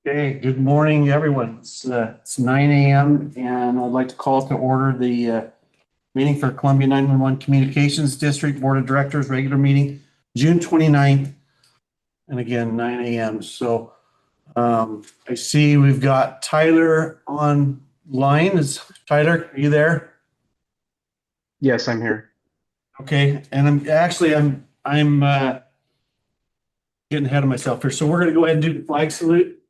Okay, good morning, everyone. It's 9 a.m. and I'd like to call to order the meeting for Columbia 911 Communications District Board of Directors, regular meeting, June 29th, and again, 9 a.m. So I see we've got Tyler online. Is Tyler, are you there? Yes, I'm here. Okay, and I'm getting ahead of myself here. So we're going to go ahead and do the flag salute.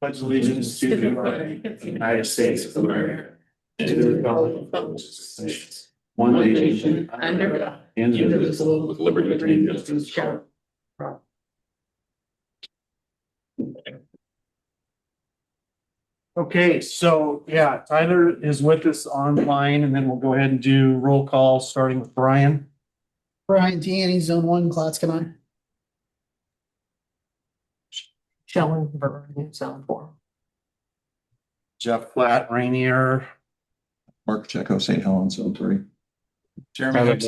Pledge allegiance to the flag of the United States of America, and to the republic for which it stands, one nation under God, indivisible, with liberty and justice for all. Okay, so yeah, Tyler is with us online, and then we'll go ahead and do roll call, starting with Brian. Brian Tierney, Zone 1, Clatskanie. Shelley Vernon, Zone 4. Jeff Platt, Rainier. Mark Checo, St. Helens, Zone 3. Jeremy Tyler. Hicks.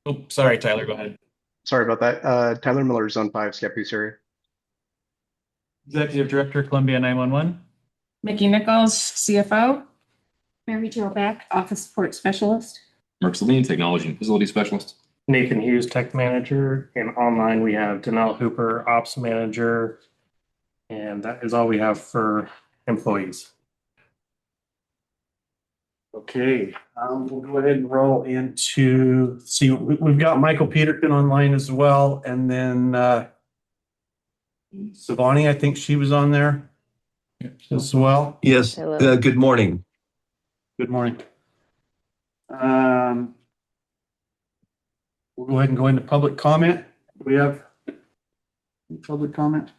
Oh, sorry, Tyler, go ahead. Sorry about that. Tyler Miller, Zone 5, Scappoose area. Executive Director, Columbia 911. Mickey Nichols, CFO. Mary Jo Beck, Office Support Specialist. Mark Celine, Technology and Facility Specialist. Nathan Hughes, Tech Manager, and online we have Danelle Hooper, Ops Manager, and that is all we have for employees. Okay, we'll go ahead and roll into, see, we've got Michael Peterkin online as well, and then Savani, I think she was on there as well. Yes, Hello. good morning. Good morning. We'll go ahead and go into public comment. Do we have any public comment?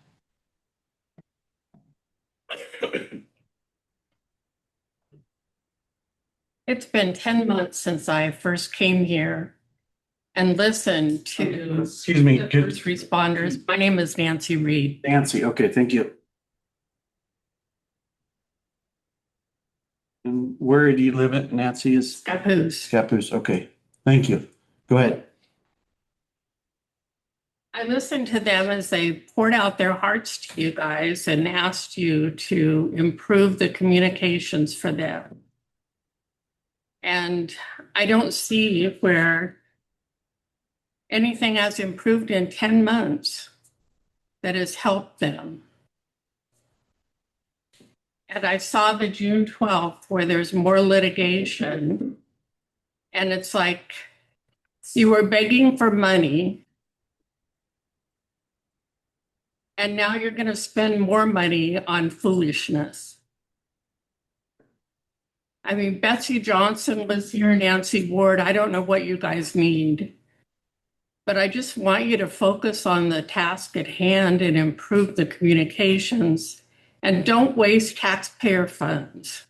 It's been 10 months since I first came here and listened to Excuse me, the first responders. My name is Nancy Reed. Nancy, okay, thank you. And where do you live at, Nancy? Is Scappoose. Scappoose, okay, thank you. Go ahead. I listened to them as they poured out their hearts to you guys and asked you to improve the communications for them. And I don't see where anything has improved in 10 months that has helped them. And I saw the June 12th where there's more litigation. And it's like you were begging for money. And now you're going to spend more money on foolishness. I mean, Betsy Johnson was here, Nancy Ward. I don't know what you guys need. But I just want you to focus on the task at hand and improve the communications. And don't waste taxpayer funds.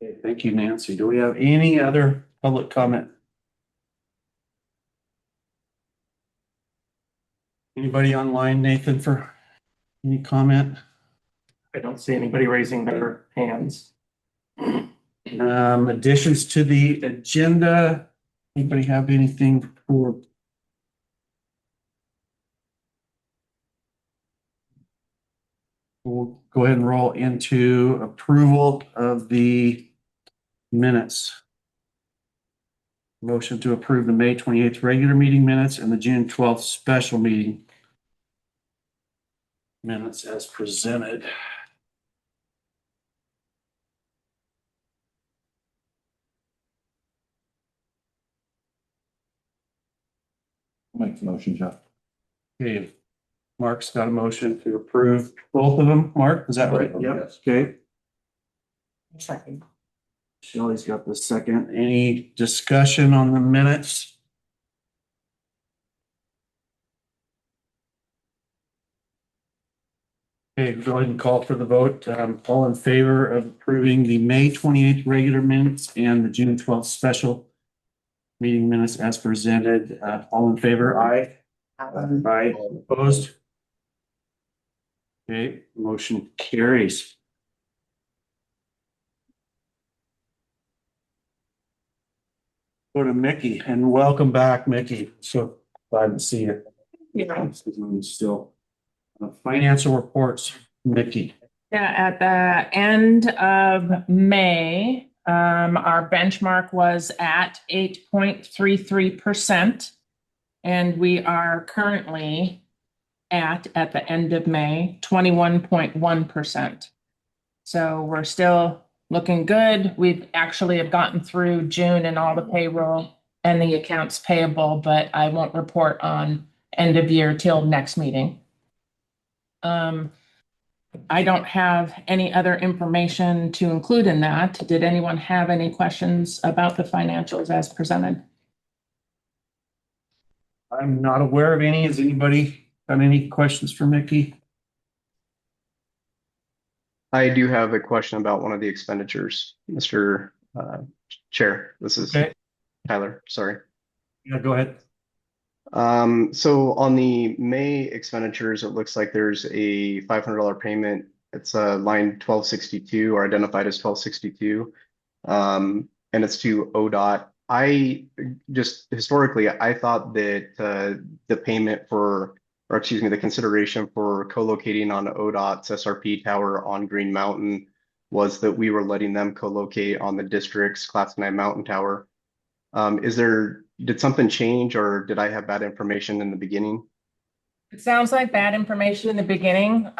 Okay, thank you, Nancy. Do we have any other public comment? Anybody online, Nathan, for any comment? I don't see anybody raising their hands. Additions to the agenda. Anybody have anything for? We'll go ahead and roll into approval of the minutes. Motion to approve the May 28th regular meeting minutes and the June 12th special meeting minutes as presented. Make the motion, Jeff. Okay, Mark's got a motion to approve both of them. Mark, is that right? Both of them, Yep. yes. Okay, Second. Shelley's got the second. Any discussion on the minutes? Okay, go ahead and call for the vote. All in favor of approving the May 28th regular minutes and the June 12th special meeting minutes as presented. All in favor, aye. Aye. Opposed? Okay, motion carries. Go to Mickey, and welcome back, Mickey. So glad to see you. Yeah. Still. Financial reports, Mickey. Yeah, at the end of May, our benchmark was at 8.33%. And we are currently at the end of May, 21.1%. So we're still looking good. We've actually have gotten through June and all the payroll and the accounts payable, but I won't report on end of year till next meeting. I don't have any other information to include in that. Did anyone have any questions about the financials as presented? I'm not aware of any. Has anybody got any questions for Mickey? I do have a question about one of the expenditures, Mr. Chair. This is Okay, Tyler, sorry. yeah, go ahead. So on the May expenditures, it looks like there's a $500 payment. It's line 1262 or identified as 1262. And it's to ODOT. I just historically, I thought that the payment for, or excuse me, the consideration for co-locating on ODOT's SRP tower on Green Mountain was that we were letting them co-locate on the district's Class 9 Mountain Tower. Did something change or did I have bad information in the beginning? It sounds like bad information in the beginning.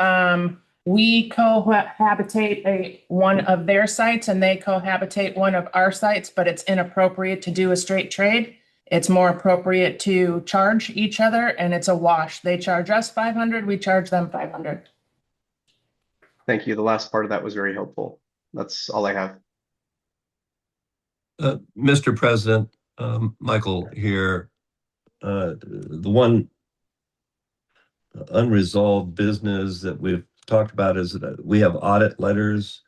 We cohabitate one of their sites and they cohabitate one of our sites, but it's inappropriate to do a straight trade. It's more appropriate to charge each other and it's a wash. They charge us 500, we charge them 500. Thank you. The last part of that was very helpful. That's all I have. Mr. President, Michael here. The one unresolved business that we've talked about is that we have audit letters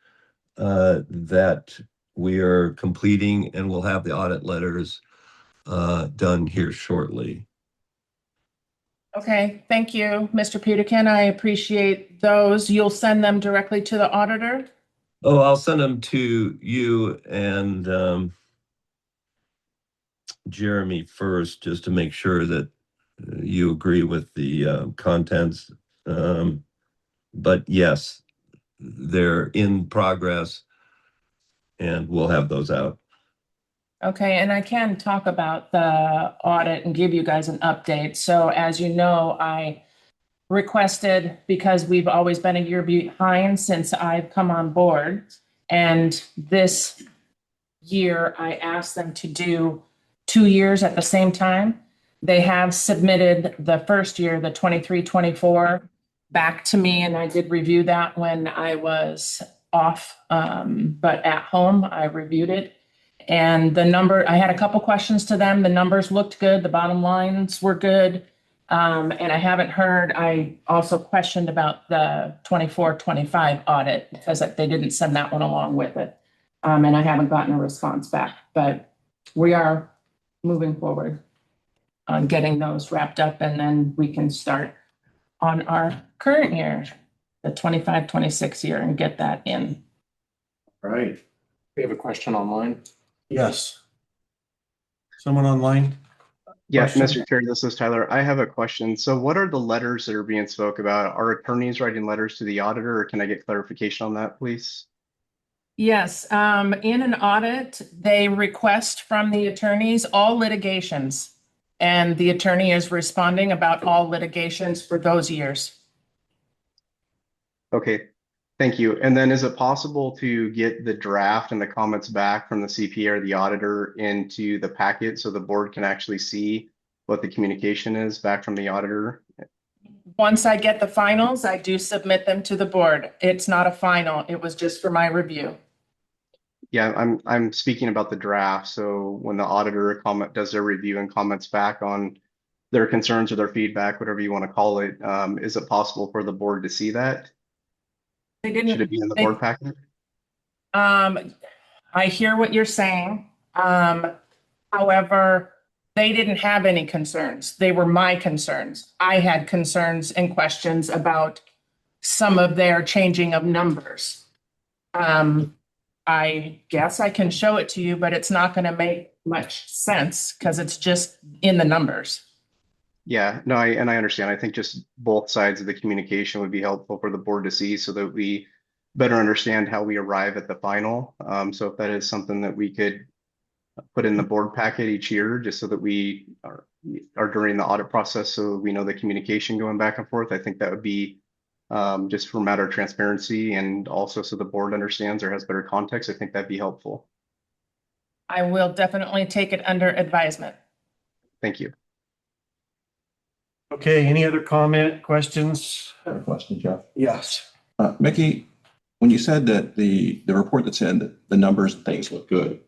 that we are completing, and we'll have the audit letters done here shortly. Okay, thank you, Mr. Peterkin. I appreciate those. You'll send them directly to the auditor? Oh, I'll send them to you and Jeremy first, just to make sure that you agree with the contents. But yes, they're in progress and we'll have those out. Okay, and I can talk about the audit and give you guys an update. So as you know, I requested, because we've always been a year behind since I've come on board, and this year I asked them to do 2 years at the same time. They have submitted the first year, the 23-24, back to me, and I did review that when I was off, but at home I reviewed it. And the number, I had a couple questions to them. The numbers looked good. The bottom lines were good. And I haven't heard, I also questioned about the 24-25 audit because they didn't send that one along with it. And I haven't gotten a response back, but we are moving forward on getting those wrapped up, and then we can start on our current year, the 25-26 year, and get that in. Right. We have a question online. Yes. Someone online? Yeah, Question? Mr. Chair, this is Tyler. I have a question. So what are the letters that are being spoke about? Are attorneys writing letters to the auditor, or can I get clarification on that, please? Yes, in an audit, they request from the attorneys all litigations, and the attorney is responding about all litigations for those years. Okay, thank you. And then is it possible to get the draft and the comments back from the CPA or the auditor into the packet so the board can actually see what the communication is back from the auditor? Once I get the finals, I do submit them to the board. It's not a final, it was just for my review. Yeah, I'm speaking about the draft. So when the auditor does their review and comments back on their concerns or their feedback, whatever you want to call it, is it possible for the board to see that? They didn't. Should it be in the board packet? I hear what you're saying. However, they didn't have any concerns. They were my concerns. I had concerns and questions about some of their changing of numbers. I guess I can show it to you, but it's not gonna make much sense because it's just in the numbers. Yeah, no, I understand. I think just both sides of the communication would be helpful for the board to see so that we better understand how we arrive at the final. So if that is something that we could put in the board packet each year, just so that we are during the audit process, so we know the communication going back and forth, I think that would be just for matter of transparency and also so the board understands or has better context. I think that'd be helpful. I will definitely take it under advisement. Thank you. Okay, any other comment, questions? I have a question, Jeff. Yes. Mickey, when you said that the report that said that the numbers and things look good,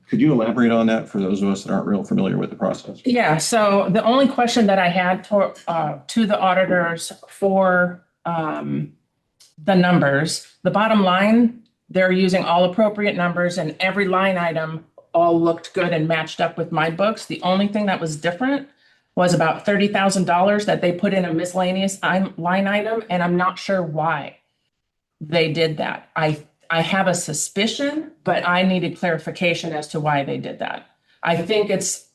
could you elaborate on that for those of us that aren't real familiar with the process? Yeah, so the only question that I had to the auditors for the numbers, the bottom line, they're using all appropriate numbers and every line item all looked good and matched up with my books. The only thing that was different was about $30,000 that they put in a miscellaneous line item, and I'm not sure why they did that. I have a suspicion, but I needed clarification as to why they did that. I think it's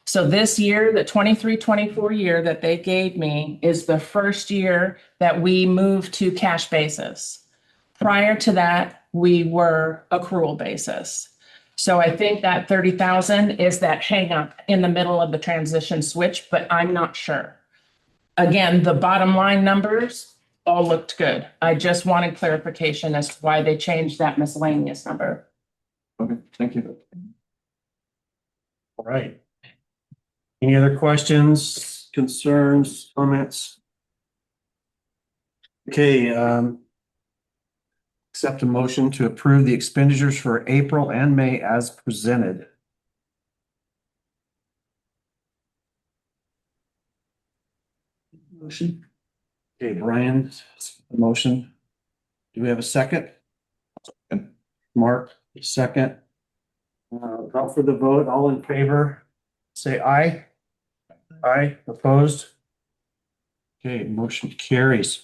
so this year, the 23-24 year that they gave me is the first year that we moved to cash basis. Prior to that, we were accrual basis. So I think that 30,000 is that hang up in the middle of the transition switch, but I'm not sure. Again, the bottom line numbers all looked good. I just wanted clarification as to why they changed that miscellaneous number. Okay, thank you. All right. Any other questions, concerns, comments? Okay, accept a motion to approve the expenditures for April and May as presented. Motion. Okay, Brian, motion. Do we have a second? Second. Mark, second. Call for the vote. All in favor, say aye. Aye, opposed? Okay, motion carries.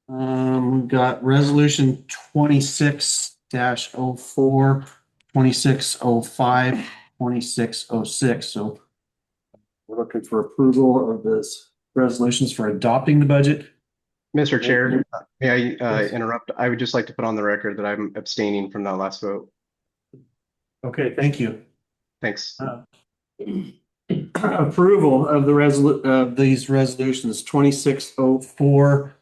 We've got resolution 26-04, 2605, 2606. So we're looking for approval of this resolutions for adopting the budget. Mr. Chair, may I interrupt? I would just like to put on the record that I'm abstaining from that last vote. Okay, thank you. Thanks. Approval of the these resolutions 2604,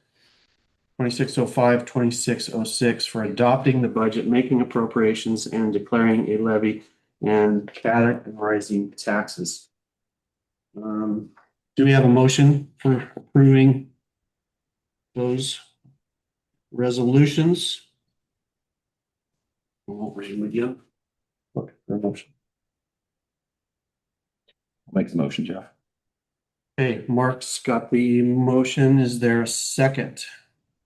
2605, 2606 for adopting the budget, making appropriations, and declaring a levy and categorizing taxes. Do we have a motion for approving those resolutions? I won't read them again. Look for a motion. I'll make the motion, Jeff. Okay, Mark's got the motion. Is there a second?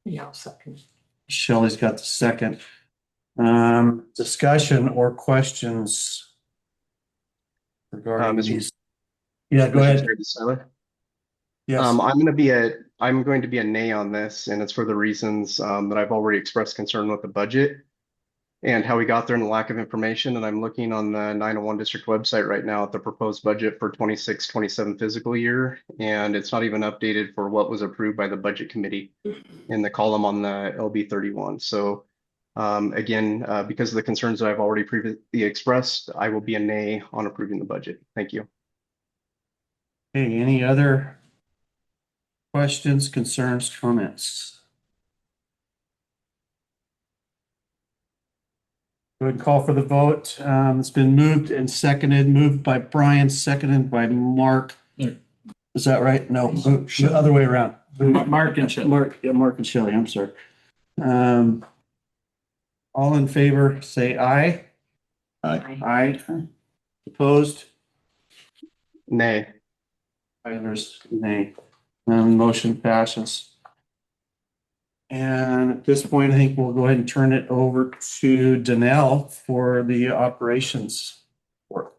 Yeah, I'll second. Shelley's got the second. Discussion or questions regarding these? Yeah, go ahead. Yes. I'm going to be a nay on this, and it's for the reasons that I've already expressed concern with the budget and how we got there and the lack of information. And I'm looking on the 901 district website right now at the proposed budget for 26-27 fiscal year, and it's not even updated for what was approved by the budget committee in the column on the LB 31. So again, because of the concerns that I've already previously expressed, I will be a nay on approving the budget. Thank you. Hey, any other questions, concerns, comments? Go ahead and call for the vote. It's been moved and seconded, moved by Brian, seconded by Mark. Is that right? No, the other way around. Mark and Shelley. Mark and Shelley, I'm sorry. All in favor, say aye. Aye. Aye. Opposed? Nay. Tyler's nay. Motion passes. And at this point, I think we'll go ahead and turn it over to Danelle for the operations work.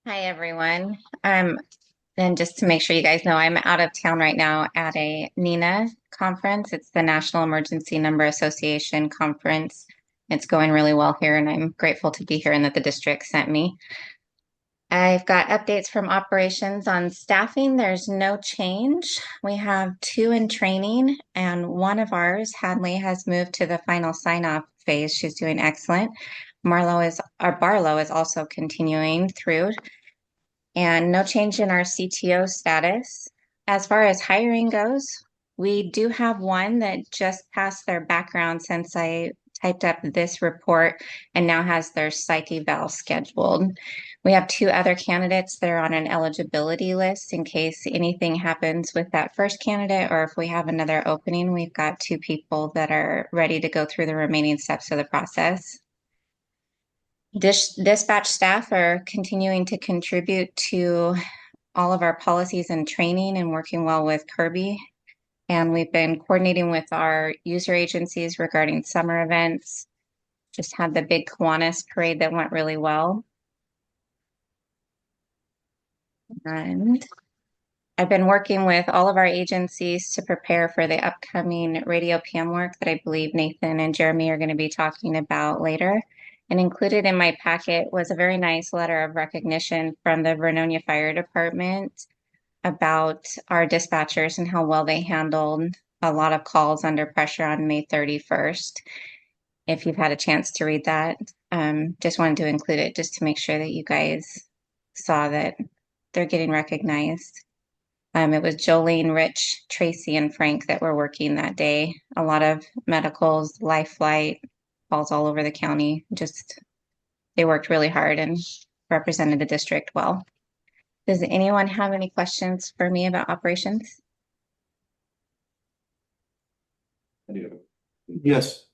Hi, everyone. And just to make sure you guys know, I'm out of town right now at a NENA conference. It's the National Emergency Number Association conference. It's going really well here, and I'm grateful to be here and that the district sent me. I've got updates from operations on staffing. There's no change. We have 2 in training, and one of ours, Hadley, has moved to the final sign-off phase. She's doing excellent. Barlow is also continuing through, and no change in our CTO status. As far as hiring goes, we do have one that just passed their background since I typed up this report and now has their psych eval scheduled. We have 2 other candidates that are on an eligibility list in case anything happens with that first candidate, or if we have another opening, we've got 2 people that are ready to go through the remaining steps of the process. Dispatch staff are continuing to contribute to all of our policies and training and working well with Kirby. And we've been coordinating with our user agencies regarding summer events. Just had the big Kiwanis parade that went really well. And I've been working with all of our agencies to prepare for the upcoming radio PM work that I believe Nathan and Jeremy are going to be talking about later. And included in my packet was a very nice letter of recognition from the Vernonia Fire Department about our dispatchers and how well they handled a lot of calls under pressure on May 31st. If you've had a chance to read that, just wanted to include it just to make sure that you guys saw that they're getting recognized. It was Jolene, Rich, Tracy, and Frank that were working that day. A lot of medicals, life flight, calls all over the county. Just, they worked really hard and represented the district well. Does anyone have any questions for me about operations? I do. Yes.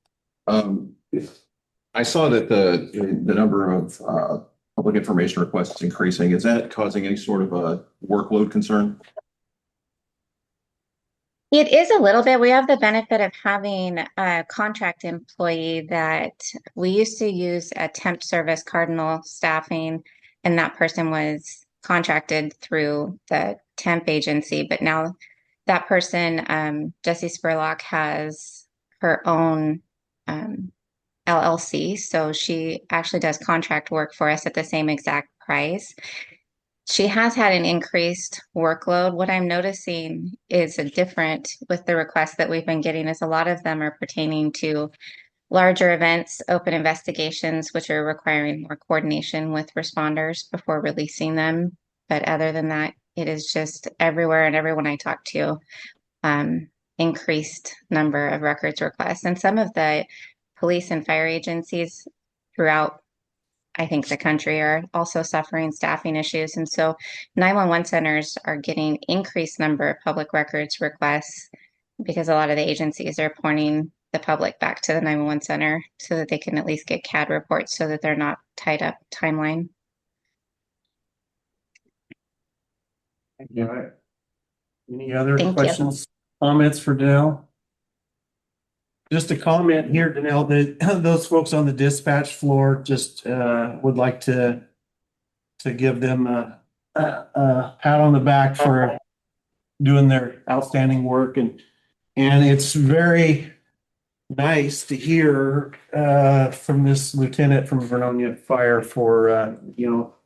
I saw that the number of public information requests is increasing. Is that causing any sort of a workload concern? It is a little bit. We have the benefit of having a contract employee that we used to use a temp service, Cardinal Staffing, and that person was contracted through the temp agency. But now that person, Jessie Spurlock, has her own LLC. So she actually does contract work for us at the same exact price. She has had an increased workload. What I'm noticing is a different with the requests that we've been getting is a lot of them are pertaining to larger events, open investigations, which are requiring more coordination with responders before releasing them. But other than that, it is just everywhere and everyone I talk to, increased number of records requests. And some of the police and fire agencies throughout, I think, the country are also suffering staffing issues. And so 911 centers are getting increased number of public records requests because a lot of the agencies are pointing the public back to the 911 center so that they can at least get CAD reports so that they're not tied up timeline. Yeah. Any other Thank you. questions, comments for Danelle? Just a comment here, Danelle, that those folks on the dispatch floor just would like to give them a pat on the back for doing their outstanding work, and it's very nice to hear from this lieutenant from Vernonia Fire for a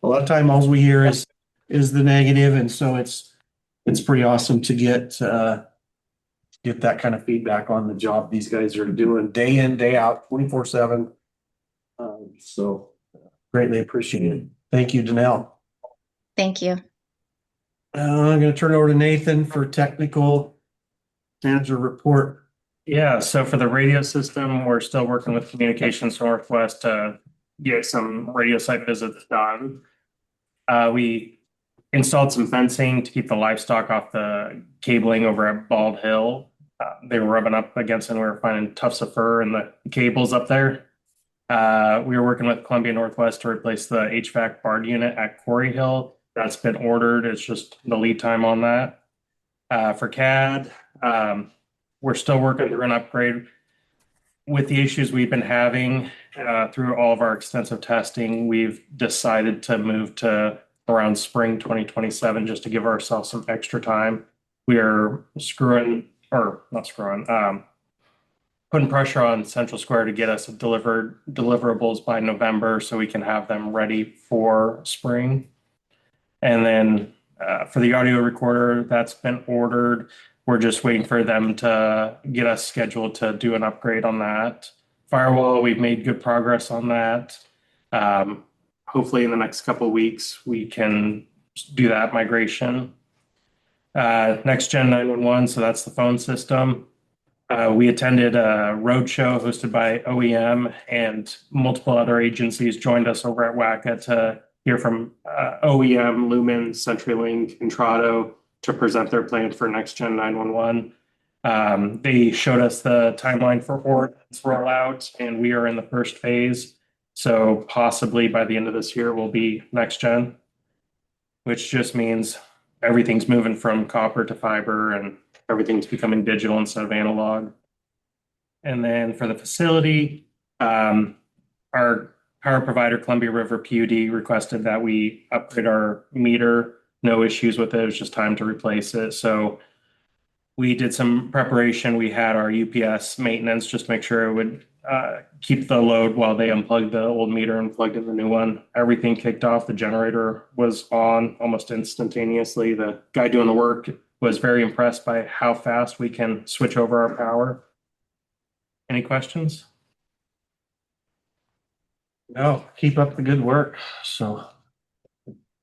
lot of time all we hear is the negative, and so it's pretty awesome to get that kind of feedback on the job these guys are doing day in, day out, 24/7. So greatly appreciated. Thank you, Danelle. Thank you. I'm going to turn it over to Nathan for technical manager report. Yeah, so for the radio system, we're still working with Communications Northwest to get some radio site visits done. We installed some fencing to keep the livestock off the cabling over at Bald Hill. They were rubbing up against it and we were finding tufts of fur in the cables up there. We were working with Columbia Northwest to replace the HVAC BARD unit at Quarry Hill. That's been ordered. It's just the lead time on that. For CAD, we're still working through an upgrade. With the issues we've been having through all of our extensive testing, we've decided to move to around spring 2027, just to give ourselves some extra time. We are putting pressure on Central Square to get us deliverables by November so we can have them ready for spring. And then for the audio recorder, that's been ordered. We're just waiting for them to get us scheduled to do an upgrade on that. Firewall, we've made good progress on that. Hopefully in the next couple of weeks, we can do that migration. Next Gen 911, so that's the phone system. We attended a roadshow hosted by OEM, and multiple other agencies joined us over at WACA to hear from OEM, Lumen, CenturyLink, Intrado to present their plan for Next Gen 911. They showed us the timeline for ordinance rollout, and we are in the first phase. So possibly by the end of this year, we'll be Next Gen, which just means everything's moving from copper to fiber and everything's becoming digital instead of analog. And then for the facility, our power provider, Columbia River PUD, requested that we upgrade our meter. No issues with it. It was just time to replace it. So we did some preparation. We had our UPS maintenance just to make sure it would keep the load while they unplugged the old meter and plugged in the new one. Everything kicked off. The generator was on almost instantaneously. The guy doing the work was very impressed by how fast we can switch over our power. Any questions? No, keep up the good work. So,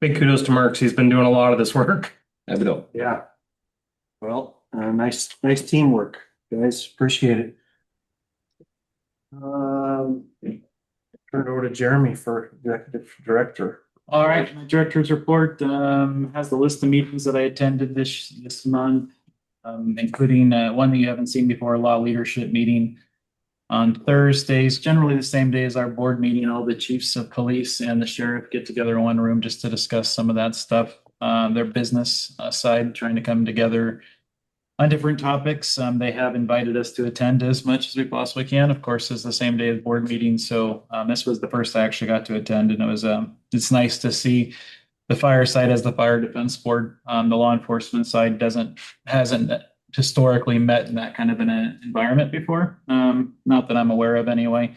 Big kudos to Merckx. He's been doing a lot of this work. Evident. yeah. Well, nice teamwork, guys. Appreciate it. Turn it over to Jeremy for executive director. All right, my director's report has the list of meetings that I attended this month, including one that you haven't seen before, a law leadership meeting on Thursdays, generally the same day as our board meeting. All the chiefs of police and the sheriff get together in one room just to discuss some of that stuff, their business side, trying to come together on different topics. They have invited us to attend as much as we possibly can. Of course, it's the same day as board meeting. So this was the first I actually got to attend, and it was it's nice to see the fire side as the fire defense board. The law enforcement side hasn't historically met in that kind of an environment before. Not that I'm aware of anyway.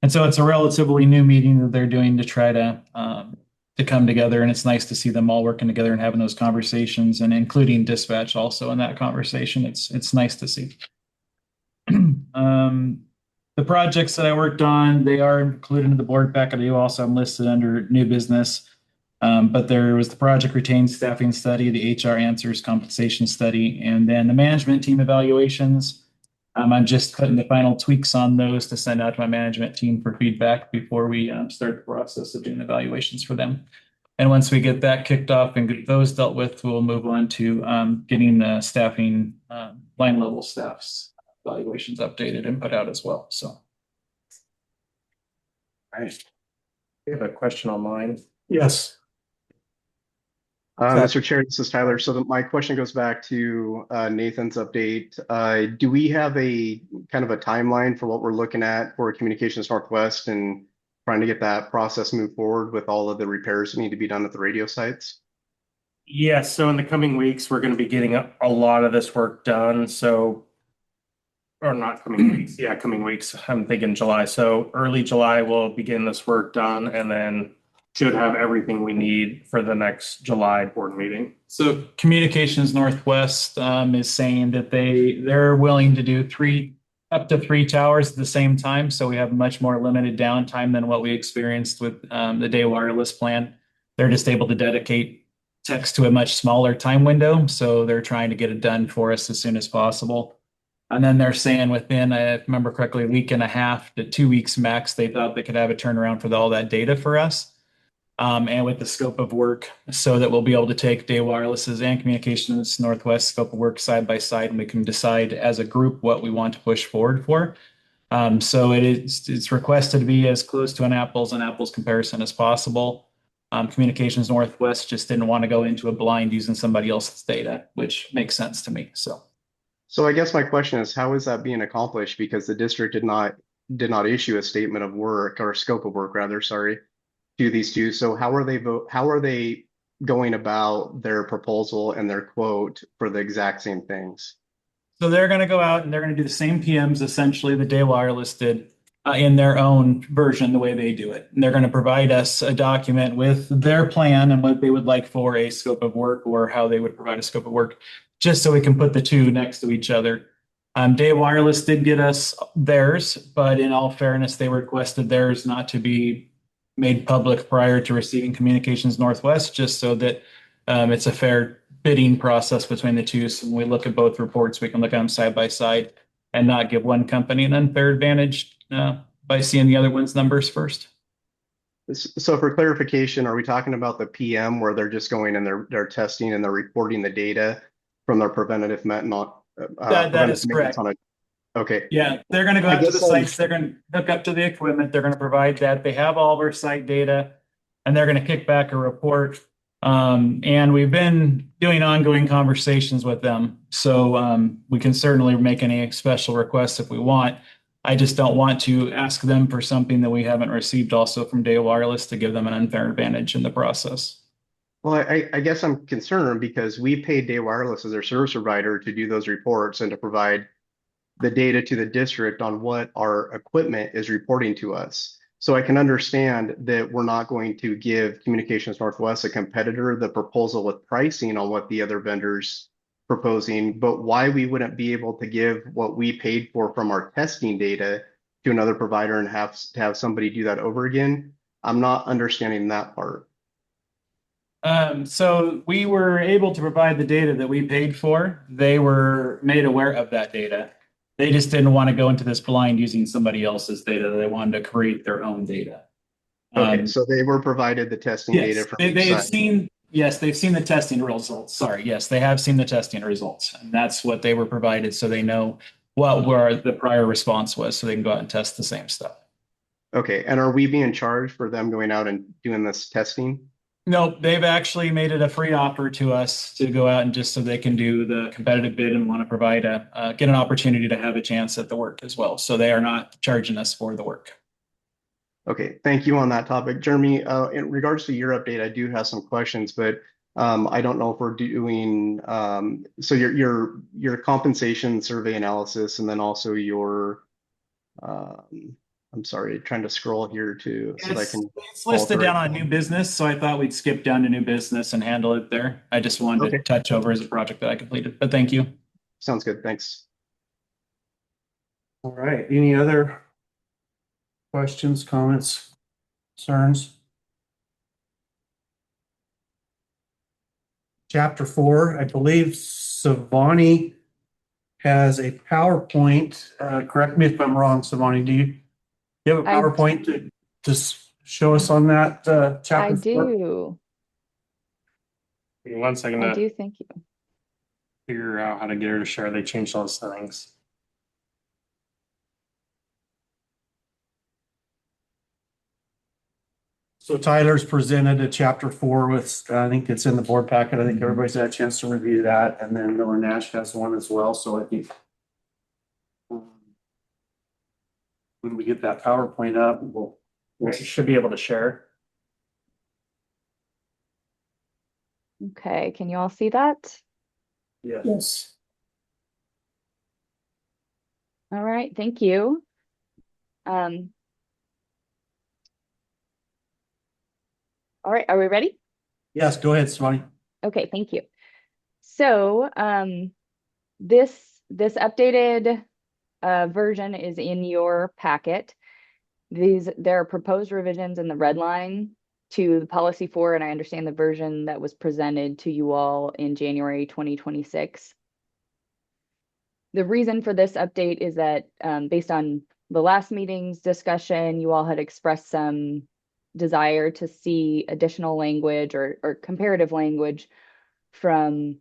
And so it's a relatively new meeting that they're doing to try to come together, and it's nice to see them all working together and having those conversations, and including dispatch also in that conversation. It's nice to see. The projects that I worked on, they are included in the board packet. You also have listed under new business. But there was the project retained staffing study, the HR answers compensation study, and then the management team evaluations. I'm just putting the final tweaks on those to send out to my management team for feedback before we start the process of doing evaluations for them. And once we get that kicked off and get those dealt with, we'll move on to getting the staffing line level staffs evaluations updated and put out as well. So. Nice. We have a question online. Yes. Mr. Chair, this is Tyler. So my question goes back to Nathan's update. Do we have a kind of a timeline for what we're looking at for Communications Northwest and trying to get that process moved forward with all of the repairs that need to be done at the radio sites? Yes, so in the coming weeks, we're going to be getting a lot of this work done. So, or not coming weeks. Yeah, coming weeks. I'm thinking July. So early July, we'll begin this work done, and then should have everything we need for the next July board meeting. So Communications Northwest is saying that they're willing to do up to three towers at the same time. So we have much more limited downtime than what we experienced with the Day Wireless plan. They're just able to dedicate text to a much smaller time window. So they're trying to get it done for us as soon as possible. And then they're saying within, if I remember correctly, a week and a half to 2 weeks max, they thought they could have a turnaround for all that data for us. And with the scope of work, so that we'll be able to take Day Wireless's and Communications Northwest scope of work side by side, and we can decide as a group what we want to push forward for. So it's requested to be as close to an apples and apples comparison as possible. Communications Northwest just didn't want to go into a blind using somebody else's data, which makes sense to me. So I guess my question is, how is that being accomplished? Because the district did not issue a statement of work, or scope of work rather, sorry, to these two. So how are they going about their proposal and their quote for the exact same things? So they're going to go out and they're going to do the same PMs essentially that Day Wireless did in their own version, the way they do it. And they're going to provide us a document with their plan and what they would like for a scope of work or how they would provide a scope of work, just so we can put the two next to each other. Day Wireless did get us theirs, but in all fairness, they requested theirs not to be made public prior to receiving Communications Northwest, just so that it's a fair bidding process between the two. So when we look at both reports, we can look at them side by side and not give one company an unfair advantage by seeing the other one's numbers first. So for clarification, are we talking about the PM where they're just going and they're testing and they're reporting the data from their preventative maintenance? That is correct. Okay. Yeah, they're going to go out to the sites. They're going to hook up to the equipment. They're going to provide that. They have all of our site data, and they're going to kick back a report. And we've been doing ongoing conversations with them. So we can certainly make any special requests if we want. I just don't want to ask them for something that we haven't received also from Day Wireless to give them an unfair advantage in the process. Well, I guess I'm concerned because we paid Day Wireless as their service provider to do those reports and to provide the data to the district on what our equipment is reporting to us. So I can understand that we're not going to give Communications Northwest, a competitor, the proposal with pricing on what the other vendors proposing, but why we wouldn't be able to give what we paid for from our testing data to another provider and have to have somebody do that over again. I'm not understanding that part. So we were able to provide the data that we paid for. They were made aware of that data. They just didn't want to go into this blind using somebody else's data. They wanted to create their own data. Okay, so they were provided the testing data from they've seen the testing results. Sorry, yes, they have seen the testing results, and that's what they were provided, so they know what where the prior response was, so they can go out and test the same stuff. Okay, and are we being charged for them going out and doing this testing? No, they've actually made it a free offer to us to go out and just so they can do the competitive bid and want to provide get an opportunity to have a chance at the work as well. So they are not charging us for the work. Okay, thank you on that topic. Jeremy, in regards to your update, I do have some questions, but I don't know if we're doing, so your compensation survey analysis and then also your, I'm sorry, trying to scroll here too, so that I can. It's listed down on new business, so I thought we'd skip down to new business and handle it there. I just wanted to touch over as a project that I completed, but thank you. Sounds good, thanks. All right, any other questions, comments, concerns? Chapter 4, I believe Savani has a PowerPoint. Correct me if I'm wrong, Savani. Do you have a PowerPoint to just show us on that chapter? I 4? do. Give me 1 second I to do. Thank you. figure out how to get her to share. They changed all the settings. So Tyler's presented a chapter 4 with, I think it's in the board packet. I think everybody's had a chance to review that. And then Miller Nash has one as well. So I think when we get that PowerPoint up, We should be able to share. Okay. Can you all see that? yes. All right. Thank you. All right. Are we ready? Yes, go ahead, Savani. Okay. Thank you. So this updated version is in your packet. There are proposed revisions in the red line to the policy 4, and I understand the version that was presented to you all in January 2026. The reason for this update is that based on the last meeting's discussion, you all had expressed some desire to see additional language or comparative language from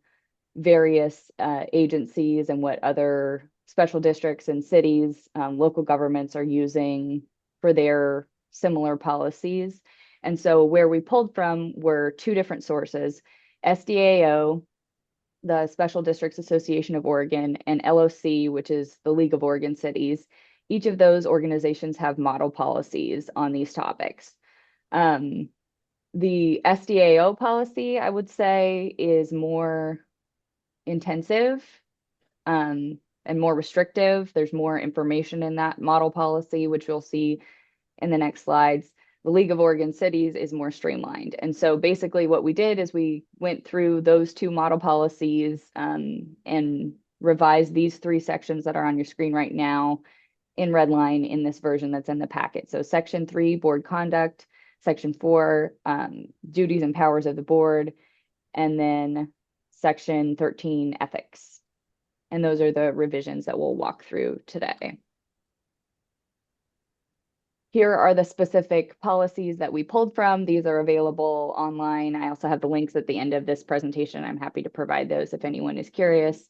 various agencies and what other special districts and cities, local governments are using for their similar policies. And so where we pulled from were 2 different sources: SDAO, the Special Districts Association of Oregon, and LOC, which is the League of Oregon Cities. Each of those organizations have model policies on these topics. The SDAO policy, I would say, is more intensive and more restrictive. There's more information in that model policy, which you'll see in the next slides. The League of Oregon Cities is more streamlined. And so basically what we did is we went through those two model policies and revised these three sections that are on your screen right now in red line in this version that's in the packet. So section 3, board conduct, section 4, duties and powers of the board, and then section 13, ethics. And those are the revisions that we'll walk through today. Here are the specific policies that we pulled from. These are available online. I also have the links at the end of this presentation. I'm happy to provide those if anyone is curious.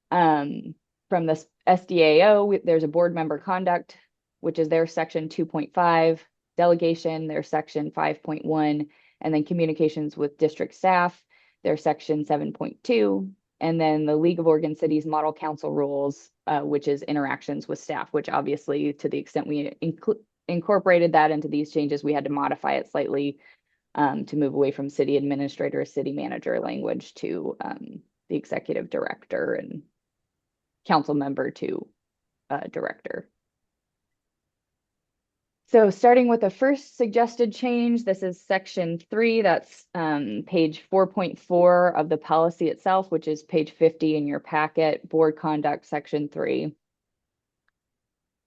From the SDAO, there's a board member conduct, which is their section 2.5, delegation, their section 5.1, and then communications with district staff, their section 7.2, and then the League of Oregon Cities Model Council rules, which is interactions with staff, which obviously to the extent we incorporated that into these changes, we had to modify it slightly to move away from city administrator, city manager language to the executive director and council member to director. So starting with the first suggested change, this is section 3, that's page 4.4 of the policy itself, which is page 50 in your packet, board conduct, section 3.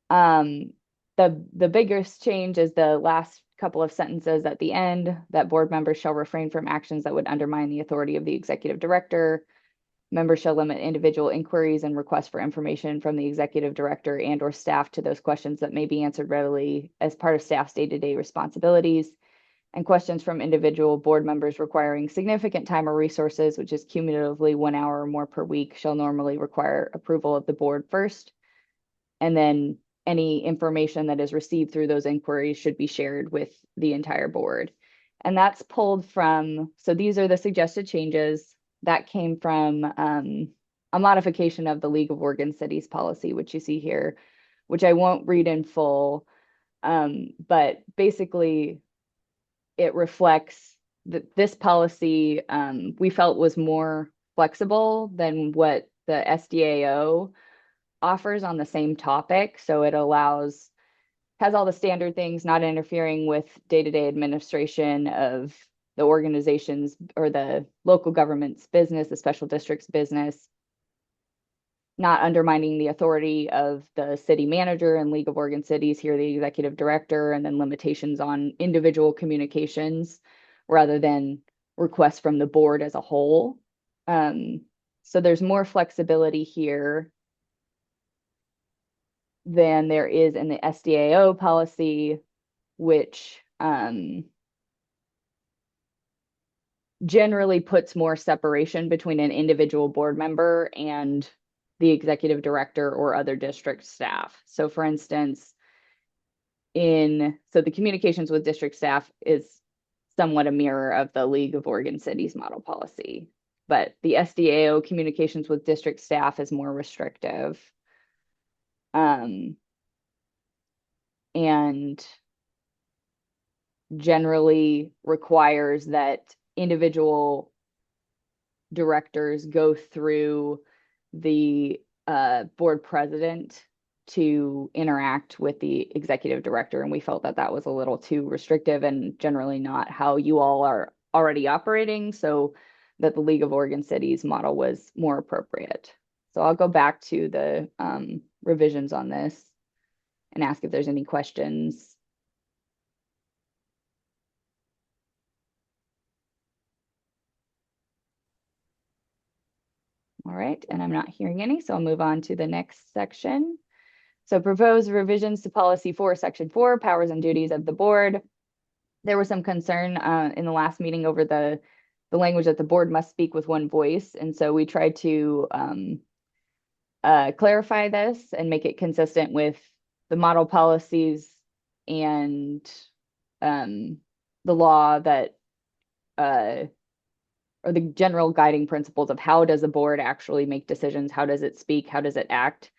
The biggest change is the last couple of sentences at the end, that board members shall refrain from actions that would undermine the authority of the executive director. Members shall limit individual inquiries and requests for information from the executive director and or staff to those questions that may be answered readily as part of staff's day-to-day responsibilities. And questions from individual board members requiring significant time or resources, which is cumulatively 1 hour or more per week, shall normally require approval of the board first. And then any information that is received through those inquiries should be shared with the entire board. And that's pulled from, so these are the suggested changes. That came from a modification of the League of Oregon Cities policy, which you see here, which I won't read in full, but basically it reflects that this policy we felt was more flexible than what the SDAO offers on the same topic. So it has all the standard things, not interfering with day-to-day administration of the organization's or the local government's business, the special district's business, not undermining the authority of the city manager and League of Oregon Cities, here the executive director, and then limitations on individual communications rather than requests from the board as a whole. So there's more flexibility here than there is in the SDAO policy, which generally puts more separation between an individual board member and the executive director or other district staff. So for instance, so the communications with district staff is somewhat a mirror of the League of Oregon Cities model policy, but the SDAO communications with district staff is more restrictive. And generally requires that individual directors go through the board president to interact with the executive director. And we felt that that was a little too restrictive and generally not how you all are already operating. So that the League of Oregon Cities model was more appropriate. So I'll go back to the revisions on this and ask if there's any questions. All right, and I'm not hearing any, so I'll move on to the next section. So proposed revisions to policy 4, section 4, powers and duties of the board. There was some concern in the last meeting over the language that the board must speak with one voice. And so we tried to clarify this and make it consistent with the model policies and the law that or the general guiding principles of how does the board actually make decisions, how does it speak, how does it act.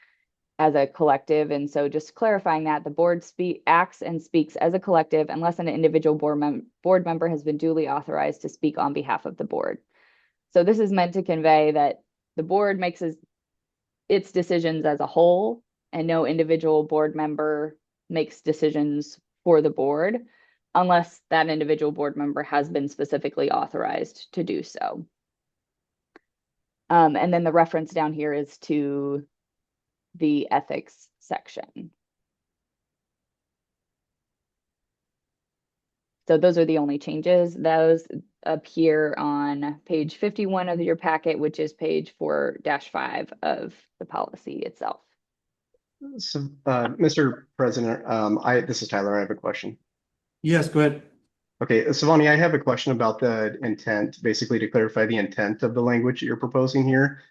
as a collective. And so just clarifying that the board acts and speaks as a collective unless an individual board member has been duly authorized to speak on behalf of the board. So this is meant to convey that the board makes its decisions as a whole, and no individual board member makes decisions for the board unless that individual board member has been specifically authorized to do so. And then the reference down here is to the ethics section. So those are the only changes. Those appear on page 51 of your packet, which is page 4-5 of the policy itself. So, Mr. President, this is Tyler. I have a question. Yes, go ahead. Okay, Savani, I have a question about the intent, basically to clarify the intent of the language that you're proposing here.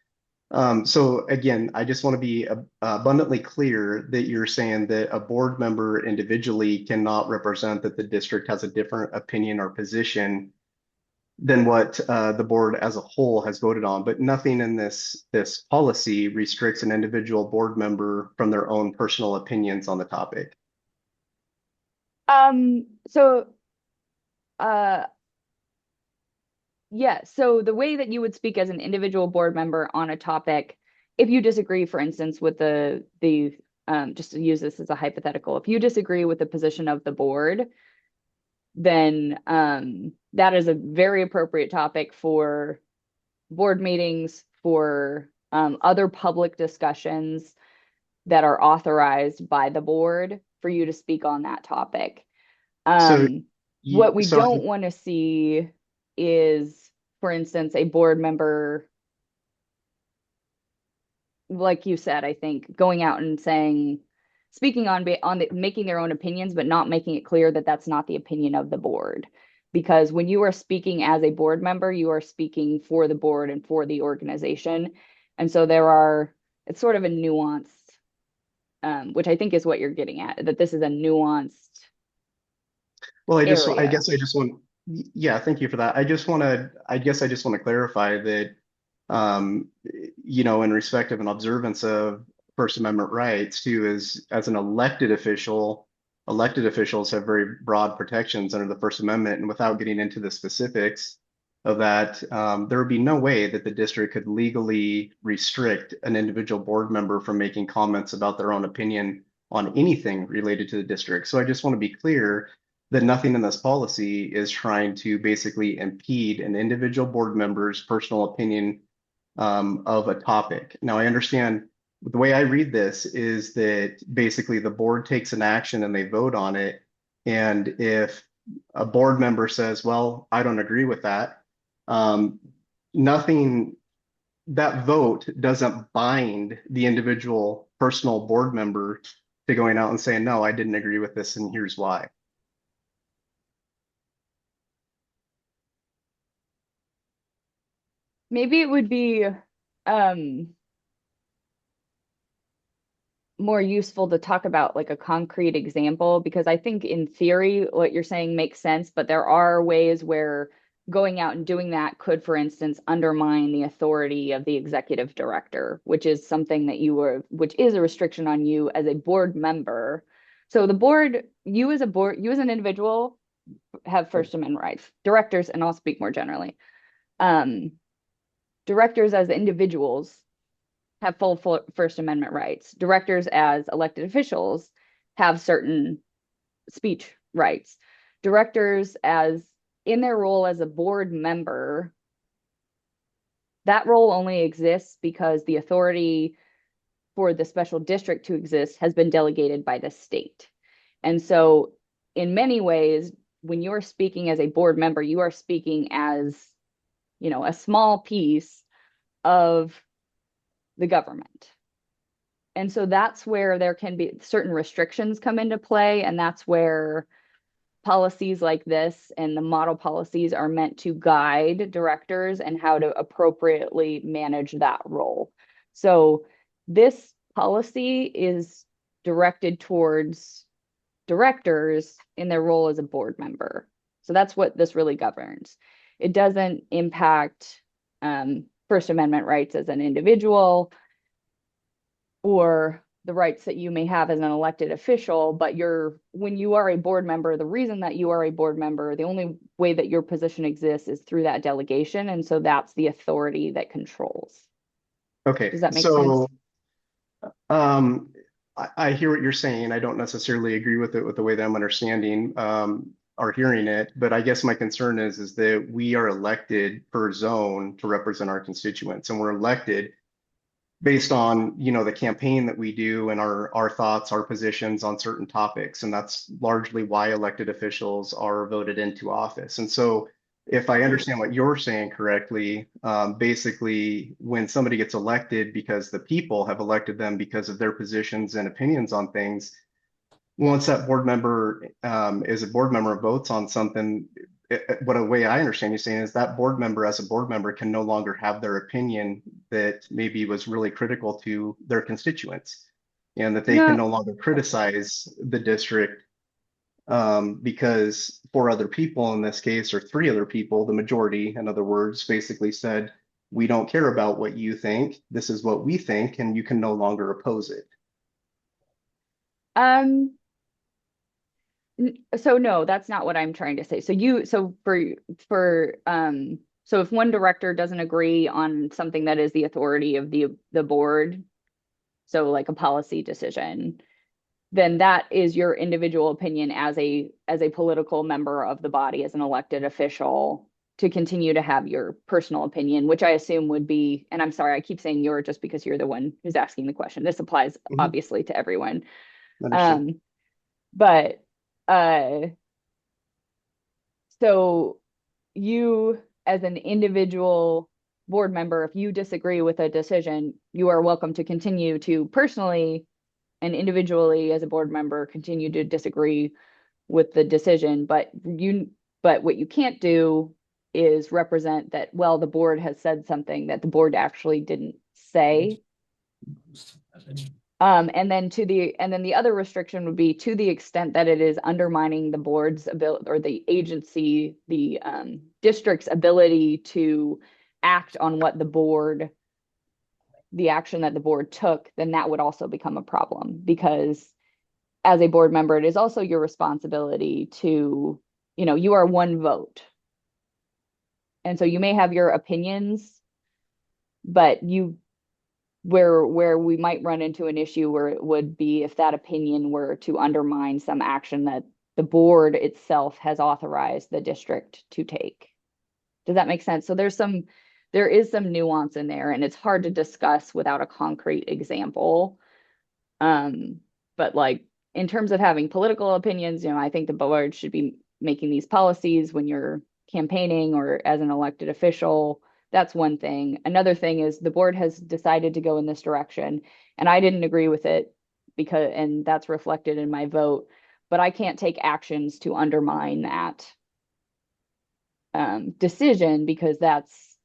So again, I just want to be abundantly clear that you're saying that a board member individually cannot represent that the district has a different opinion or position than what the board as a whole has voted on, but nothing in this policy restricts an individual board member from their own personal opinions on the topic. Yeah, so the way that you would speak as an individual board member on a topic, if you disagree, for instance, with the just to use this as a hypothetical, if you disagree with the position of the board, then that is a very appropriate topic for board meetings, for other public discussions that are authorized by the board for you to speak on that topic. What we don't want to see is, for instance, a board member, like you said, I think, going out and saying, speaking making their own opinions, but not making it clear that that's not the opinion of the board. Because when you are speaking as a board member, you are speaking for the board and for the organization. And so it's sort of a nuanced, which I think is what you're getting at, that this is a nuanced. Well, yeah, thank you for that. I guess I just want to clarify that, in respect of an observance of First Amendment rights too, as an elected officials have very broad protections under the First Amendment. And without getting into the specifics of that, there would be no way that the district could legally restrict an individual board member from making comments about their own opinion on anything related to the district. So I just want to be clear that nothing in this policy is trying to basically impede an individual board member's personal opinion of a topic. Now, I understand the way I read this is that basically the board takes an action and they vote on it. And if a board member says, well, I don't agree with that, that vote doesn't bind the individual personal board member to going out and saying, no, I didn't agree with this and here's why. Maybe it would be more useful to talk about like a concrete example, because I think in theory what you're saying makes sense, but there are ways where going out and doing that could, for instance, undermine the authority of the executive director, which is something that which is a restriction on you as a board member. So the board, you as an individual have First Amendment rights. Directors, and I'll speak more generally, directors as individuals have full First Amendment rights. Directors as elected officials have certain speech rights. Directors in their role as a board member, that role only exists because the authority for the special district to exist has been delegated by the state. And so in many ways, when you're speaking as a board member, you are speaking as, a small piece of the government. And so that's where there can be certain restrictions come into play. And that's where policies like this and the model policies are meant to guide directors and how to appropriately manage that role. So this policy is directed towards directors in their role as a board member. So that's what this really governs. It doesn't impact First Amendment rights as an individual or the rights that you may have as an elected official, but when you are a board member, the reason that you are a board member, the only way that your position exists is through that delegation. And so that's the authority that controls. Okay, Does that make so sense? I hear what you're saying. I don't necessarily agree with it with the way that I'm understanding or hearing it, but I guess my concern is that we are elected per zone to represent our constituents, and we're elected based on, you know, the campaign that we do and our thoughts, our positions on certain topics, and that's largely why elected officials are voted into office. And so if I understand what you're saying correctly, basically when somebody gets elected because the people have elected them because of their positions and opinions on things, once that board member is a board member and votes on something, what a way I understand you saying is that board member as a board member can no longer have their opinion that maybe was really critical to their constituents, and that they can no longer criticize the district because 4 other people in this case, or 3 other people, the majority, in other words, basically said, we don't care about what you think. This is what we think, and you can no longer oppose it. So no, that's not what I'm trying to say. So if one director doesn't agree on something that is the authority of the board, so like a policy decision, then that is your individual opinion as a political member of the body, as an elected official, to continue to have your personal opinion, which I assume would be, and I'm sorry, I keep saying you're just because you're the one who's asking the question. This applies obviously to everyone. But so you as an individual board member, if you disagree with a decision, you are welcome to continue to personally and individually as a board member continue to disagree with the decision, but what you can't do is represent that, well, the board has said something that the board actually didn't say. And then the other restriction would be to the extent that it is undermining the board's ability, or the agency, the district's ability to act on what the action that the board took, then that would also become a problem, because as a board member, it is also your responsibility to, you are one vote. And so you may have your opinions, but where we might run into an issue where it would be if that opinion were to undermine some action that the board itself has authorized the district to take. Does that make sense? So there is some nuance in there, and it's hard to discuss without a concrete example. But like in terms of having political opinions, I think the board should be making these policies when you're campaigning or as an elected official. That's one thing. Another thing is the board has decided to go in this direction, and I didn't agree with it and that's reflected in my vote, but I can't take actions to undermine that decision, because that's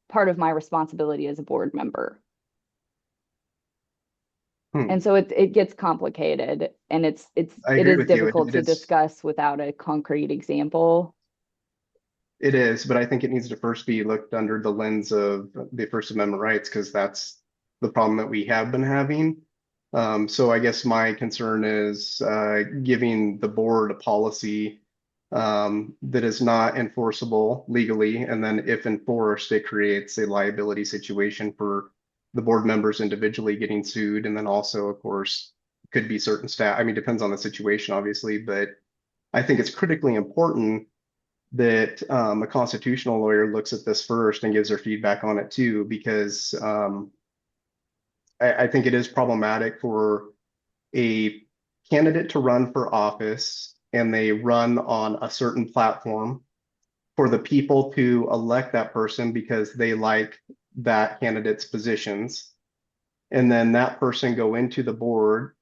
part of my responsibility as a board member. And so it gets complicated, and it is difficult to discuss without a concrete example. It is, but I think it needs to first be looked under the lens of the First Amendment rights, because that's the problem that we have been having. So I guess my concern is giving the board a policy that is not enforceable legally, and then if enforced, it creates a liability situation for the board members individually getting sued, and then also, of course, could be certain staff. I mean, depends on the situation, obviously, but I think it's critically important that a constitutional lawyer looks at this first and gives their feedback on it too, because I think it is problematic for a candidate to run for office and they run on a certain platform, for the people to elect that person because they like that candidate's positions, and then that person go into the board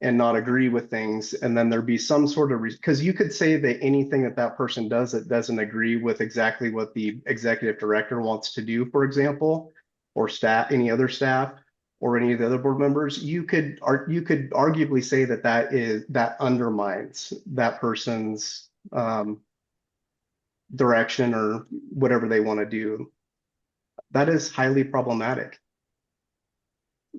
and not agree with things, and then there be some sort of because you could say that anything that person does that doesn't agree with exactly what the executive director wants to do, for example, or any other staff or any of the other board members, you could arguably say that undermines that person's direction or whatever they want to do. That is highly problematic.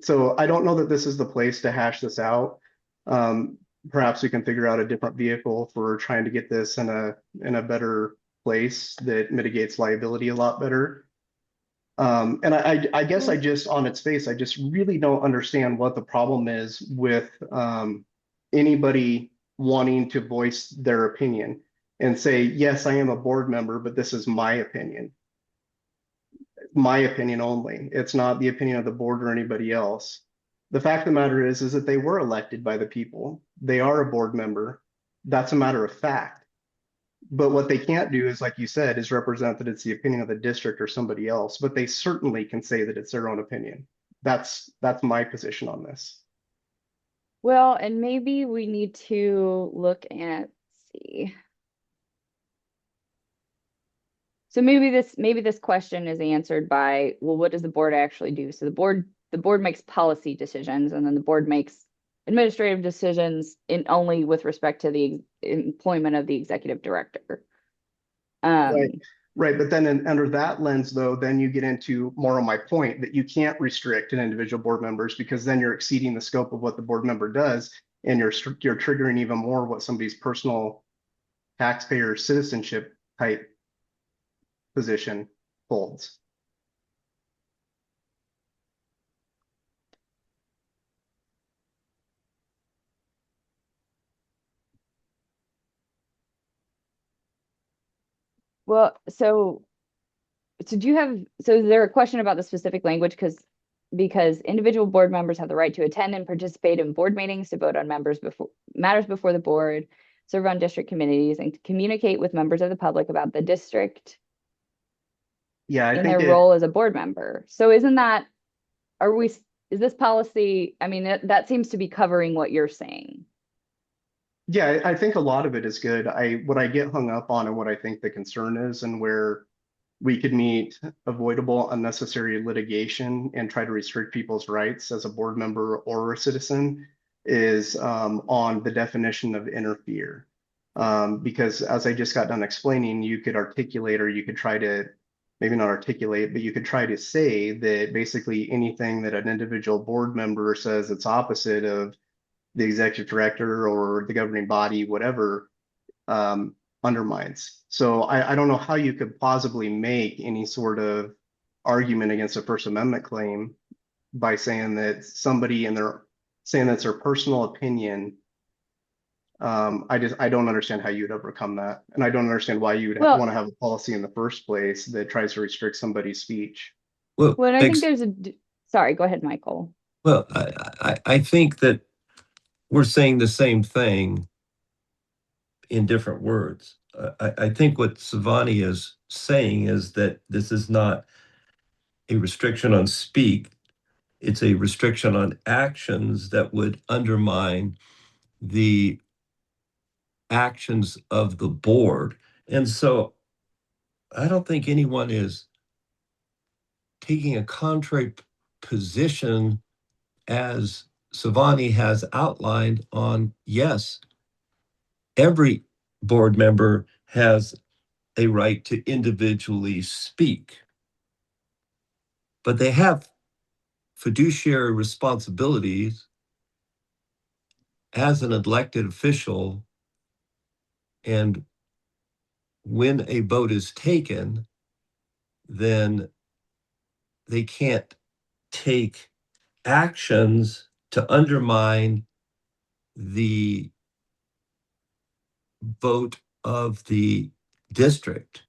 So I don't know that this is the place to hash this out. Perhaps we can figure out a different vehicle for trying to get this in a better place that mitigates liability a lot better. And I guess I just, on its face, I just really don't understand what the problem is with anybody wanting to voice their opinion and say, yes, I am a board member, but this is my opinion. My opinion only. It's not the opinion of the board or anybody else. The fact of the matter is that they were elected by the people. They are a board member. That's a matter of fact. But what they can't do is, like you said, is represent that it's the opinion of the district or somebody else, but they certainly can say that it's their own opinion. That's my position on this. Well, and maybe we need to look at, see. So maybe this question is answered by, well, what does the board actually do? So the board makes policy decisions, and then the board makes administrative decisions only with respect to the employment of the executive director. Right. But then under that lens, though, then you get into more on my point that you can't restrict an individual board members, because then you're exceeding the scope of what the board member does, and you're triggering even more what somebody's personal taxpayer citizenship type position holds. Well, so is there a question about the specific language? Because individual board members have the right to attend and participate in board meetings, to vote on matters before the board, serve on district committees, and to communicate with members of the public about the district. Yeah, I in think their role as a board member. So is this policy, I mean, that seems to be covering what you're saying. Yeah, I think a lot of it is good. What I get hung up on and what I think the concern is, and where we could meet avoidable unnecessary litigation and try to restrict people's rights as a board member or a citizen, is on the definition of interfere. Because as I just got done explaining, you could articulate, or you could try to, maybe not articulate, but you could try to say that basically anything that an individual board member says it's opposite of the executive director or the governing body, whatever, undermines. So I don't know how you could plausibly make any sort of argument against a First Amendment claim by saying that somebody saying that's their personal opinion. I don't understand how you'd overcome that. And I don't understand why you would want to have a policy in the first place that tries to restrict somebody's speech. Well, I think sorry, go ahead, Michael. Well, I think that we're saying the same thing in different words. I think what Savani is saying is that this is not a restriction on speak. It's a restriction on actions that would undermine the actions of the board. And so I don't think anyone is taking a contrary position as Savani has outlined on, yes, every board member has a right to individually speak, but they have fiduciary responsibilities as an elected official. And when a vote is taken, then they can't take actions to undermine the vote of the district.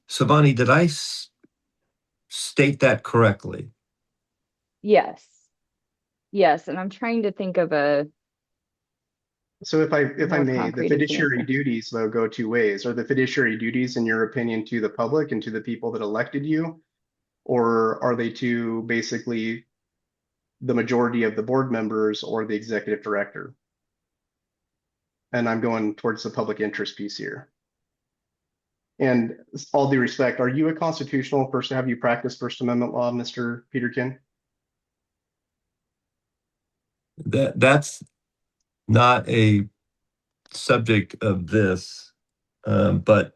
Savani, did I state that correctly? Yes. And I'm trying to think of So if I may, the concrete fiduciary example. duties, though, go two ways. Are the fiduciary duties, in your opinion, to the public and to the people that elected you? Or are they to basically the majority of the board members or the executive director? And I'm going towards the public interest piece here. And all due respect, are you a constitutional person? Have you practiced First Amendment law, Mr. Peterkin? That's not a subject of this, but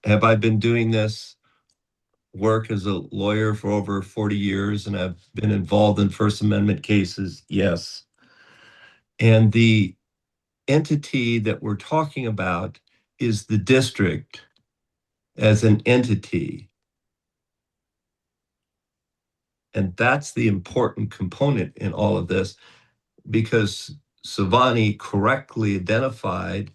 have I been doing this work as a lawyer for over 40 years, and I've been involved in First Amendment cases, yes. And the entity that we're talking about is the district as an entity. And that's the important component in all of this, because Savani correctly identified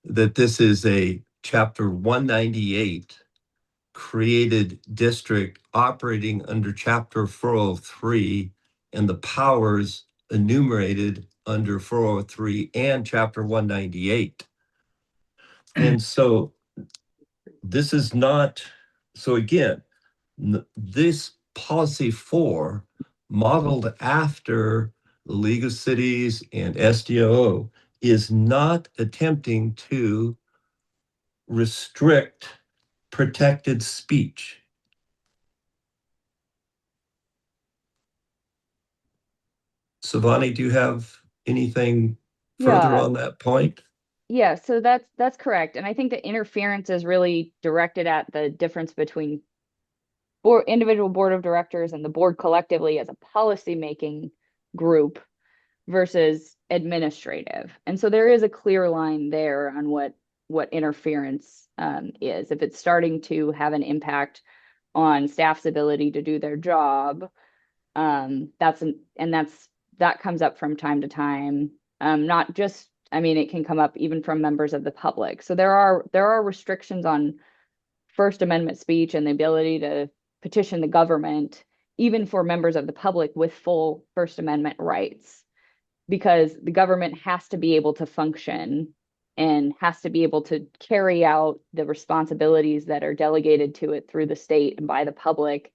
that this is a Chapter 198 created district operating under Chapter 403 and the powers enumerated under 403 and Chapter 198. And so this is not, so again, this policy 4 modeled after the League of Cities and SDOO is not attempting to restrict protected speech. Savani, do you have anything further Yeah. on that point? Yeah, so that's correct. And I think the interference is really directed at the difference between individual board of directors and the board collectively as a policy-making group versus administrative. And so there is a clear line there on what interference is. If it's starting to have an impact on staff's ability to do their job, that comes up from time to time. Not just, I mean, it can come up even from members of the public. So there are restrictions on First Amendment speech and the ability to petition the government, even for members of the public with full First Amendment rights, because the government has to be able to function and has to be able to carry out the responsibilities that are delegated to it through the state and by the public.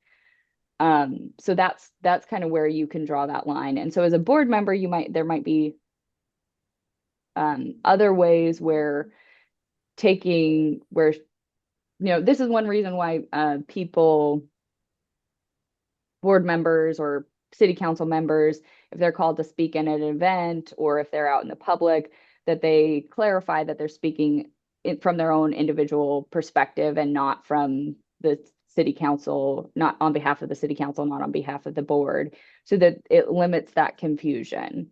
So that's kind of where you can draw that line. And so as a board member, there might be other ways where this is one reason why board members or city council members, if they're called to speak in an event or if they're out in the public, that they clarify that they're speaking from their own individual perspective and not from the city council, not on behalf of the city council, not on behalf of the board, so that it limits that confusion.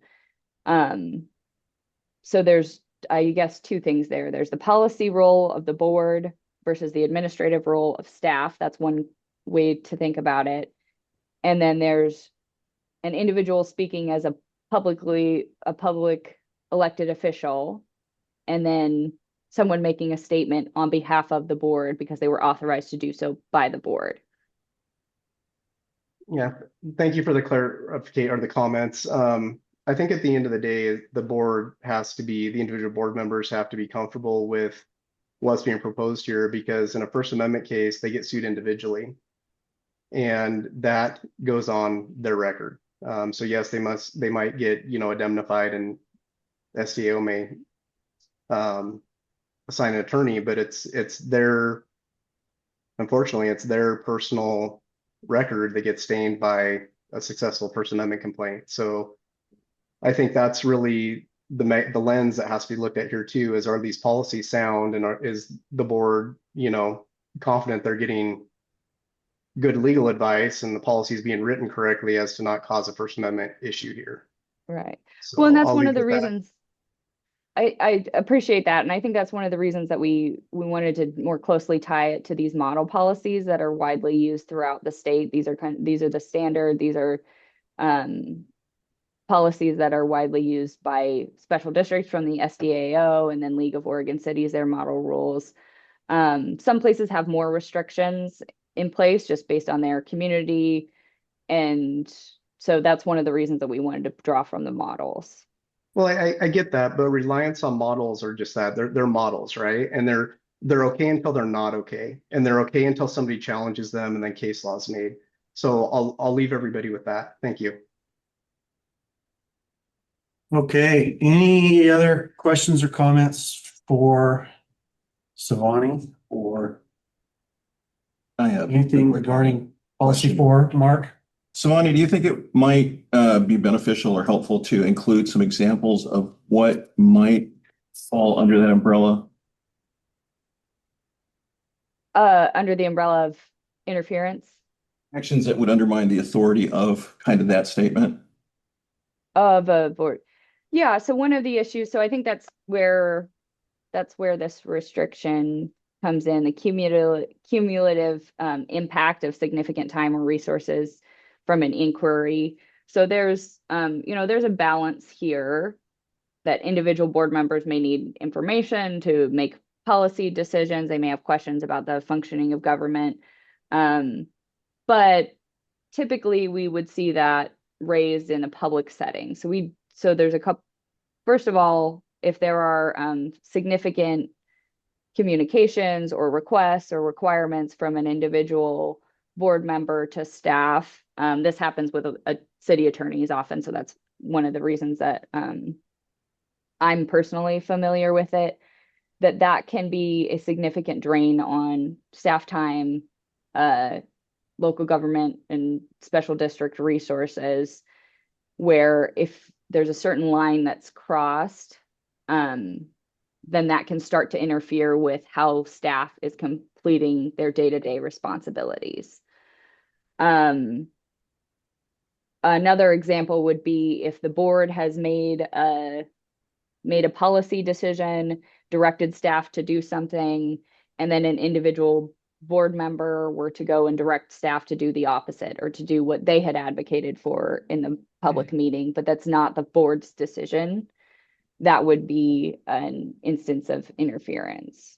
So there's, I guess, two things there. There's the policy role of the board versus the administrative role of staff. That's one way to think about it. And then there's an individual speaking as a public elected official, and then someone making a statement on behalf of the board because they were authorized to do so by the board. Yeah, thank you for the clarification or the comments. I think at the end of the day, the individual board members have to be comfortable with what's being proposed here, because in a First Amendment case, they get sued individually, and that goes on their record. So yes, they might get, indemnified, and SDO may assign an attorney, but unfortunately, it's their personal record that gets stained by a successful First Amendment complaint. So I think that's really the lens that has to be looked at here too, is, are these policies sound, and is the board, confident they're getting good legal advice and the policies being written correctly as to not cause a First Amendment issue here. Right. So Well, and that's I'll one leave of the it at that. reasons I appreciate that. And I think that's one of the reasons that we wanted to more closely tie it to these model policies that are widely used throughout the state. These are the standard, these are policies that are widely used by special districts from the SDAO and then League of Oregon Cities, their model rules. Some places have more restrictions in place just based on their community. And so that's one of the reasons that we wanted to draw from the models. Well, I get that, but reliance on models are just that. They're models, right? And they're okay until they're not okay. And they're okay until somebody challenges them and then case law is made. So I'll leave everybody with that. Thank you. Okay, any other questions or comments for Savani or I have anything regarding policy question. 4, Mark? Savani, do you think it might be beneficial or helpful to include some examples of what might fall under that umbrella? Under the umbrella of interference Actions that would undermine the authority of kind of that statement. of a board. Yeah, so one of the issues, so I think that's where this restriction comes in, the cumulative impact of significant time or resources from an inquiry. So there's there's a balance here that individual board members may need information to make policy decisions. They may have questions about the functioning of government. But typically we would see that raised in a public setting. So there's a couple, first of all, if there are significant communications or requests or requirements from an individual board member to staff, this happens with a city attorneys often. So that's one of the reasons that I'm personally familiar with it, that can be a significant drain on staff time, local government and special district resources, where if there's a certain line that's crossed, then that can start to interfere with how staff is completing their day-to-day responsibilities. Another example would be if the board has made a policy decision, directed staff to do something, and then an individual board member were to go and direct staff to do the opposite or to do what they had advocated for in the public meeting, but that's not the board's decision. That would be an instance of interference.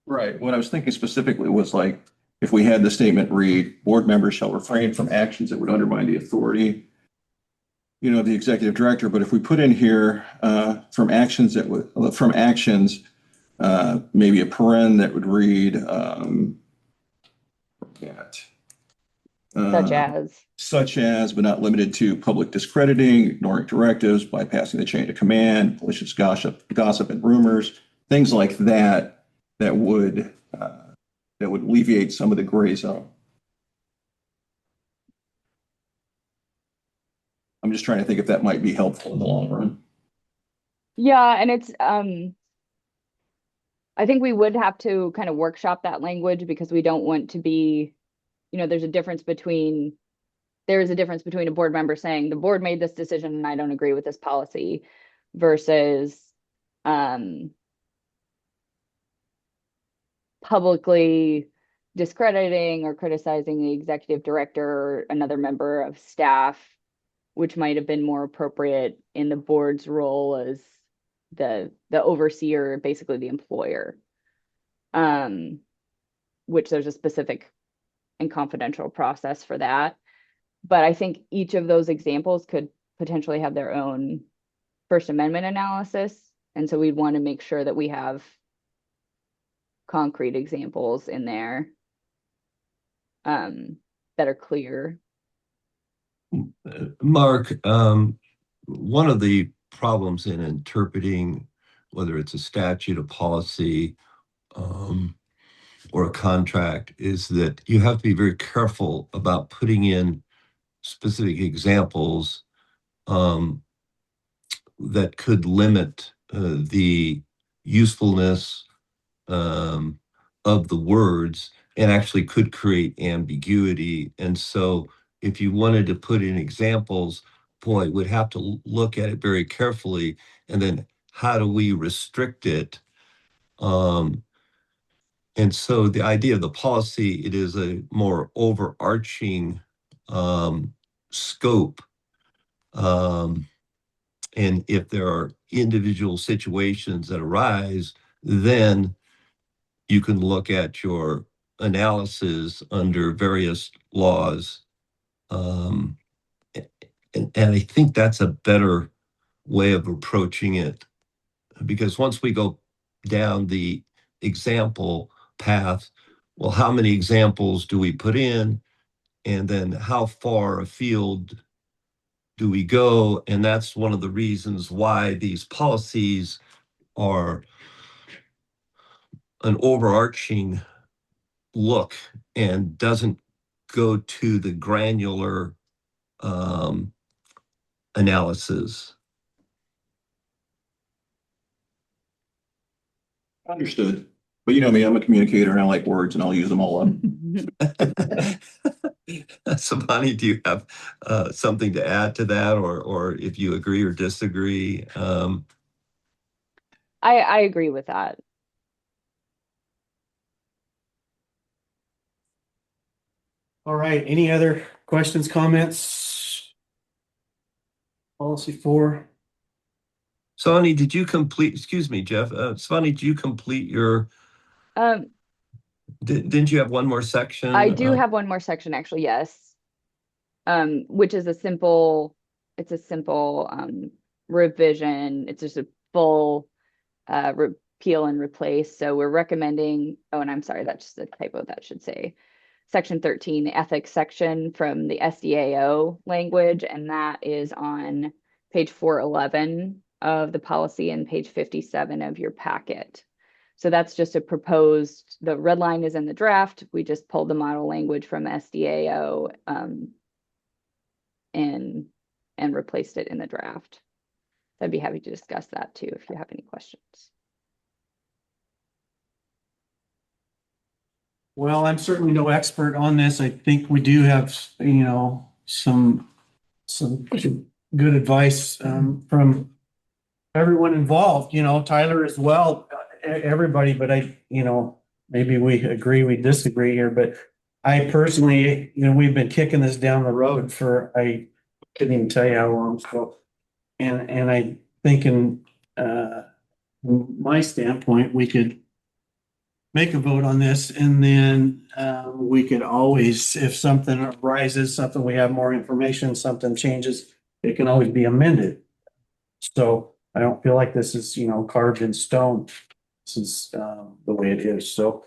Right. What I was thinking specifically was like, if we had the statement read, board members shall refrain from actions that would undermine the authority, of the executive director. But if we put in here from actions, maybe a paren that would read such as, but not limited to, public discrediting, ignoring directives, bypassing the chain of command, malicious gossip and rumors, things like that, that would alleviate some of the gray zone. I'm just trying to think if that might be helpful in the long run. Yeah, and it's I think we would have to kind of workshop that language, because we don't want to be, there's a difference between a board member saying the board made this decision and I don't agree with this policy, versus publicly discrediting or criticizing the executive director or another member of staff, which might have been more appropriate in the board's role as the overseer, basically the employer, which there's a specific and confidential process for that. But I think each of those examples could potentially have their own First Amendment analysis. And so we'd want to make sure that we have concrete examples in there that are clear. Mark, one of the problems in interpreting, whether it's a statute, a policy, or a contract, is that you have to be very careful about putting in specific examples that could limit the usefulness of the words, and actually could create ambiguity. And so if you wanted to put in examples, boy, we'd have to look at it very carefully. And then how do we restrict it? And so the idea of the policy, it is a more overarching scope. And if there are individual situations that arise, then you can look at your analysis under various laws. And I think that's a better way of approaching it, because once we go down the example path, well, how many examples do we put in? And then how far afield do we go? And that's one of the reasons why these policies are an overarching look and doesn't go to the granular analysis. Understood. But you know me, I'm a communicator and I like words and I'll use them all up. Savani, do you have something to add to that, or if you agree or disagree? I agree with that. All right, any other questions, comments? Policy 4. Savani, did you complete, excuse me, Jeff, Savani, did you complete your, Um, didn't you have one more section? I do have one more section, actually, yes. Which is it's a simple revision. It's just a full repeal and replace. So we're recommending, oh, and I'm sorry, that's just a typo. That should say Section 13, the ethics section from the SDAO language, and that is on page 411 of the policy and page 57 of your packet. So that's just a proposed, the red line is in the draft. We just pulled the model language from SDAO and replaced it in the draft. I'd be happy to discuss that too if you have any questions. Well, I'm certainly no expert on this. I think we do have, some good advice from everyone involved, Tyler as well, everybody, but maybe we agree, we disagree here, but I personally, we've been kicking this down the road for, I couldn't even tell you how long, so, and I think in my standpoint, we could make a vote on this, and then we could always, if something arises, something we have more information, something changes, it can always be amended. So I don't feel like this is, carved in stone. This is the way it is. So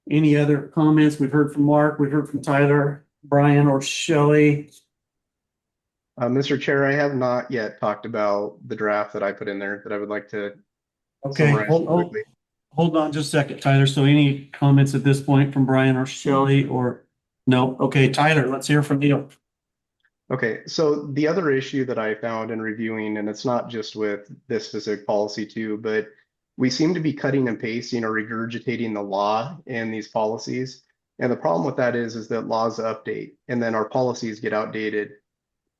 any other comments? We've heard from Mark, we've heard from Tyler, Brian, or Shelley. Mr. Chair, I have not yet talked about the draft that I put in there that I would like to Okay, summarize quickly. hold on just a second, Tyler. So any comments at this point from Brian or Shelley, or no? Okay, Tyler, let's hear from you. Okay, so the other issue that I found in reviewing, and it's not just with this specific policy too, but we seem to be cutting and pasting or regurgitating the law in these policies. And the problem with that is that laws update and then our policies get outdated.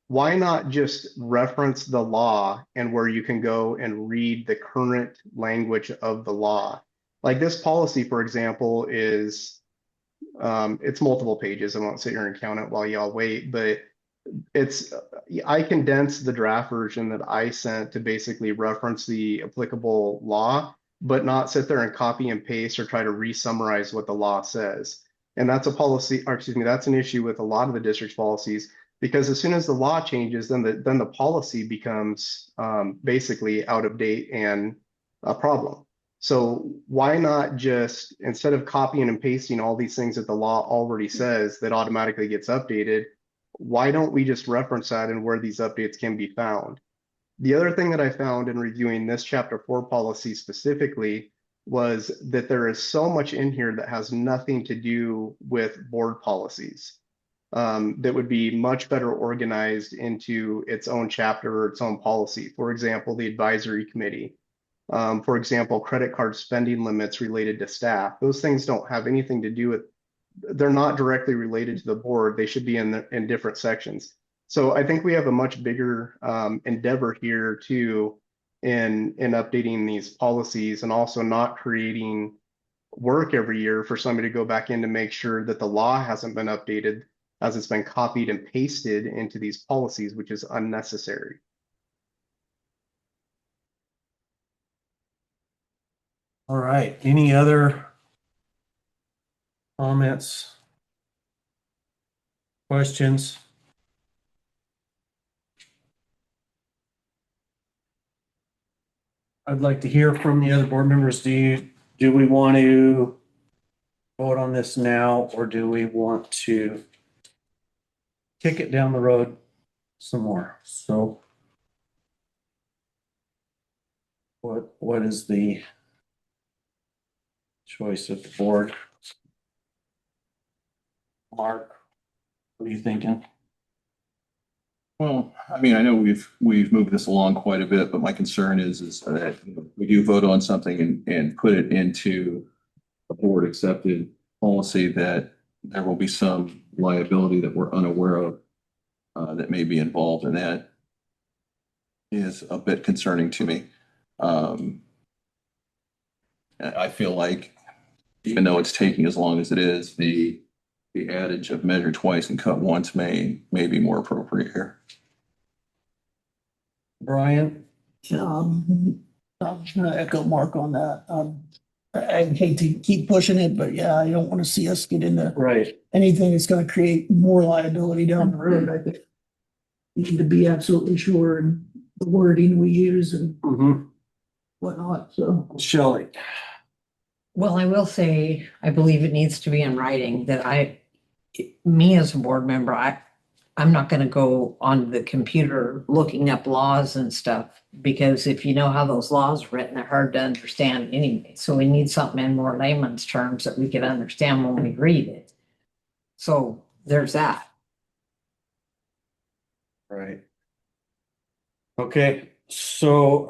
Why not just reference the law and where you can go and read the current language of the law? Like this policy, for example, is it's multiple pages. I won't sit here and count it while y'all wait, but I condensed the draft version that I sent to basically reference the applicable law, but not sit there and copy and paste or try to re-summarize what the law says. And that's a policy, or excuse me, that's an issue with a lot of the district's policies, because as soon as the law changes, then the policy becomes basically out of date and a problem. So why not just, instead of copying and pasting all these things that the law already says that automatically gets updated, why don't we just reference that and where these updates can be found? The other thing that I found in reviewing this Chapter 4 policy specifically was that there is so much in here that has nothing to do with board policies. That would be much better organized into its own chapter or its own policy. For example, the advisory committee. For example, credit card spending limits related to staff. Those things don't have anything to do with, they're not directly related to the board. They should be in different sections. So I think we have a much bigger endeavor here too in updating these policies, and also not creating work every year for somebody to go back in to make sure that the law hasn't been updated as it's been copied and pasted into these policies, which is unnecessary. All right, any other comments? Questions? I'd like to hear from the other board members. Do we want to vote on this now, or do we want to kick it down the road some more? So what is the choice of the board? Mark, what are you thinking? Well, I mean, I know we've moved this along quite a bit, but my concern is that we do vote on something and put it into a board accepted policy that there will be some liability that we're unaware of that may be involved, and that is a bit concerning to me. I feel like even though it's taking as long as it is, the adage of measure twice and cut once may be more appropriate here. Brian? I'm gonna echo Mark on that. I hate to keep pushing it, but yeah, I don't want to see us get into Right. anything that's gonna create more liability down the road. I think we need to be absolutely sure in the wording we use and whatnot, so. Shelley? Well, I will say, I believe it needs to be in writing that me as a board member, I'm not gonna go on the computer looking up laws and stuff, because if you know how those laws are written, they're hard to understand anyway. So we need something in more layman's terms that we can understand when we read it. So there's that. Right. Okay, so,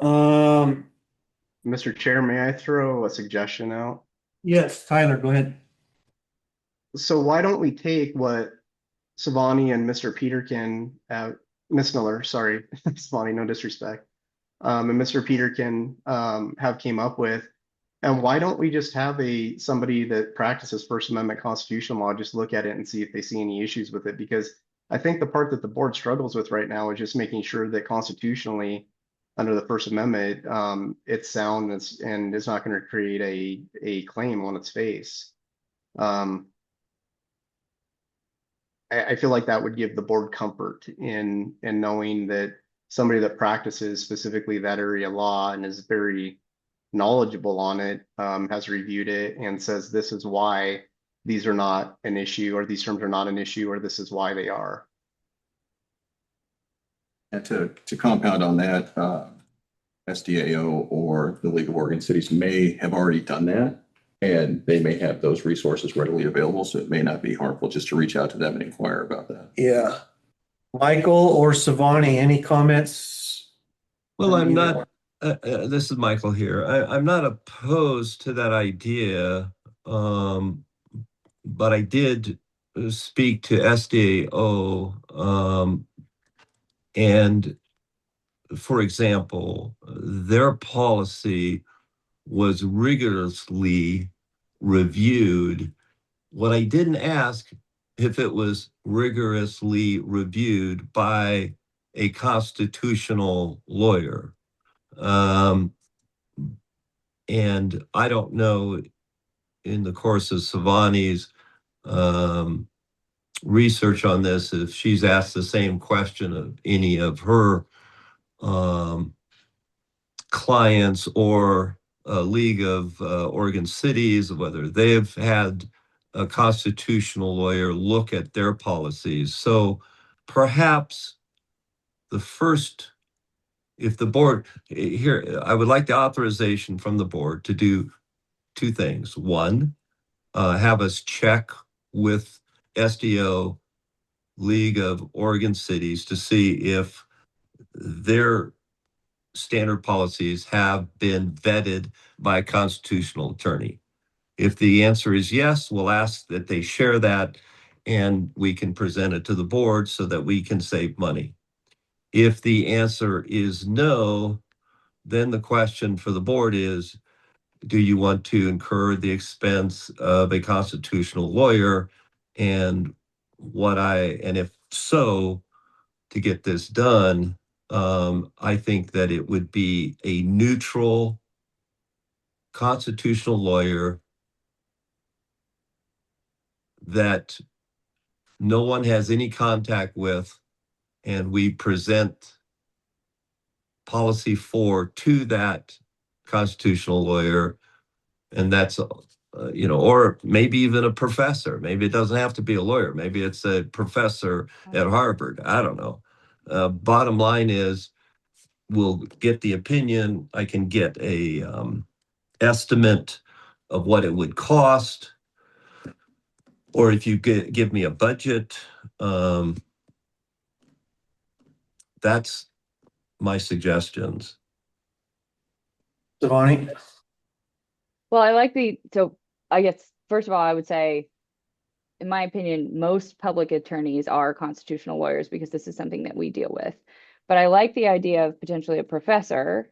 Mr. Chair, may I throw a suggestion out? yes, Tyler, go ahead. So why don't we take what Savani and Mr. Peterkin, Miss Miller, sorry, Savani, no disrespect, and Mr. Peterkin have came up with, and why don't we just have somebody that practices First Amendment constitutional law just look at it and see if they see any issues with it? Because I think the part that the board struggles with right now is just making sure that constitutionally, under the First Amendment, it's sound and is not going to create a claim on its face. I feel like that would give the board comfort in knowing that somebody that practices specifically that area law and is very knowledgeable on it, has reviewed it and says this is why these are not an issue, or these terms are not an issue, or this is why they are. And to compound on that, SDAO or the League of Oregon Cities may have already done that, and they may have those resources readily available. So it may not be harmful just to reach out to them and inquire about that. Yeah. Michael or Savani, any comments? Well, I'm not, this is Michael here. I'm not opposed to that idea. But I did speak to SDAO, and for example, their policy was rigorously reviewed. What I didn't ask if it was rigorously reviewed by a constitutional lawyer. And I don't know, in the course of Savani's research on this, if she's asked the same question of any of her clients or a League of Oregon Cities, whether they've had a constitutional lawyer look at their policies. So perhaps if the board, here, I would like the authorization from the board to do two things. One, have us check with SDO, League of Oregon Cities, to see if their standard policies have been vetted by a constitutional attorney. If the answer is yes, we'll ask that they share that and we can present it to the board so that we can save money. If the answer is no, then the question for the board is, do you want to incur the expense of a constitutional lawyer? And if so, to get this done, I think that it would be a neutral constitutional lawyer that no one has any contact with, and we present policy 4 to that constitutional lawyer, and that's or maybe even a professor. Maybe it doesn't have to be a lawyer. Maybe it's a professor at Harvard. I don't know. Bottom line is, we'll get the opinion. I can get a estimate of what it would cost, or if you give me a budget. That's my suggestions. Savani? Well, I like so I guess, first of all, I would say, in my opinion, most public attorneys are constitutional lawyers because this is something that we deal with. But I like the idea of potentially a professor.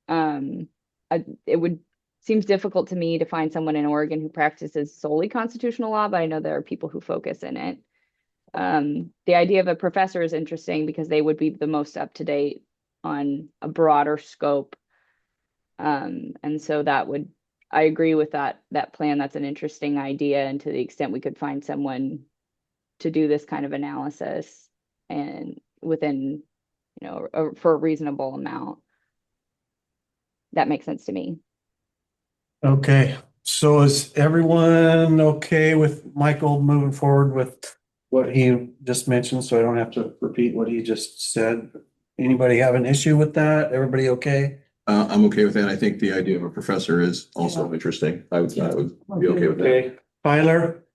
It would seems difficult to me to find someone in Oregon who practices solely constitutional law, but I know there are people who focus in it. The idea of a professor is interesting because they would be the most up to date on a broader scope. And so I agree with that plan. That's an interesting idea. And to the extent we could find someone to do this kind of analysis and within, for a reasonable amount, that makes sense to me. Okay, so is everyone okay with Michael moving forward with what he just mentioned? So I don't have to repeat what he just said. Anybody have an issue with that? Everybody okay? I'm okay with that. I think the idea of a professor is also interesting. I would be okay with that. Okay, Tyler?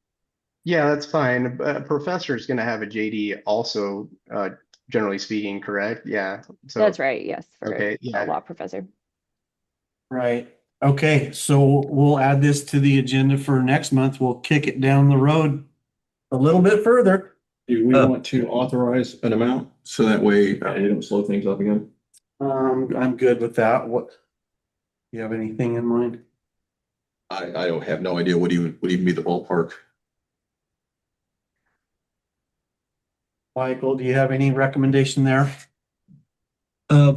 Yeah, that's fine. A professor is going to have a JD also, generally speaking, correct? Yeah. So That's right. Yes. For okay, a yeah. law professor. Right. Okay, so we'll add this to the agenda for next month. We'll kick it down the road a little bit further. Do we want to authorize an amount so that way it don't slow things up again? I'm good with that. What? You have anything in mind? I don't have no idea what would even be the ballpark. Michael, do you have any recommendation there?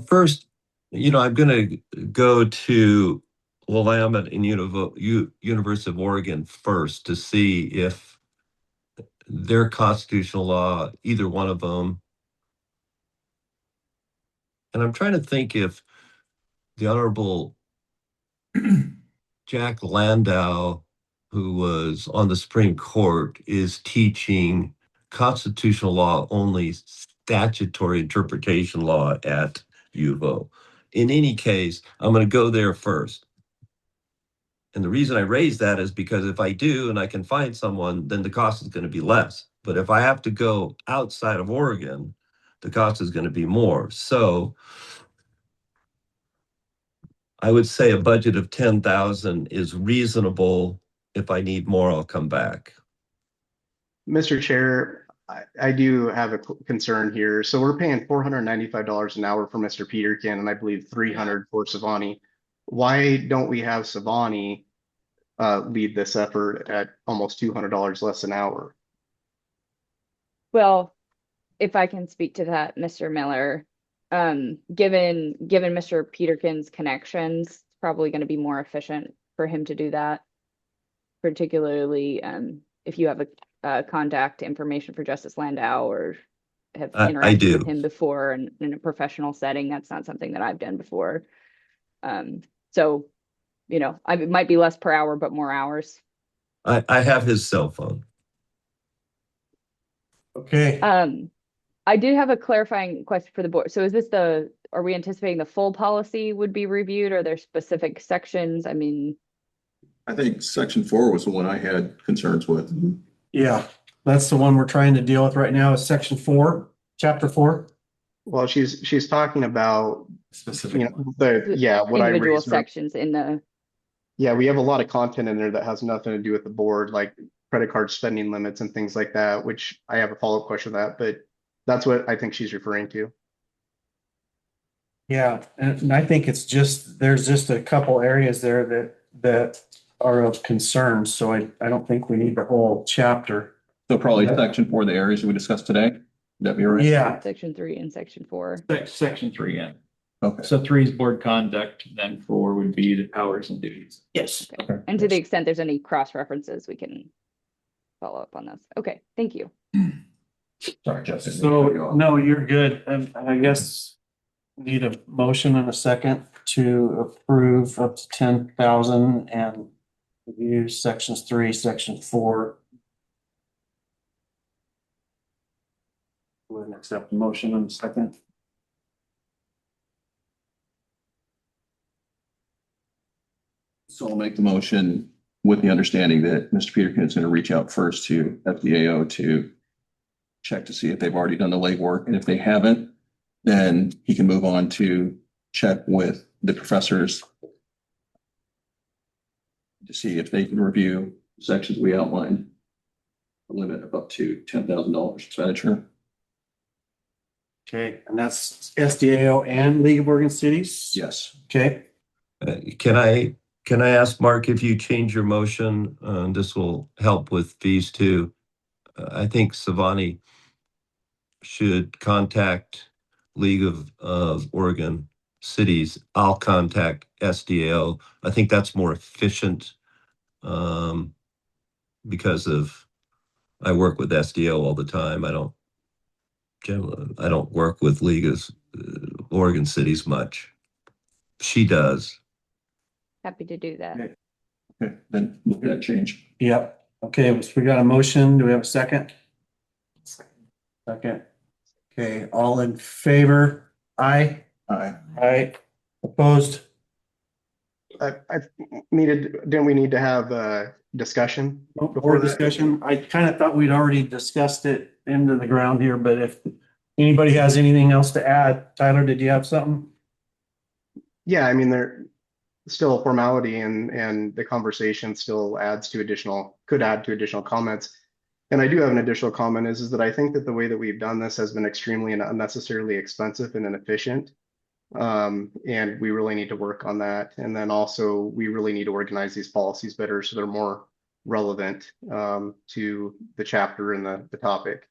First, I'm going to go to Willamette and University of Oregon first to see if their constitutional law, either one of them. And I'm trying to think if the Honorable Jack Landau, who was on the Supreme Court, is teaching constitutional law only, statutory interpretation law at UVO. In any case, I'm going to go there first. And the reason I raise that is because if I do and I can find someone, then the cost is going to be less. But if I have to go outside of Oregon, the cost is going to be more. So I would say a budget of 10,000 is reasonable. If I need more, I'll come back. Mr. Chair, I do have a concern here. So we're paying $495 an hour for Mr. Peterkin, and I believe $300 for Savani. Why don't we have Savani lead this effort at almost $200 less an hour? Well, if I can speak to that, Mr. Miller, given Mr. Peterkin's connections, it's probably going to be more efficient for him to do that. Particularly if you have a contact information for Justice Landau or have interacted with him before and in a professional setting. That's not something that I've done before. So, it might be less per hour, but more hours. I have his cell phone. Okay. I did have a clarifying question for the board. So are we anticipating the full policy would be reviewed? Or are there specific sections? I mean, I think section 4 was the one I had concerns with. Yeah, that's the one we're trying to deal with right now is section 4, chapter 4. Well, she's talking about Specific. what I individual raised. sections in the. Yeah, we have a lot of content in there that has nothing to do with the board, like credit card spending limits and things like that, which I have a follow-up question on that, but that's what I think she's referring to. Yeah, and I think there's just a couple areas there that are of concern. So I don't think we need the whole chapter. So probably section 4, the areas that we discussed today. Would that be right? Yeah. Section 3 and section 4. Section 3, yeah. Okay. So 3 is board conduct, then 4 would be the powers and duties. Yes. Okay. And to the extent there's any cross references, we can follow up on those. Okay, thank you. Sorry, Justin. So, no, you're good. I guess need a motion and a second to approve up to 10,000 and review sections 3, section 4. We'll accept the motion in a second. So I'll make the motion with the understanding that Mr. Peterkin is going to reach out first to FDAO to check to see if they've already done the legwork. And if they haven't, then he can move on to check with the professors to see if they can review sections we outlined. A limit of up to $10,000 expenditure. Okay, and that's SDAO and League of Oregon Cities? Yes. Okay, Can I ask Mark if you change your motion? This will help with fees too. I think Savani should contact League of Oregon Cities. I'll contact SDAO. I think that's more efficient because I work with SDO all the time. I don't work with League of Oregon Cities much. She does. Happy to do that. Okay. Okay, then make that change. yep. Okay, so we got a motion. Do we have a second? Second. Okay, all in favor? Aye. Aye. Aye. Opposed? Didn't we need to have a discussion? Before discussion, I kind of thought we'd already discussed it into the ground here, but if anybody has anything else to add, Tyler, did you have something? Yeah, I mean, there still a formality and the conversation still could add to additional comments. And I do have an additional comment is that I think that the way that we've done this has been extremely and unnecessarily expensive and inefficient. And we really need to work on that. And then also we really need to organize these policies better so they're more relevant to the chapter and the topic.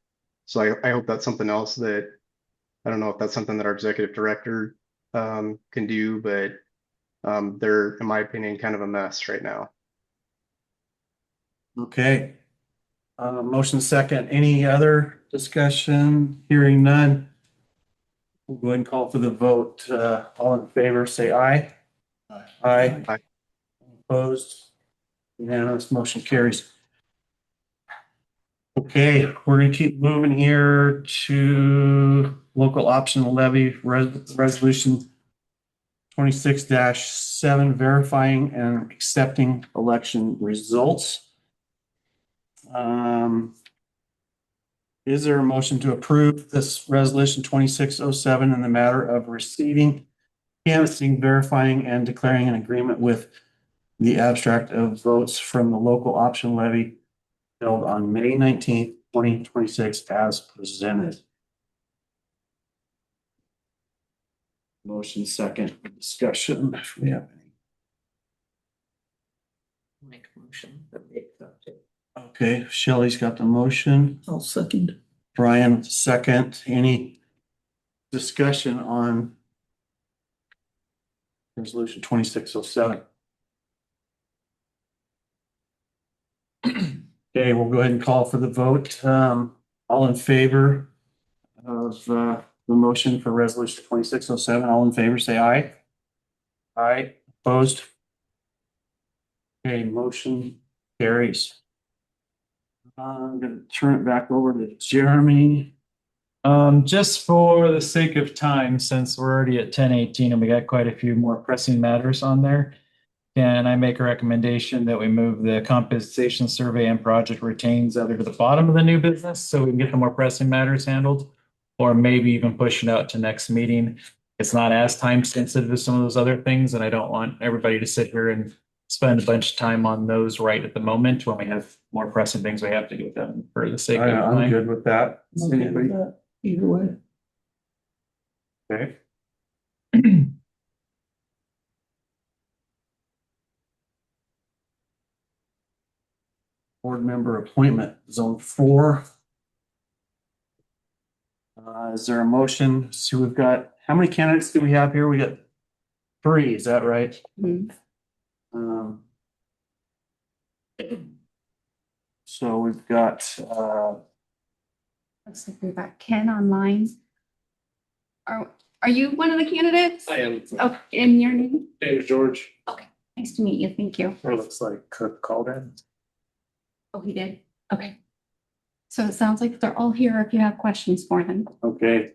So I hope that's something else that, I don't know if that's something that our executive director can do, but they're, in my opinion, kind of a mess right now. Okay. Motion second. Any other discussion? Hearing none. We'll go ahead and call for the vote. All in favor, say aye. Aye. Aye. Opposed? Unanimous, motion carries. Okay, we're gonna keep moving here to local option levy resolution 26-7, verifying and accepting election results. Is there a motion to approve this resolution 2607 in the matter of receiving, canvassing, verifying, and declaring an agreement with the abstract of votes from the local option levy held on May 19th, 2026 as presented? Motion second, discussion if we have any. Make a motion that we accept it. Okay, Shelley's got the motion. I'll second. Brian, second. Any discussion on resolution 2607? Okay, we'll go ahead and call for the vote. All in favor of the motion for resolution 2607, all in favor, say aye. Aye. Opposed? Okay, motion carries. I'm gonna turn it back over to Jeremy. Just for the sake of time, since we're already at 10:18 and we got quite a few more pressing matters on there, can I make a recommendation that we move the compensation survey and project retains either to the bottom of the new business so we can get the more pressing matters handled, or maybe even push it out to next meeting? It's not as time sensitive as some of those other things, and I don't want everybody to sit here and spend a bunch of time on those right at the moment when we have more pressing things we have to get done for the sake of I'm time. good with that. I'm okay with that. Either way. Okay. Board member appointment, zone 4. Is there a motion? So we've got, how many candidates do we have here? We got 3, is that right? So we've got, Looks like we've got Ken online. Are you one of the candidates? I am. Oh, in your name? David George. Nice to meet you. Thank you. Or looks like Kirk called in. Oh, he did? Okay. So it sounds like they're all here if you have questions for them. okay.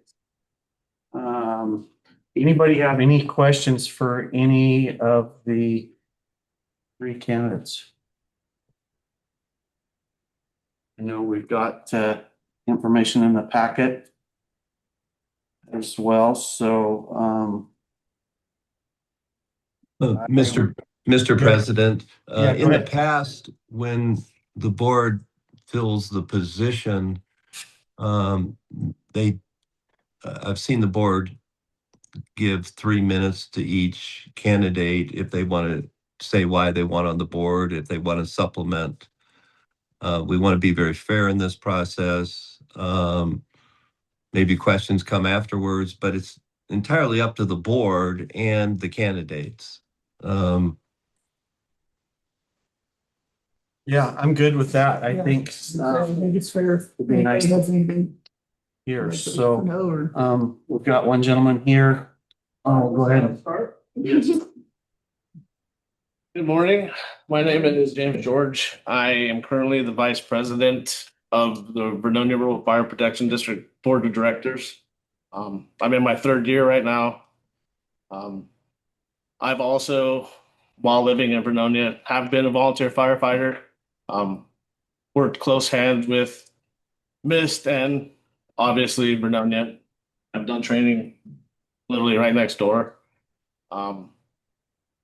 Anybody have any questions for any of the 3 candidates? I know we've got information in the packet as well, so Mr. Mr. President, Yeah, go in the ahead. past, when the board fills the position, um, they, I've seen the board give 3 minutes to each candidate if they want to say why they want on the board, if they want to supplement. We want to be very fair in this process. Maybe questions come afterwards, but it's entirely up to the board and the candidates. Yeah, I'm good with that. I think I think it's fair. It'd be nice. Anybody has anything here, to so, know or- we've got one gentleman here. Oh, go ahead. Good morning. My name is James George. I am currently the Vice President of the Vernonia Rural Fire Protection District Board of Directors. I'm in my third year right now. I've also, while living in Vernonia, have been a volunteer firefighter. Worked close hands with MIST and obviously Vernonia. I've done training literally right next door.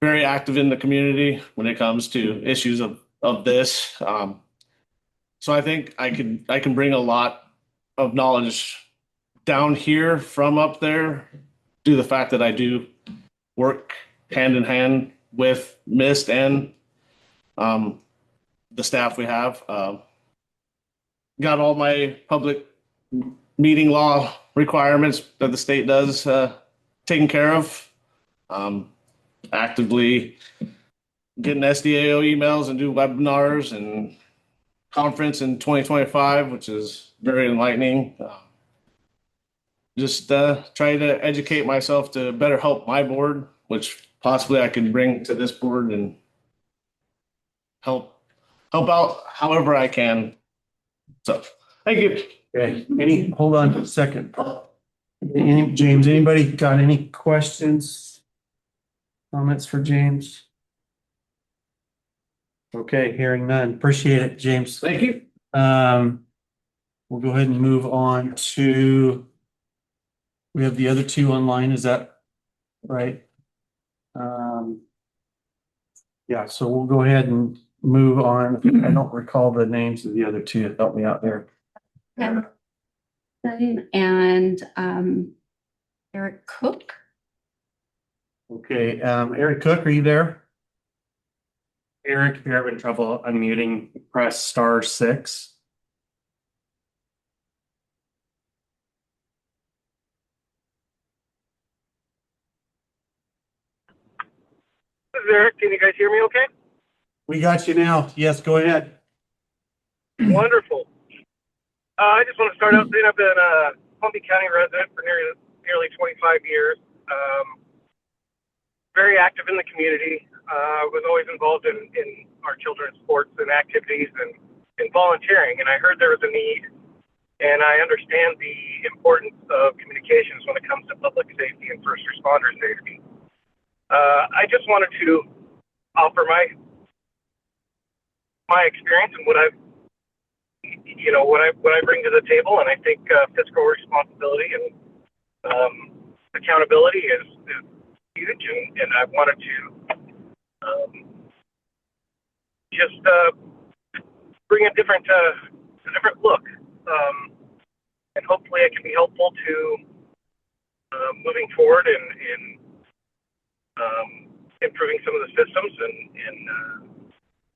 Very active in the community when it comes to issues of this. So I think I can bring a lot of knowledge down here from up there due to the fact that I do work hand in hand with MIST and the staff we have. Got all my public meeting law requirements that the state does taken care of. Actively getting SDAO emails and do webinars and conference in 2025, which is very enlightening. Just try to educate myself to better help my board, which possibly I can bring to this board and help out however I can. So thank you. Okay, hold on a second. James, anybody got any questions? Comments for James? Okay, hearing none. Appreciate it, James. Thank you. We'll go ahead and move on to, we have the other two online, is that right? Yeah, so we'll go ahead and move on. I don't recall the names of the other two. Help me out there. And Eric Cook. Okay, Eric Cook, are you there? Eric, if you're having trouble unmuting, press *6. This is Eric. Can you guys hear me okay? We got you now. Yes, go ahead. Wonderful. I just want to start out saying I've been a Columbia County resident for nearly 25 years. Very active in the community. Was always involved in our children's sports and activities and volunteering. And I heard there was a need. And I understand the importance of communications when it comes to public safety and first responder safety. I just wanted to offer my experience and what I bring to the table, and I think fiscal responsibility and accountability is huge, and I wanted to just bring a different look, and hopefully I can be helpful to moving forward in improving some of the systems, and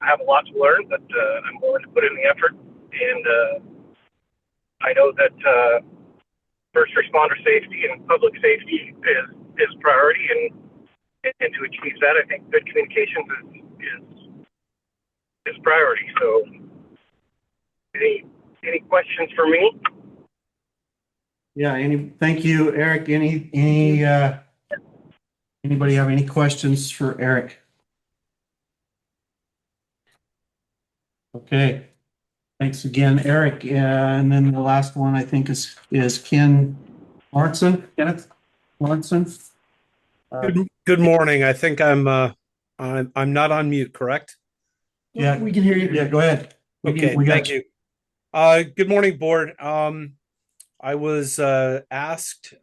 I have a lot to learn, but I'm willing to put in the effort. And I know that first responder safety and public safety is priority, and to achieve that, I think good communications is priority. So, any questions for me? Yeah. Thank you, Eric. Anybody have any questions for Eric? Okay. Thanks again, Eric. And then the last one I think is Ken Lawrenson. Kenneth Lawrenson. Good morning. I think I'm not on mute, correct? Yeah, we can hear you. Yeah, go ahead. Okay, thank you. Good morning, board. I was asked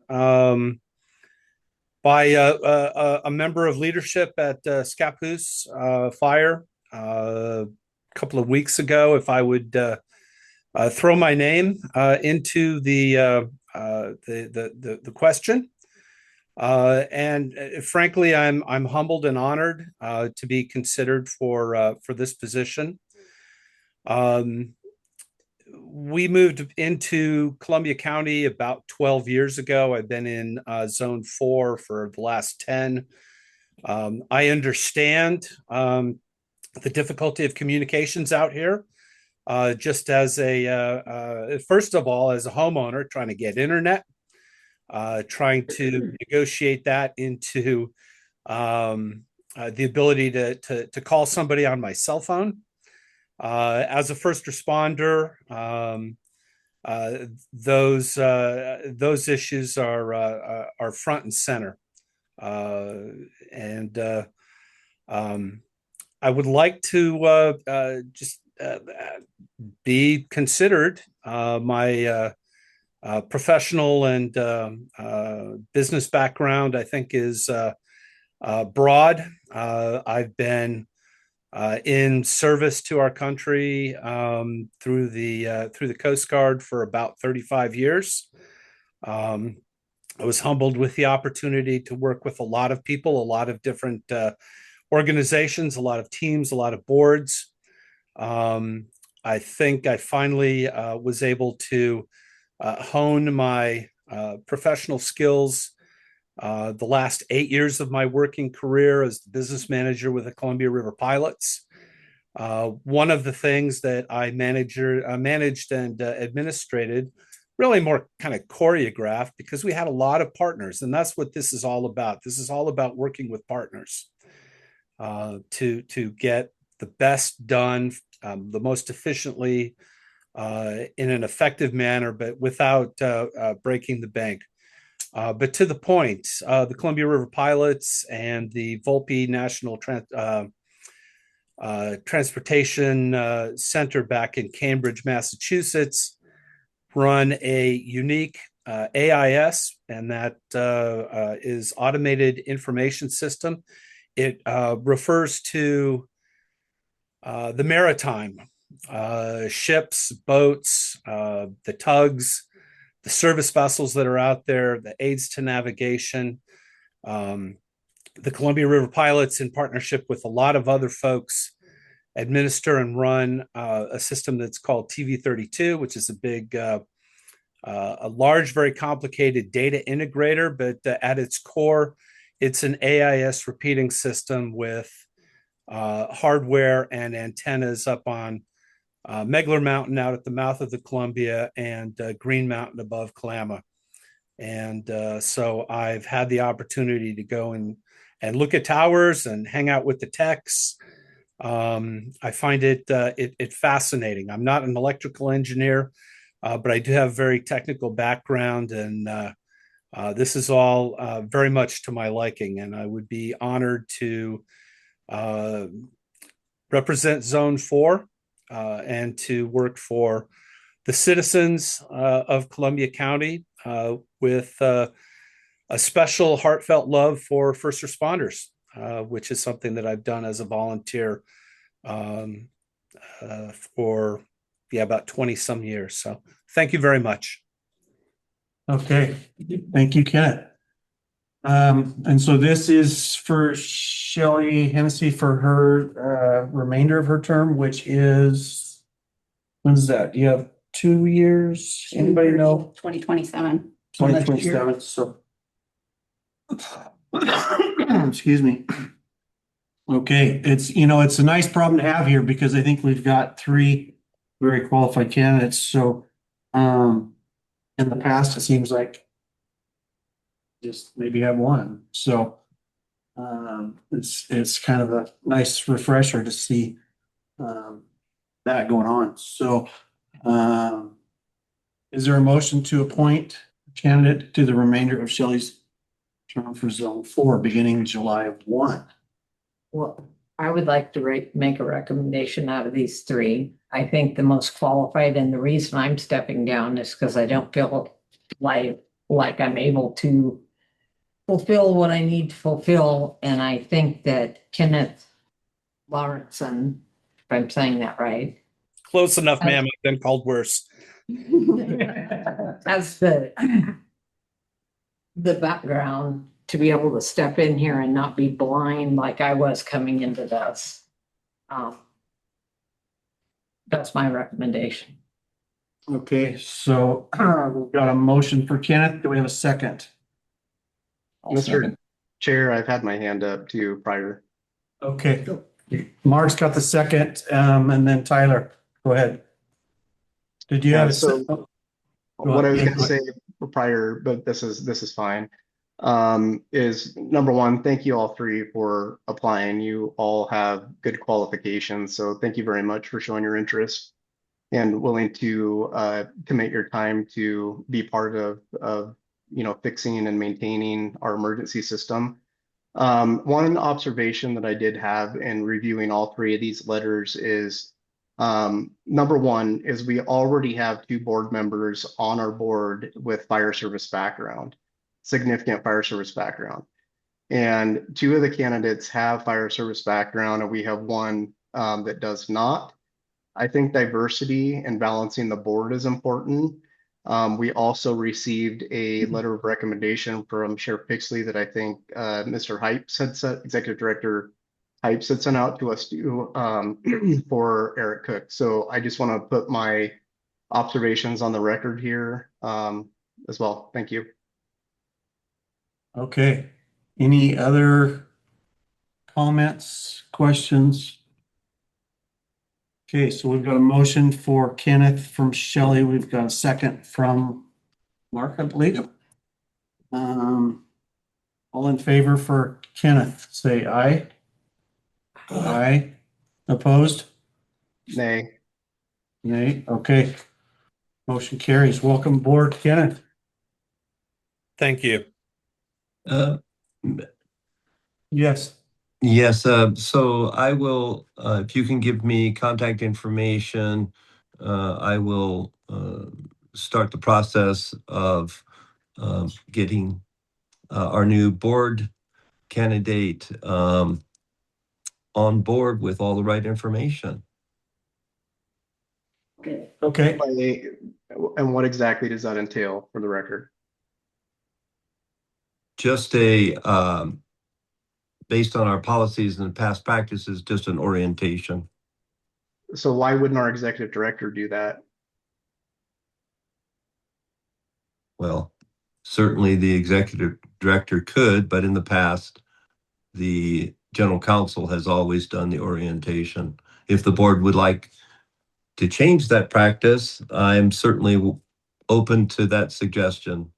by a member of leadership at Scappoose Fire a couple of weeks ago if I would throw my name into the question. And frankly, I'm humbled and honored to be considered for this position. We moved into Columbia County about 12 years ago. I've been in Zone 4 for the last 10. I understand the difficulty of communications out here. Just as first of all, as a homeowner trying to get internet, trying to negotiate that into the ability to call somebody on my cell phone. As a first responder, those issues are front and center, and I would like to just be considered. My professional and business background, I think, is broad. I've been in service to our country through the Coast Guard for about 35 years. I was humbled with the opportunity to work with a lot of people, a lot of different organizations, a lot of teams, a lot of boards. I think I finally was able to hone my professional skills the last 8 years of my working career as the business manager with the Columbia River Pilots. One of the things that I managed and administrated, really more kind of choreographed, because we had a lot of partners, and that's what this is all about. This is all about working with partners to get the best done, the most efficiently, in an effective manner, but without breaking the bank. But to the point, the Columbia River Pilots and the Volpe National Transportation Center back in Cambridge, Massachusetts, run a unique AIS, and that is Automated Information System. It refers to the maritime, ships, boats, the tugs, the service vessels that are out there, the aids to navigation. The Columbia River Pilots, in partnership with a lot of other folks, administer and run a system that's called TV32, which is a large, very complicated data integrator, but at its core, it's an AIS repeating system with hardware and antennas up on Megler Mountain out at the mouth of the Columbia and Green Mountain above Kalama. And so I've had the opportunity to go and look at towers and hang out with the techs. I find it fascinating. I'm not an electrical engineer, but I do have a very technical background, and this is all very much to my liking, and I would be honored to represent Zone 4 and to work for the citizens of Columbia County with a special heartfelt love for first responders, which is something that I've done as a volunteer for about 20 some years. So thank you very much. Okay, thank you, Kenneth. And so this is for Shelley Hennessy for her remainder of her term, which is, when's that? Do you have 2 years? Anybody know? 2027. 2027, so. Excuse me. Okay, it's a nice problem to have here because I think we've got 3 very qualified candidates. So in the past, it seems like just maybe have 1. So it's kind of a nice refresher to see that going on. So is there a motion to appoint a candidate to the remainder of Shelley's term for Zone 4 beginning July 1? Well, I would like to make a recommendation out of these 3. I think the most qualified, and the reason I'm stepping down is because I don't feel like I'm able to fulfill what I need to fulfill, and I think that Kenneth Lawrenson, if I'm saying that right, Close enough, ma'am. I've been called worse. has the background to be able to step in here and not be blind like I was coming into this. That's my recommendation. Okay, so we've got a motion for Kenneth. Do we have a second? Mr. Chair, I've had my hand up too prior. Okay, Mark's got the second, and then Tyler, go ahead. Did you have a So what I was going to say prior, but this is fine, is number one, thank you all three for applying. You all have good qualifications, so thank you very much for showing your interest and willing to commit your time to be part of fixing and maintaining our emergency system. One observation that I did have in reviewing all three of these letters is number one is we already have 2 board members on our board with fire service background, significant fire service background. And 2 of the candidates have fire service background, and we have one that does not. I think diversity and balancing the board is important. We also received a letter of recommendation from Sheriff Pixley that I think Mr. Hypes had sent, Executive Director Hypes had sent out to us for Eric Cook. So I just want to put my observations on the record here as well. Thank you. Okay, any other comments, questions? Okay, so we've got a motion for Kenneth from Shelley. We've got a second from Mark, I believe. All in favor for Kenneth, say aye. Aye. Opposed? Nay. Nay, okay. Motion carries. Welcome aboard, Kenneth. Thank you. Yes. Yes, so I will, if you can give me contact information, I will start the process of getting our new board candidate on board with all the right information. Okay. And what exactly does that entail for the record? Just based on our policies and past practices, just an orientation. So why wouldn't our executive director do that? Well, certainly the executive director could, but in the past, the general counsel has always done the orientation. If the board would like to change that practice, I'm certainly open to that suggestion.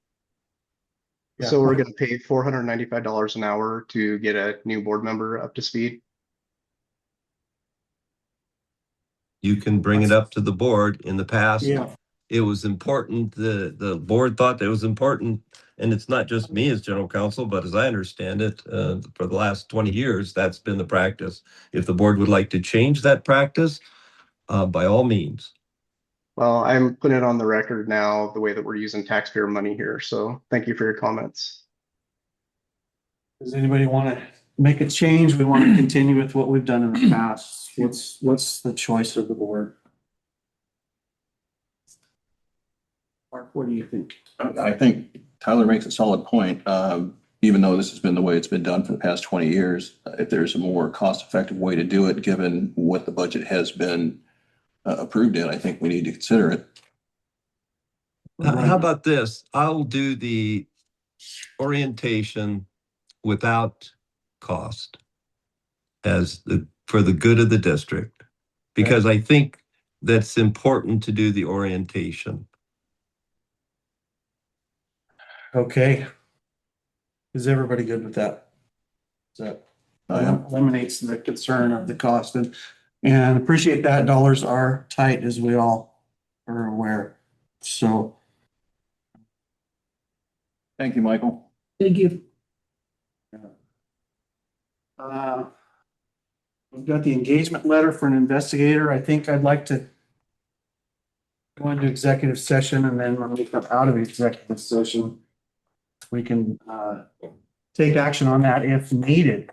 Yeah. So we're going to pay $495 an hour to get a new board member up to speed. You can bring it up to the board. In the past, Yeah. It was important. The board thought that it was important, and it's not just me as general counsel, but as I understand it, for the last 20 years, that's been the practice. If the board would like to change that practice, by all means. Well, I'm putting it on the record now, the way that we're using taxpayer money here. So thank you for your comments. Does anybody want to make a change? We want to continue with what we've done in the past. What's the choice of the board? Mark, what do you think? I think Tyler makes a solid point. Even though this has been the way it's been done for the past 20 years, if there's a more cost-effective way to do it, given what the budget has been approved in, I think we need to consider it. How about this? I'll do the orientation without cost for the good of the district, because I think that's important to do the orientation. Okay. Is everybody good with that? That eliminates the concern of the cost, and appreciate that. Dollars are tight, as we all are aware. So. Thank you, Michael. Thank you. We've got the engagement letter for an investigator. I think I'd like to go into executive session, and then when we come out of executive session, we can take action on that if needed.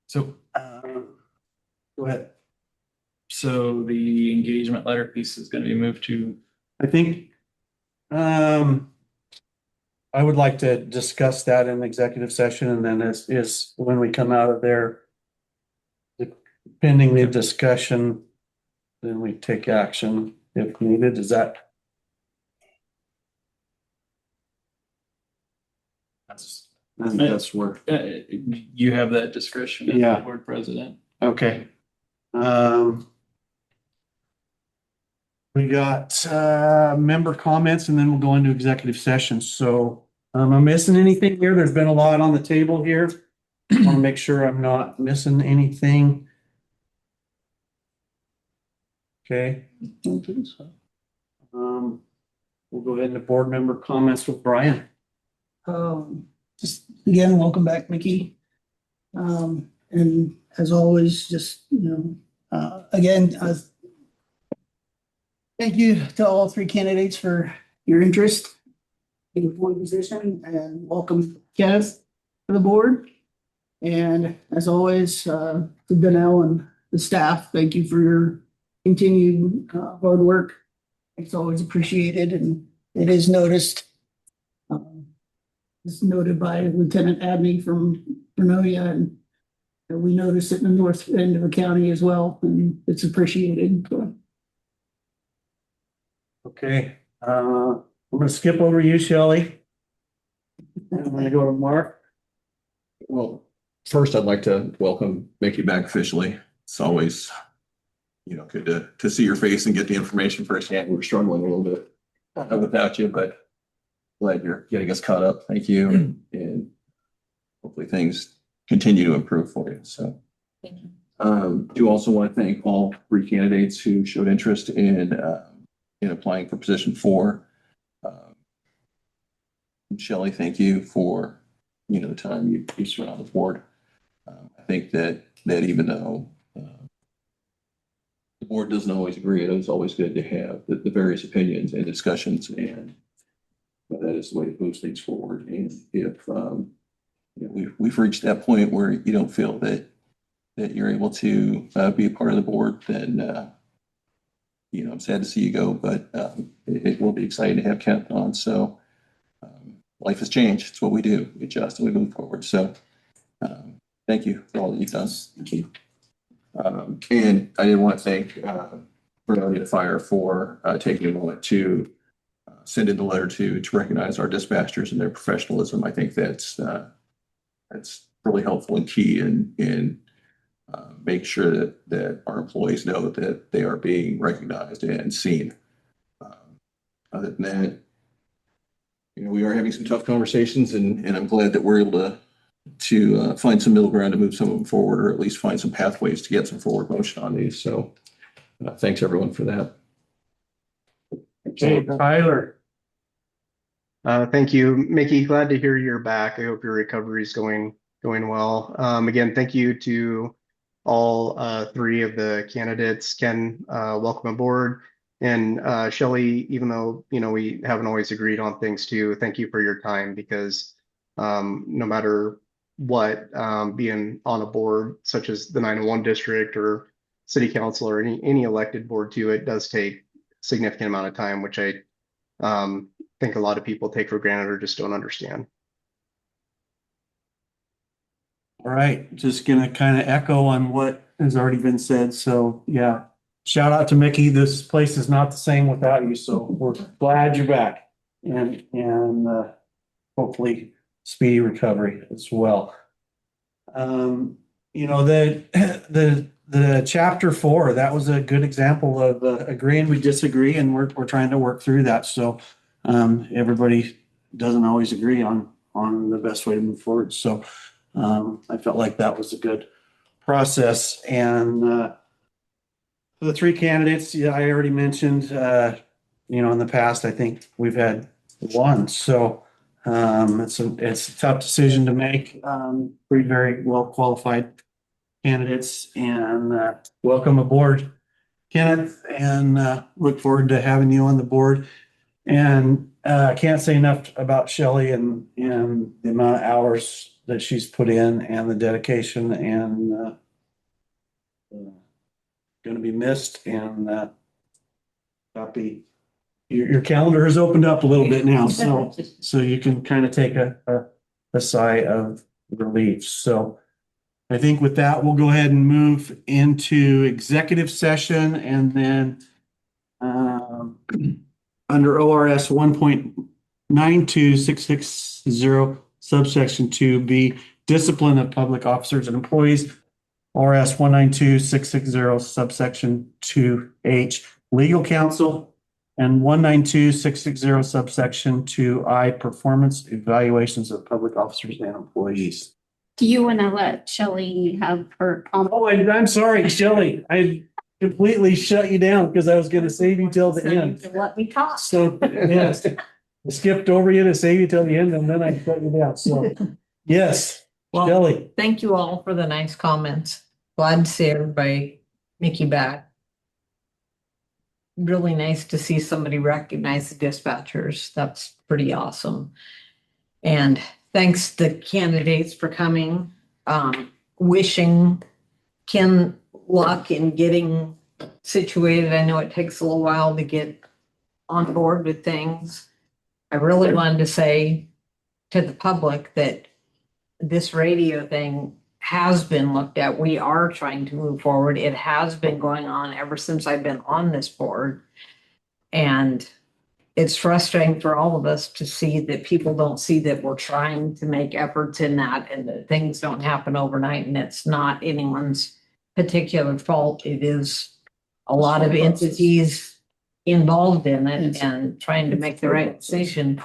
So, go ahead. So the engagement letter piece is going to be moved to. I think, I would like to discuss that in executive session, and then is when we come out of there, pending the discussion, then we take action if needed. Is that? I think that's where. You have that discretion as Yeah. the board president. Okay. We got member comments, and then we'll go into executive session. So am I missing anything here? There's been a lot on the table here. I want to make sure I'm not missing anything. Okay. We'll go ahead into board member comments with Brian. Just again, welcome back, Mickey. And as always, just, again, thank you to all three candidates for your interest in the board position, and welcome Kenneth to the board. And as always, to Donnell and the staff, thank you for your continued hard work. It's always appreciated, and it is noticed. It's noted by Lieutenant Abney from Vernonia, and we notice it in the north end of the county as well, and it's appreciated. Okay. I'm going to skip over you, Shelley. I'm going to go to Mark. Well, first, I'd like to welcome Mickey back officially. It's always, good to see your face and get the information firsthand. We were struggling a little bit without you, but glad you're getting us caught up. Thank you. And hopefully things continue to improve for you. So, do also want to thank all three candidates who showed interest in applying for position 4. Shelley, thank you for the time you spent on the board. I think that even though the board doesn't always agree, it is always good to have the various opinions and discussions, and that is the way to move things forward. And if we've reached that point where you don't feel that you're able to be a part of the board, then I'm sad to see you go, but it will be exciting to have Kent on. So life has changed. It's what we do. We adjust and we move forward. So thank you for all that you've done. Thank you. And I did want to thank Vernonia Fire for taking a moment to send in the letter to recognize our dispatchers and their professionalism. I think that's really helpful and key in make sure that our employees know that they are being recognized and seen. Other than that, we are having some tough conversations, and I'm glad that we're able to find some middle ground to move some of them forward, or at least find some pathways to get some forward motion on these. So thanks everyone for that. Okay, Tyler. Thank you, Mickey. Glad to hear you're back. I hope your recovery is going well. Again, thank you to all 3 of the candidates. Ken, welcome aboard. And Shelley, even though we haven't always agreed on things too, thank you for your time, because no matter what, being on a board such as the 901 district or city council or any elected board too, it does take significant amount of time, which I think a lot of people take for granted or just don't understand. All right, just gonna kind of echo on what has already been said. So yeah, shout out to Mickey. This place is not the same without you. So we're glad you're back, and hopefully speedy recovery as well. The chapter 4, that was a good example of agreeing we disagree, and we're trying to work through that. So everybody doesn't always agree on the best way to move forward. So I felt like that was a good process. And the 3 candidates, I already mentioned, in the past, I think we've had 1. So it's a tough decision to make. 3 very well qualified candidates, and welcome aboard, Kenneth, and look forward to having you on the board. And I can't say enough about Shelley and the amount of hours that she's put in and the dedication, and going to be missed, and happy. Your calendar has opened up a little bit now, so you can kind of take a sigh of relief. So I think with that, we'll go ahead and move into executive session, and then under ORS 1.92660 subsection 2B, discipline of public officers and employees. ORS 192.660 subsection 2H, legal counsel, and 192.660 subsection 2I, performance evaluations of public officers and employees. Do you want to let Shelley have her comment? Oh, I'm sorry, Shelley. I completely shut you down because I was going to save you till the end. Let me talk. So, yes, I skipped over you to save you till the end, and then I shut you down. So, yes, Well, Shelley. thank you all for the nice comments. Glad to see everybody, Mickey back. Really nice to see somebody recognize the dispatchers. That's pretty awesome. And thanks to candidates for coming. Wishing Ken luck in getting situated. I know it takes a little while to get on board with things. I really wanted to say to the public that this radio thing has been looked at. We are trying to move forward. It has been going on ever since I've been on this board. And it's frustrating for all of us to see that people don't see that we're trying to make efforts in that, and that things don't happen overnight, and it's not anyone's particular fault. It is a lot of entities involved in it and trying to make the right decision.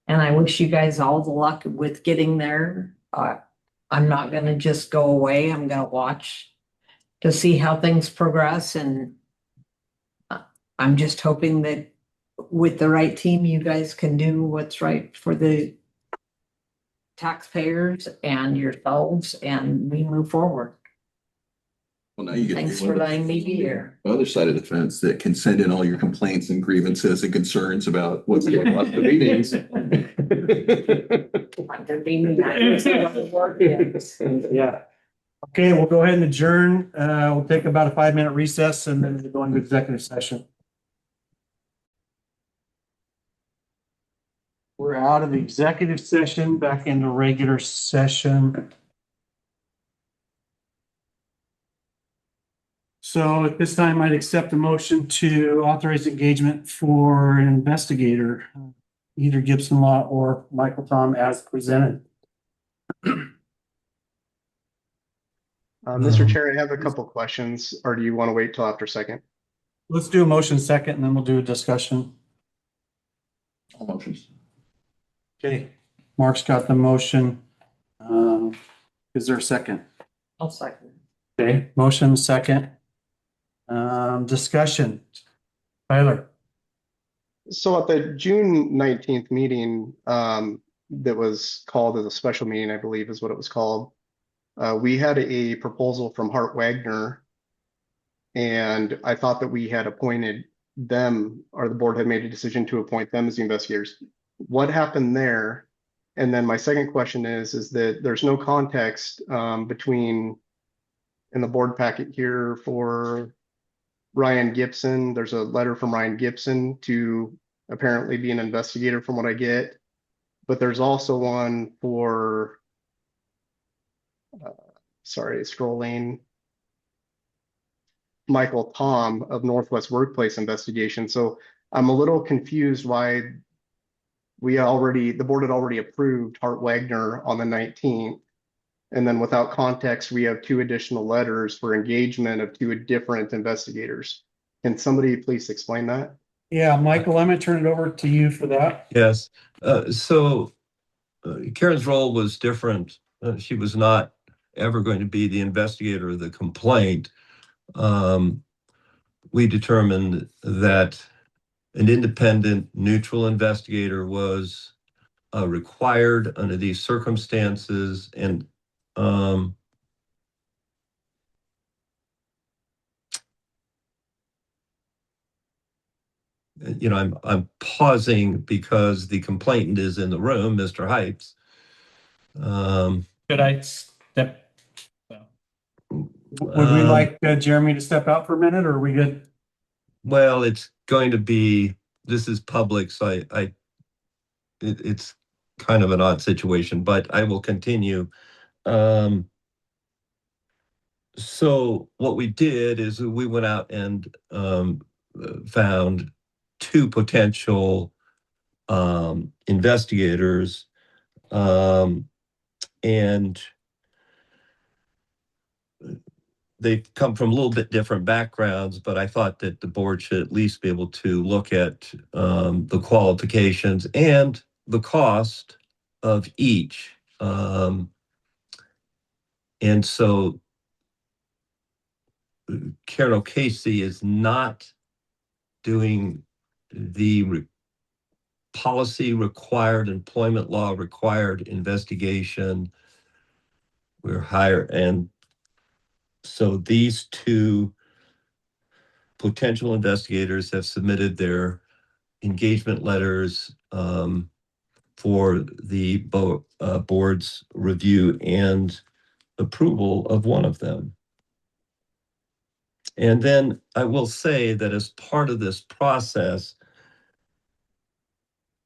And I wish you guys all the luck with getting there. I'm not going to just go away. I'm going to watch to see how things progress. And I'm just hoping that with the right team, you guys can do what's right for the taxpayers and yourselves, and we move forward. Well, now you get Thanks for letting me be here. the other side of the fence that can send in all your complaints and grievances and concerns about what's going on at the meetings. Yeah. Okay, we'll go ahead and adjourn. We'll take about a 5-minute recess and then we'll go into executive session. We're out of the executive session, back into regular session. So at this time, I'd accept a motion to authorize engagement for an investigator, either Gibson Law or Michael Tom as presented. Mr. Chair, I have a couple questions, or do you want to wait till after second? Let's do a motion second and then we'll do a discussion. All motions. Okay, Mark's got the motion. Is there a second? I'll second. Okay, motion second. Discussion. Tyler. So at the June 19th meeting, that was called as a special meeting, I believe is what it was called. We had a proposal from Hart Wagner, and I thought that we had appointed them, or the board had made a decision to appoint them as the investigators. What happened there? And then my second question is that there's no context between in the board packet here for Ryan Gibson. There's a letter from Ryan Gibson to apparently be an investigator from what I get, but there's also one for scrolling, Michael Tom of Northwest Workplace Investigation. So I'm a little confused why the board had already approved Hart Wagner on the 19th. And then without context, we have 2 additional letters for engagement of 2 different investigators. Can somebody please explain that? Yeah, Michael, I'm going to turn it over to you for that. Yes. So Karen's role was different. She was not ever going to be the investigator of the complaint. We determined that an independent, neutral investigator was required under these circumstances, and I'm pausing because the complainant is in the room, Mr. Hypes. Should I step? Would we like Jeremy to step out for a minute, or are we good? Well, it's going to be, this is public, so it's kind of an odd situation, but I will continue. So what we did is we went out and found two potential investigators, and they've come from a little bit different backgrounds, but I thought that the board should at least be able to look at the qualifications and the cost of each. And so Karen O'Casey is not doing the policy required, employment law required investigation. We're higher. And so these two potential investigators have submitted their engagement letters for the board's review and approval of one of them. And then I will say that as part of this process,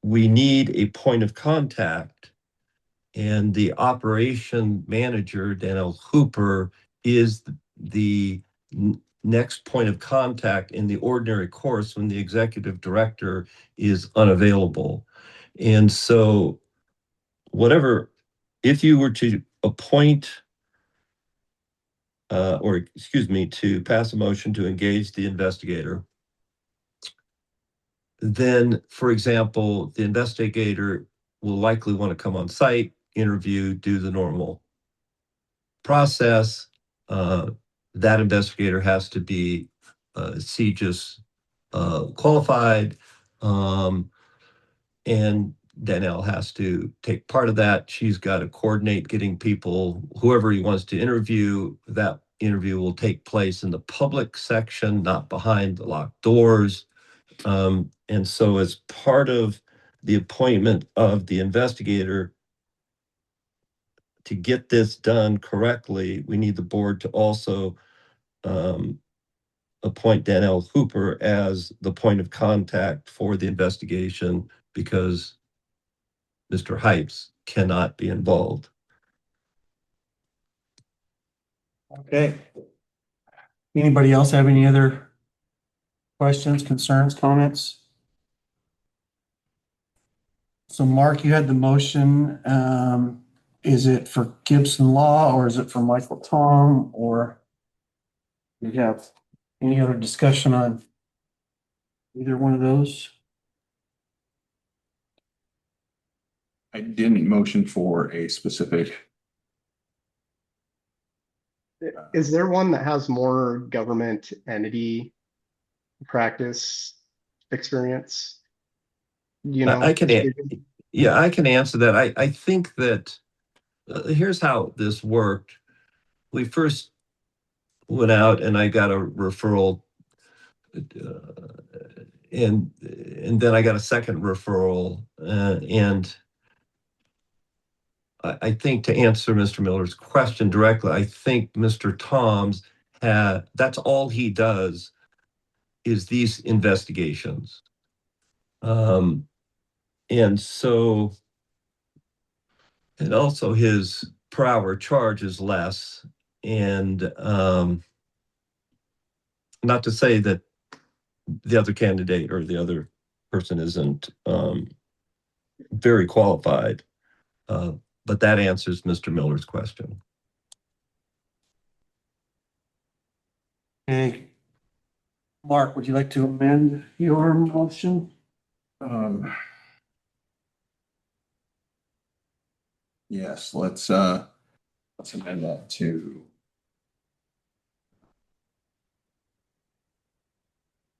we need a point of contact, and the operation manager, Danielle Hooper, is the next point of contact in the ordinary course when the executive director is unavailable. And so if you were to appoint to pass a motion to engage the investigator, then, for example, the investigator will likely want to come on site, interview, do the normal process. That investigator has to be CJIS qualified, and Danielle has to take part of that. She's got to coordinate getting people, whoever he wants to interview. That interview will take place in the public section, not behind the locked doors. And so as part of the appointment of the investigator, to get this done correctly, we need the board to also appoint Danielle Hooper as the point of contact for the investigation, because Mr. Hypes cannot be involved. Okay. Anybody else have any other questions, concerns, comments? So Mark, you had the motion. Is it for Gibson Law, or is it for Michael Tom, or do you have any other discussion on either one of those? I didn't motion for a specific. Is there one that has more government entity practice experience? You know, I can answer that. I think that here's how this worked. We first went out and I got a referral, and then I got a second referral, and I think, to answer Mr. Miller's question directly, I think Mr. Tom's that's all he does is these investigations. And so, and also his per hour charge is less. And not to say that the other candidate or the other person isn't very qualified, but that answers Mr. Miller's question. Okay. Mark, would you like to amend your motion? Yes, let's amend that to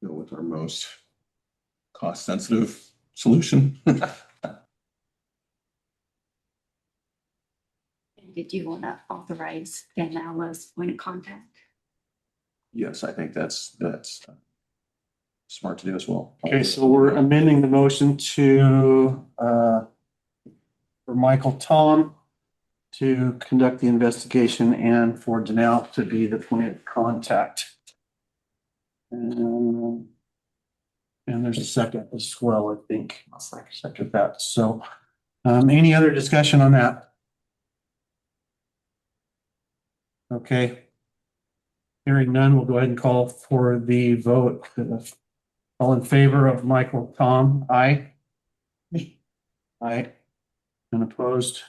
go with our most cost-sensitive solution. Did you want to authorize Danielle as point of contact? Yes, I think that's smart to do as well. Okay, so we're amending the motion to for Michael Tom to conduct the investigation and for Danelle to be the point of contact. And there's a second as well, I think. I'll second that. So, any other discussion on that? Okay. Hearing none, we'll go ahead and call for the vote. All in favor of Michael Tom, aye. Aye. And opposed?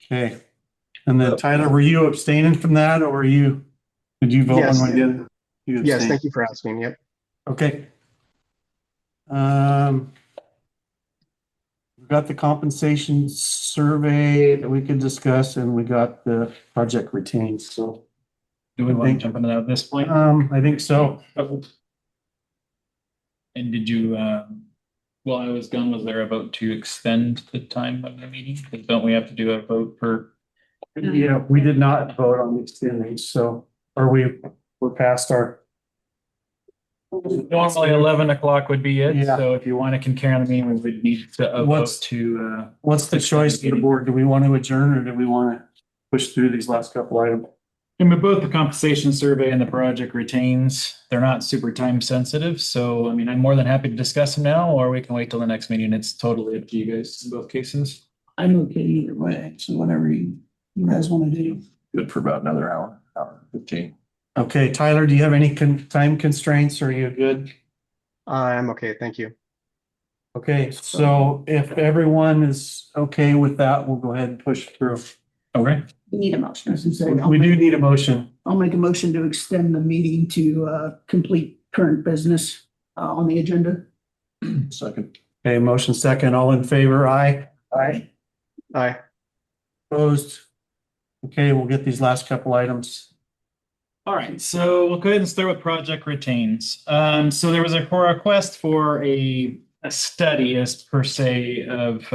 Okay. And then Tyler, were you abstaining from that or did you vote Yes. when we did? You Yes, abstained. thank you for asking. Yep. Okay. We've got the compensation survey that we could discuss and we got the project retained, so. Do we want to jump into that at this point? I think so. And did you, while I was gone, was there a vote to extend the time of the meeting? 'Cause don't we have to do a vote for? Yeah, we did not vote on the extending, so, we're past our. Normally 11 o'clock would be it, Yeah. so if you want to concur on the meeting, we would need to vote What's- to. What's the choice of the board? Do we want to adjourn or do we want to push through these last couple items? And with both the compensation survey and the project retains, they're not super time sensitive, so I mean, I'm more than happy to discuss them now, or we can wait till the next meeting. It's totally up to you guys in both cases. I'm okay either way, so whatever you guys want to do. Good for about another hour, hour 15. Okay, Tyler, do you have any time constraints? Are you good? I'm okay. Thank you. Okay, so if everyone is okay with that, we'll go ahead and push through. Okay. We need a motion. We do need a motion. I'll make a motion to extend the meeting to complete current business on the agenda. Second. Okay, motion second. All in favor? Aye. Aye. Aye. Opposed? Okay, we'll get these last couple items. All right, so we'll go ahead and start with project retains. So there was a request for a study as per se of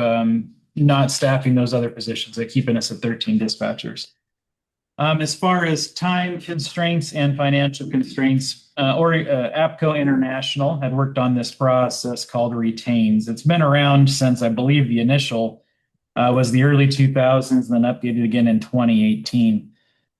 not staffing those other positions, like keeping us at 13 dispatchers. As far as time constraints and financial constraints, APCO International had worked on this process called retains. It's been around since I believe the initial was the early 2000s and then updated again in 2018.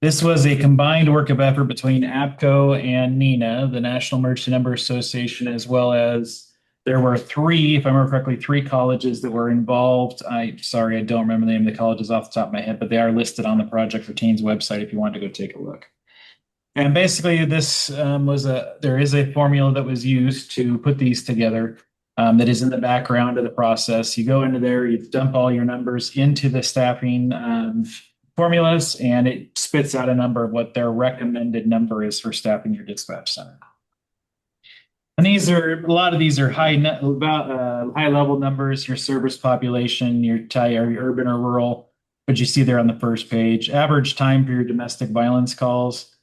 This was a combined work of effort between APCO and NENA, the National Emergency Number Association, as well as there were three, if I remember correctly, three colleges that were involved. Sorry, I don't remember the name of the colleges off the top of my head, but they are listed on the Project Retains website if you want to go take a look. And basically this there is a formula that was used to put these together that is in the background of the process. You go into there, you dump all your numbers into the staffing formulas, and it spits out a number of what their recommended number is for staffing your dispatch center. And a lot of these are high level numbers, your service population, your urban or rural, but you see there on the first page, average time for your domestic violence calls,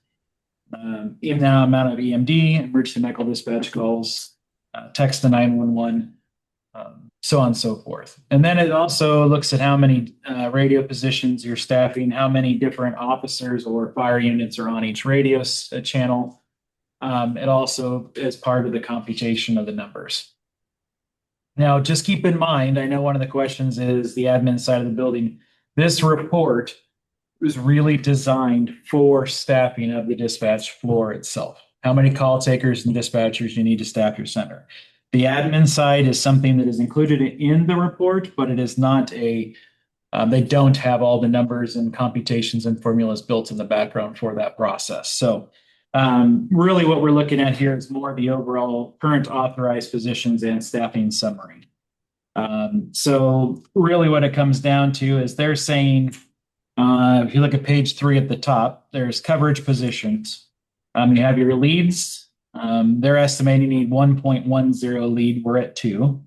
even amount of EMD, emergency medical dispatch calls, text to 911, so on and so forth. And then it also looks at how many radio positions you're staffing, how many different officers or fire units are on each radio channel. It also is part of the computation of the numbers. Now, just keep in mind, I know one of the questions is the admin side of the building. This report was really designed for staffing of the dispatch floor itself. How many call takers and dispatchers you need to staff your center. The admin side is something that is included in the report, but it is not they don't have all the numbers and computations and formulas built in the background for that process. So really what we're looking at here is more the overall current authorized positions and staffing summary. So really what it comes down to is they're saying, if you look at page 3 at the top, there's coverage positions. You have your leads. They're estimating you need 1.10 lead. We're at 2.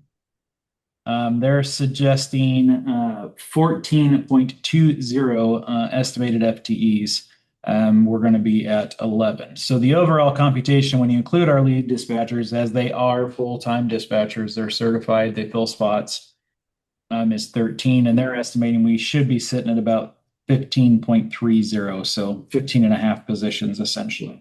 They're suggesting 14.20 estimated FTEs. We're going to be at 11. So the overall computation, when you include our lead dispatchers, as they are full-time dispatchers, they're certified, they fill spots, is 13. And they're estimating we should be sitting at about 15.30. So 15 and a half positions essentially.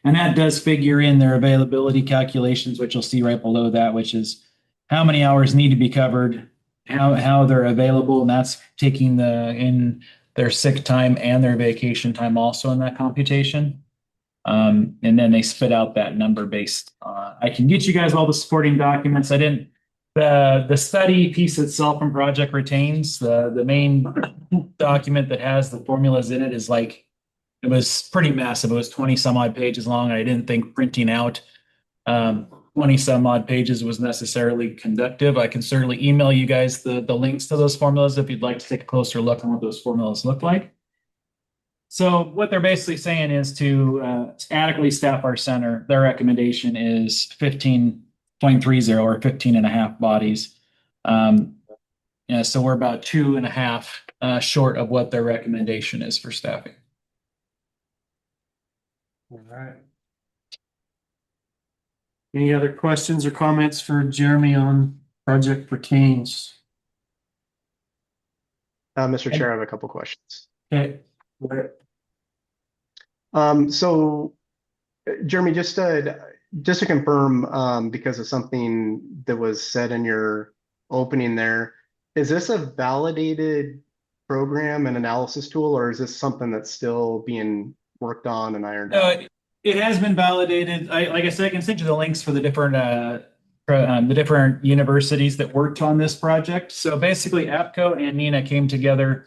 And that does figure in their availability calculations, which you'll see right below that, which is how many hours need to be covered, how they're available, and that's taking in their sick time and their vacation time also in that computation. And then they spit out that number based on, I can get you guys all the supporting documents. The study piece itself from Project Retains, the main document that has the formulas in it is like, it was pretty massive. It was 20 some odd pages long. And I didn't think printing out 20 some odd pages was necessarily conductive. I can certainly email you guys the links to those formulas if you'd like to take a closer look on what those formulas look like. So what they're basically saying is to adequately staff our center, their recommendation is 15.30 or 15 and a half bodies. So we're about 2.5 short of what their recommendation is for staffing. All right. Any other questions or comments for Jeremy on Project Retains? Mr. Chair, I have a couple questions. Okay. So Jeremy, just to confirm, because of something that was said in your opening there, is this a validated program and analysis tool, or is this something that's still being worked on and ironed out? It has been validated. Like I said, I can send you the links for the different universities that worked on this project. So basically, APCO and NENA came together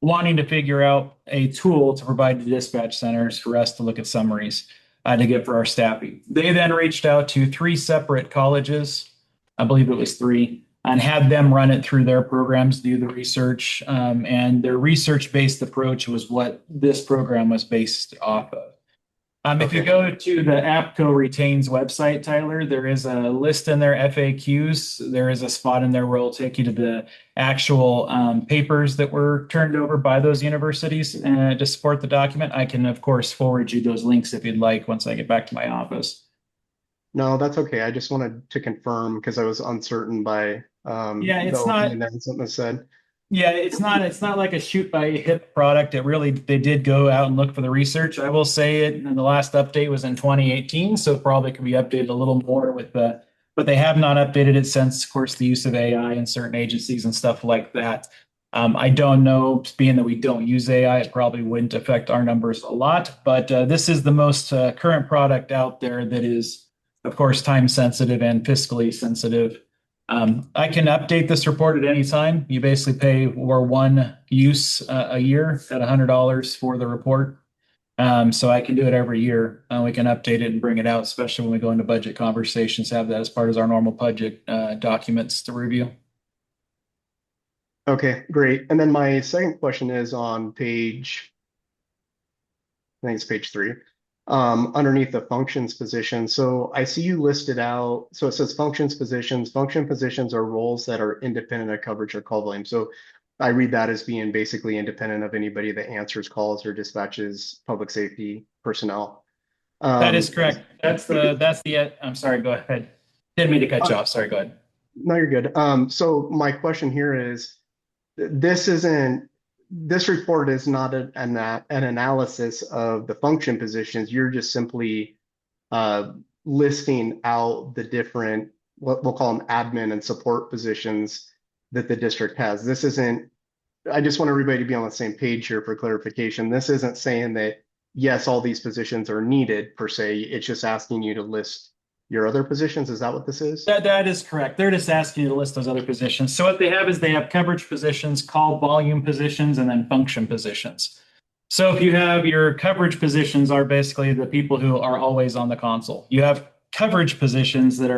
wanting to figure out a tool to provide the dispatch centers for us to look at summaries to get for our staffing. They then reached out to 3 separate colleges, I believe it was 3, and had them run it through their programs, do the research. And their research-based approach was what this program was based off of. If you go to the APCO Retains website, Tyler, there is a list in their FAQs. There is a spot in there where it'll take you to the actual papers that were turned over by those universities to support the document. I can, of course, forward you those links if you'd like once I get back to my office. No, that's okay. I just wanted to confirm because I was uncertain by it's not something said. Yeah, it's not like a shoot by hip product. They did go out and look for the research. I will say it, and the last update was in 2018, so probably could be updated a little more but they have not updated it since, of course, the use of AI in certain agencies and stuff like that. I don't know, being that we don't use AI, it probably wouldn't affect our numbers a lot, but this is the most current product out there that is, of course, time sensitive and fiscally sensitive. I can update this report at any time. You basically pay for one use a year at $100 for the report. So I can do it every year. We can update it and bring it out, especially when we go into budget conversations, have that as part of our normal budget documents to review. Okay, great. And then my second question is on page, I think it's page 3. Underneath the functions position. So I see you listed out, so it says functions positions. Function positions are roles that are independent of coverage or call volume. So I read that as being basically independent of anybody that answers calls or dispatches public safety personnel. That is correct. That's the, I'm sorry, go ahead. Didn't mean to cut you off. Sorry, go ahead. No, you're good. So my question here is, this report is not an analysis of the function positions. You're just simply listing out the different, what we'll call them admin and support positions that the district has. This isn't, I just want everybody to be on the same page here for clarification. This isn't saying that, yes, all these positions are needed per se. It's just asking you to list your other positions. Is that what this is? That is correct. They're just asking you to list those other positions. So what they have is they have coverage positions, call volume positions, and then function positions. So if you have your coverage positions are basically the people who are always on the console. You have coverage positions that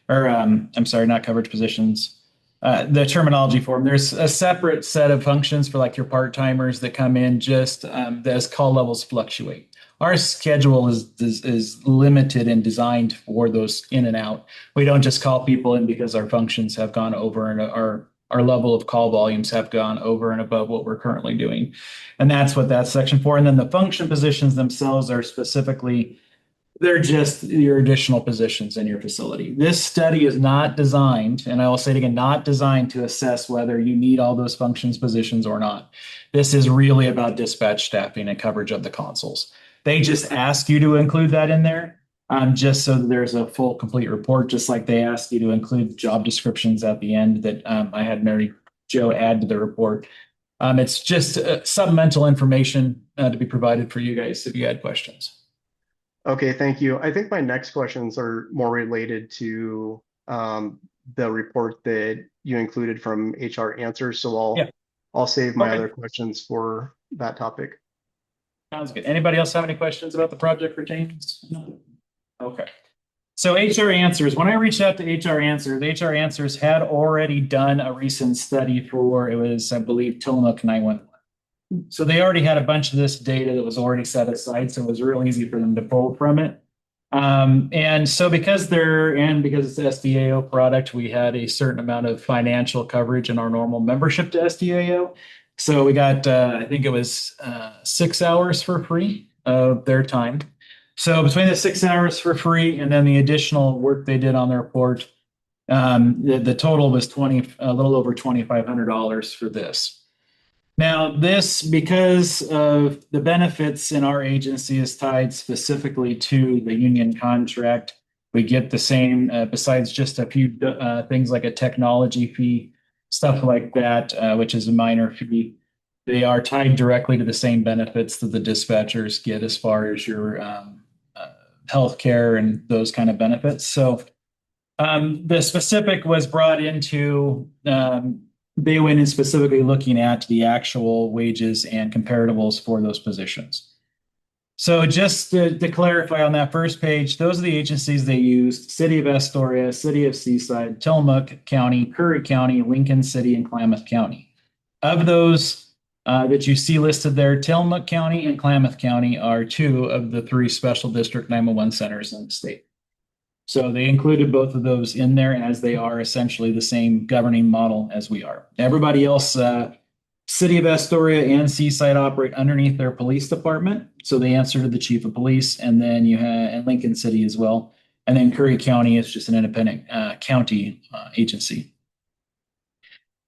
I'm sorry, not coverage positions. The terminology for them. There's a separate set of functions for like your part-timers that come in just as call levels fluctuate. Our schedule is limited and designed for those in and out. We don't just call people in because our functions have gone over and our level of call volumes have gone over and above what we're currently doing. And that's what that's section for. And then the function positions themselves are specifically, they're just your additional positions in your facility. This study is not designed, and I will say it again, not designed to assess whether you need all those functions positions or not. This is really about dispatch staffing and coverage of the consoles. They just ask you to include that in there. just so that there's a full, complete report, just like they asked you to include job descriptions at the end that I had Mary Jo add to the report. It's just supplemental information to be provided for you guys if you had questions. Okay, thank you. I think my next questions are more related to the report that you included from HR Answers. So I'll save my other questions for that topic. Sounds good. Anybody else have any questions about the project for James? No. Okay. So HR Answers, when I reached out to HR Answers had already done a recent study for, it was, I believe, Tillamook 911. So they already had a bunch of this data that was already set aside, so it was real easy for them to pull from it. And so because it's an SDAO product, we had a certain amount of financial coverage in our normal membership to SDAO. So we got, I think it was 6 hours for free of their time. So between the 6 hours for free and then the additional work they did on their report, the total was a little over $2,500 for this. Now, this, because of the benefits in our agency, is tied specifically to the union contract. We get the same, besides just a few things like a technology fee, stuff like that, which is a minor fee. They are tied directly to the same benefits that the dispatchers get as far as your healthcare and those kind of benefits. So the specific was brought into they went in specifically looking at the actual wages and comparables for those positions. So just to clarify on that first page, those are the agencies they used: City of Astoria, City of Seaside, Tillamook County, Curry County, Lincoln City, and Klamath County. Of those that you see listed there, Tillamook County and Klamath County are 2 of the 3 special district 911 centers in the state. So they included both of those in there, as they are essentially the same governing model as we are. Everybody else, City of Astoria and Seaside operate underneath their police department. So they answer to the chief of police, and then you have and Lincoln City as well. And then Curry County is just an independent county agency.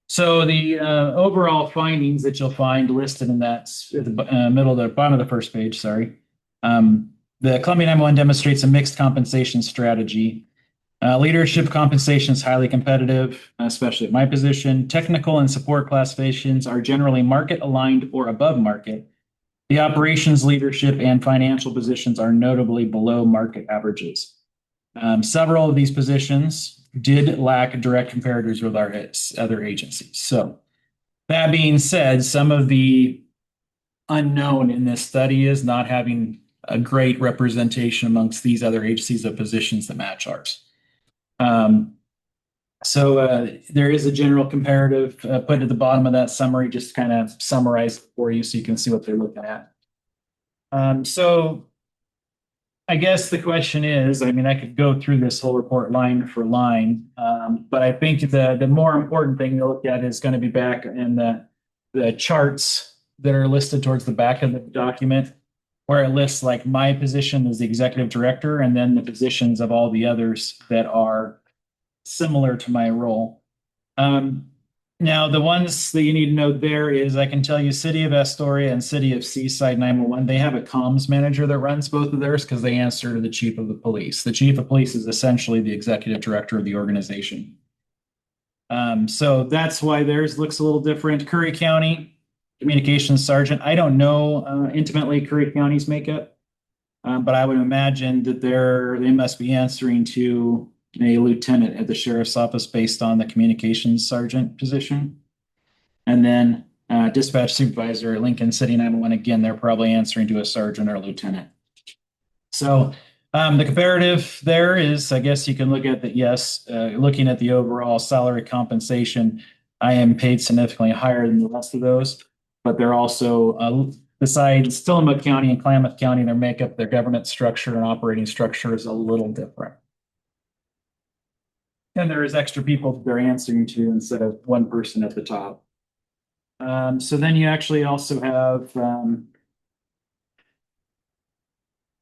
So the overall findings that you'll find listed in that at the bottom of the first page, sorry. The Columbia 911 demonstrates a mixed compensation strategy. Leadership compensation is highly competitive, especially at my position. Technical and support classifications are generally market aligned or above market. The operations, leadership, and financial positions are notably below market averages. Several of these positions did lack direct comparators with our other agencies. So that being said, some of the unknown in this study is not having a great representation amongst these other agencies of positions that match ours. So there is a general comparative put at the bottom of that summary, just kind of summarize it for you so you can see what they're looking at. So I guess the question is, I mean, I could go through this whole report line for line, but I think the more important thing to look at is going to be back in the charts that are listed towards the back of the document, where it lists like my position as the executive director and then the positions of all the others that are similar to my role. Now, the ones that you need to know there is, I can tell you, City of Astoria and City of Seaside 911, they have a comms manager that runs both of theirs because they answer to the chief of the police. The chief of police is essentially the executive director of the organization. So that's why theirs looks a little different. Curry County Communications Sergeant, I don't know intimately Curry County's makeup, but I would imagine that they must be answering to a lieutenant at the sheriff's office based on the communications sergeant position. And then dispatch supervisor at Lincoln City 911, again, they're probably answering to a sergeant or a lieutenant. So the comparative there is, I guess you can look at that, yes, looking at the overall salary compensation, I am paid significantly higher than the rest of those, but they're also, besides Tillamook County and Klamath County, their makeup, their government structure and operating structure is a little different. And there is extra people that they're answering to instead of one person at the top. So then you actually also have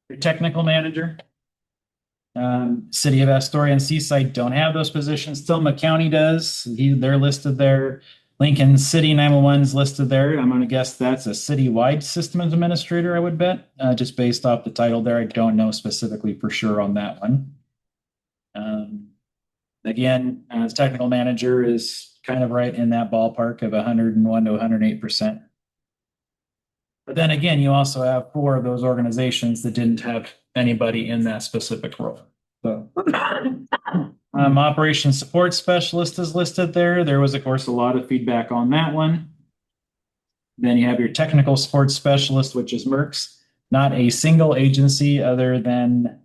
your technical manager. City of Astoria and Seaside don't have those positions. Tillamook County does. They're listed there. Lincoln City 911 is listed there. I'm going to guess that's a citywide system administrator, I would bet, just based off the title there. I don't know specifically for sure on that one. Again, as technical manager is kind of right in that ballpark of 101 to 108%. But then again, you also have 4 of those organizations that didn't have anybody in that specific role. So, operations support specialist is listed there. There was, of course, a lot of feedback on that one. Then you have your technical support specialist, which is Merck's. Not a single agency other than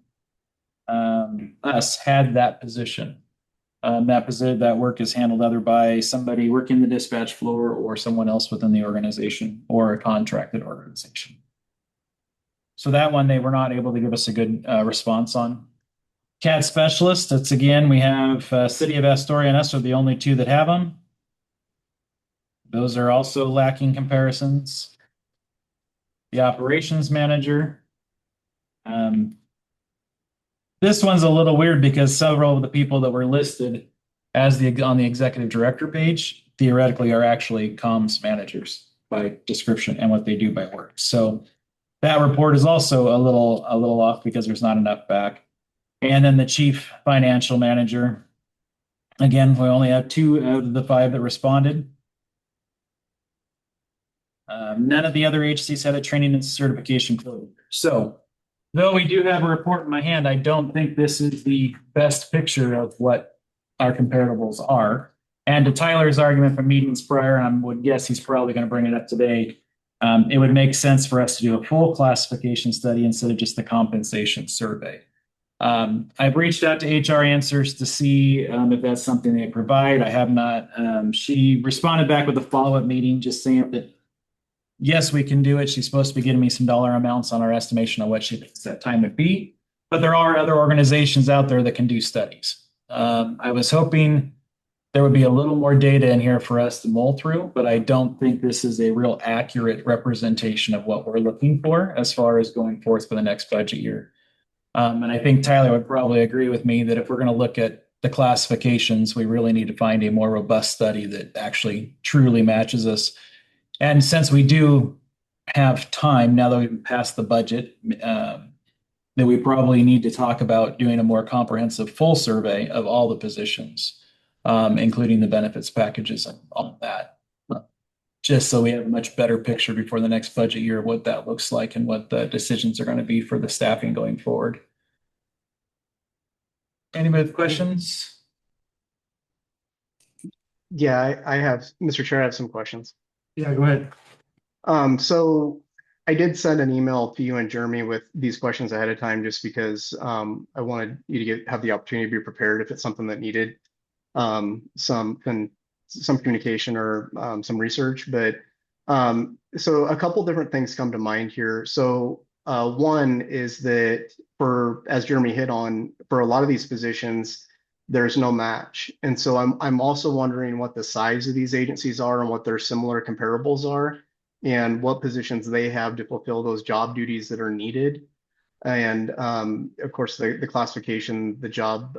us had that position. That work is handled either by somebody working the dispatch floor or someone else within the organization or a contracted organization. So that one, they were not able to give us a good response on. CAD specialist, that's again, we have City of Astoria and us are the only 2 that have them. Those are also lacking comparisons. The operations manager. This one's a little weird because several of the people that were listed as on the executive director page theoretically are actually comms managers by description and what they do by work. So that report is also a little off because there's not enough back. And then the chief financial manager. Again, we only have 2 out of the 5 that responded. None of the other agencies had a training and certification code. So though we do have a report in my hand, I don't think this is the best picture of what our comparables are. And to Tyler's argument from meetings prior, I would guess he's probably going to bring it up today. It would make sense for us to do a full classification study instead of just the compensation survey. I've reached out to HR Answers to see if that's something they provide. I have not. She responded back with a follow-up meeting just saying that yes, we can do it. She's supposed to be giving me some dollar amounts on our estimation of what she thinks that time would be. But there are other organizations out there that can do studies. I was hoping there would be a little more data in here for us to mull through, but I don't think this is a real accurate representation of what we're looking for as far as going forth for the next budget year. And I think Tyler would probably agree with me that if we're going to look at the classifications, we really need to find a more robust study that actually truly matches us. And since we do have time, now that we've passed the budget, that we probably need to talk about doing a more comprehensive full survey of all the positions, including the benefits packages and all that, just so we have a much better picture before the next budget year of what that looks like and what the decisions are going to be for the staffing going forward. Anybody with questions? Yeah, I have, Mr. Chair, I have some questions. Yeah, go ahead. So I did send an email to you and Jeremy with these questions ahead of time, just because I wanted you to have the opportunity to be prepared if it's something that needed some communication or some research. But so a couple different things come to mind here. So one is that as Jeremy hit on, for a lot of these positions, there's no match. And so I'm also wondering what the size of these agencies are and what their similar comparables are and what positions they have to fulfill those job duties that are needed. And of course, the classification, the job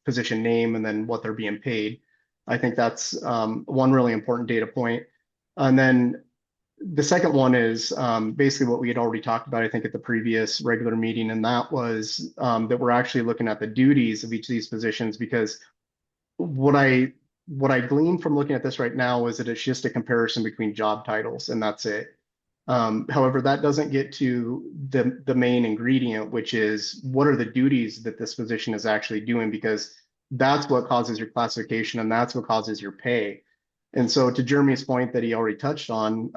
position name, and then what they're being paid. I think that's one really important data point. And then the second one is basically what we had already talked about, I think, at the previous regular meeting, and that was that we're actually looking at the duties of each of these positions, because what I glean from looking at this right now is that it's just a comparison between job titles, and that's it. However, that doesn't get to the main ingredient, which is what are the duties that this position is actually doing, because that's what causes your classification and that's what causes your pay. And so to Jeremy's point that he already touched on,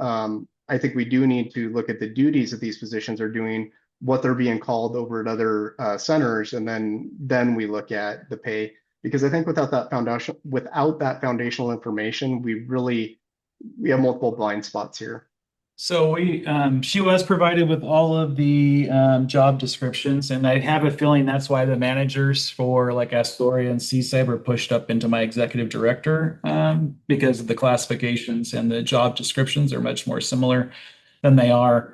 I think we do need to look at the duties that these positions are doing, what they're being called over at other centers, and then we look at the pay. Because I think without that foundational information, we have multiple blind spots here. So she was provided with all of the job descriptions, and I have a feeling that's why the managers for like Astoria and Seaside were pushed up into my executive director, because of the classifications and the job descriptions are much more similar than they are.